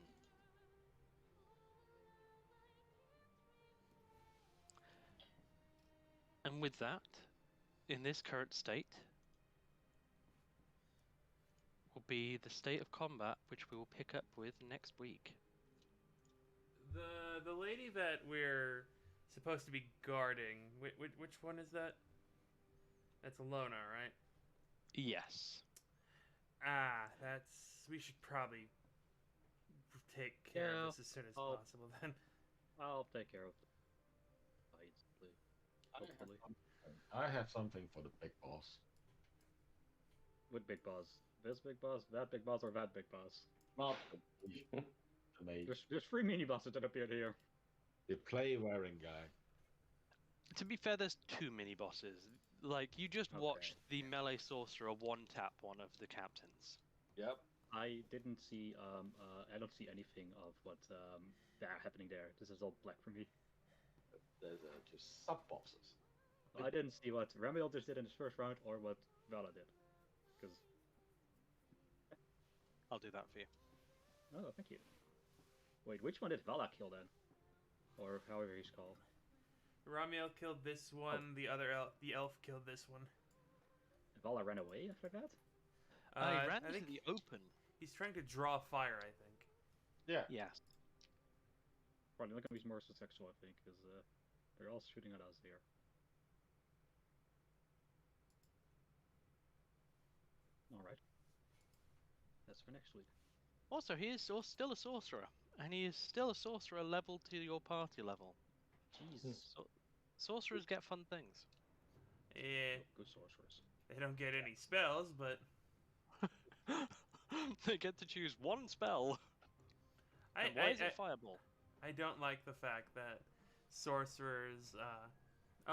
And with that, in this current state, will be the state of combat, which we will pick up with next week. The lady that we're supposed to be guarding, which one is that? That's Alona, right? Yes. We should probably take care of this as soon as possible then. I'll take care of the fights, please. Hopefully. I have something for the big boss. With big boss. This big boss, that big boss, or that big boss? Not the mage. There's three mini bosses that appeared here. The play wearing guy. To be fair, there's two mini bosses. Like, you just Okay. watched the melee sorcerer one-tap one of the captains. Yep. I didn't see, I don't see anything of what, happening there. This is all black for me. There's just sub bosses. I didn't see what Ramiel just did in his first round or what Vala did. Because, I'll do that for you. oh, thank you. Wait, which one did Vala kill then? Or however he's called. Ramiel killed this one. The elf killed this one. And Vala ran away after that? I ran I to think the open. he's trying to draw fire. I think. Yeah. Yes. Probably not gonna be more successful, I think, because they're all shooting at us here. Alright. That's for next week. Also, he is still a sorcerer. And he is still a sorcerer level to your party level. Jesus. Sorcerers get fun things. Yeah, Good sorcerers. they don't get any spells, but They get to choose one spell. And why is it Fireball? I don't like the fact that sorcerers,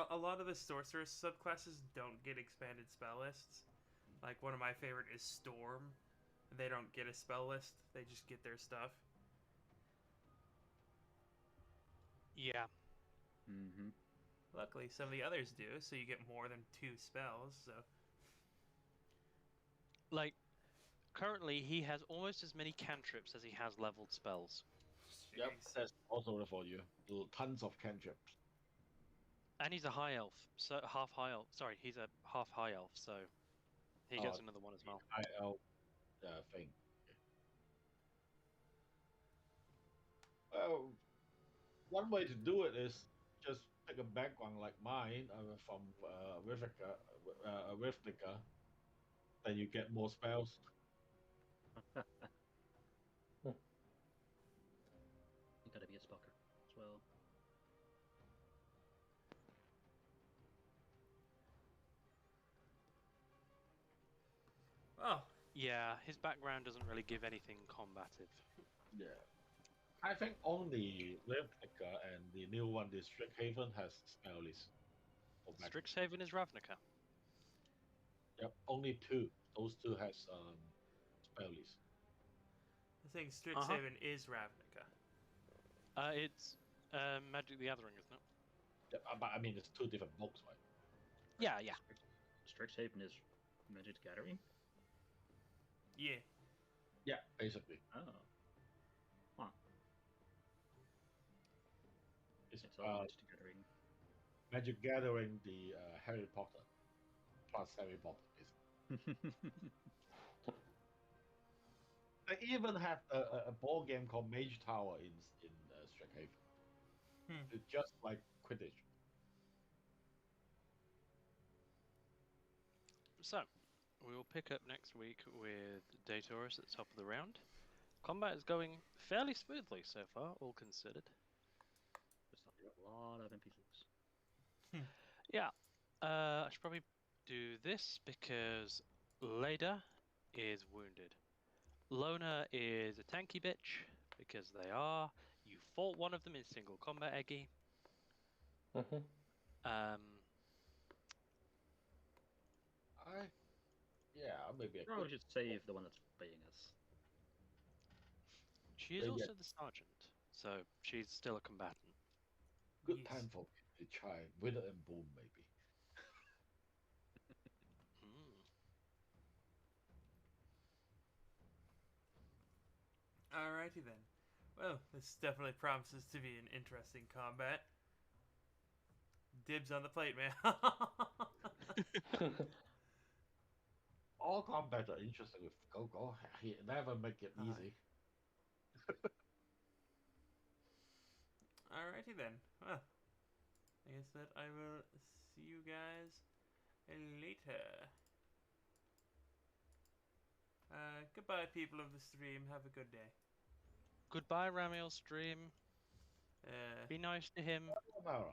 a lot of the sorcerer subclasses don't get expanded spell lists. Like, one of my favorite is Storm. They don't get a spell list, they just get their stuff. Yeah. Mm-hmm. Luckily, some of the others do, so you get more than 2 spells. So Like, currently, he has almost as many cantrips as he has leveled spells. Yep, jeez. that's also for you. Tons of cantrips. And he's a high elf, so half high elf. Sorry, he's a half high elf, so he gets another one as well. IL thing. Well, one way to do it is just pick a background like mine from Rivnica, then you get more spells. You gotta be a spocker as well. Oh, Yeah, his background doesn't really give anything combative. Yeah. I think only Rivnica and the new one, the Strixhaven, has spell list. for background. Strixhaven is Ravnica. Yep, only two. Those two has spell list. I think Strixhaven is Ravnica. It's Magic the Gathering, isn't it? Yep, but I mean, it's two different books, right? Yeah, yeah. Strixhaven is Magic the Gathering? Yeah. Yeah, basically. Oh. Huh. It's It's all Magic the Gathering. Magic Gathering, the Harry Potter plus Harry Potter. They even have a board game called Mage Tower in Strixhaven. Hmm. It's just like Quidditch. So, we will pick up next week with Dataurus at the top of the round. Combat is going fairly smoothly so far, all considered. Just a lot of NPCs. Yeah, I should probably do this because Leda is wounded. Lona is a tanky bitch because they are. You fought one of them in single combat, Eggy. Mm-hmm. Maybe I Probably could. should save the one that's paying us. She is Maybe also the sergeant, so she's still a combatant. Good Yes. time for me to try Wither and Boom, maybe. Hmm. Alrighty then. Well, this definitely promises to be an interesting combat. Dibs on the plate, man. All combat are interesting with Go. He never make it Aye. easy. Alrighty then. Well, I guess that I will see you guys later. Goodbye, people of the stream. Have a good day. Goodbye, Ramiel stream. Be nice to him. Mara.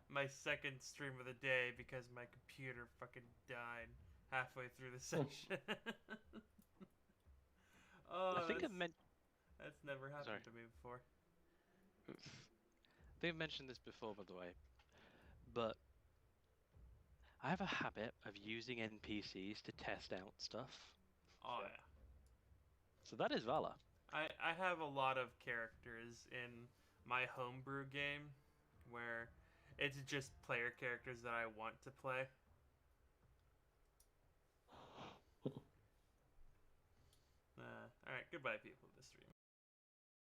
My second stream of the day because my computer fucking died halfway through the session. Oh, I think I've that's never happened Sorry. to me before. I think I've mentioned this before, by the way, but I have a habit of using NPCs to test out stuff. Oh Yeah. yeah. So that is Valor. I have a lot of characters in my homebrew game where it's just player characters that I want to play. Alright, goodbye people of the stream.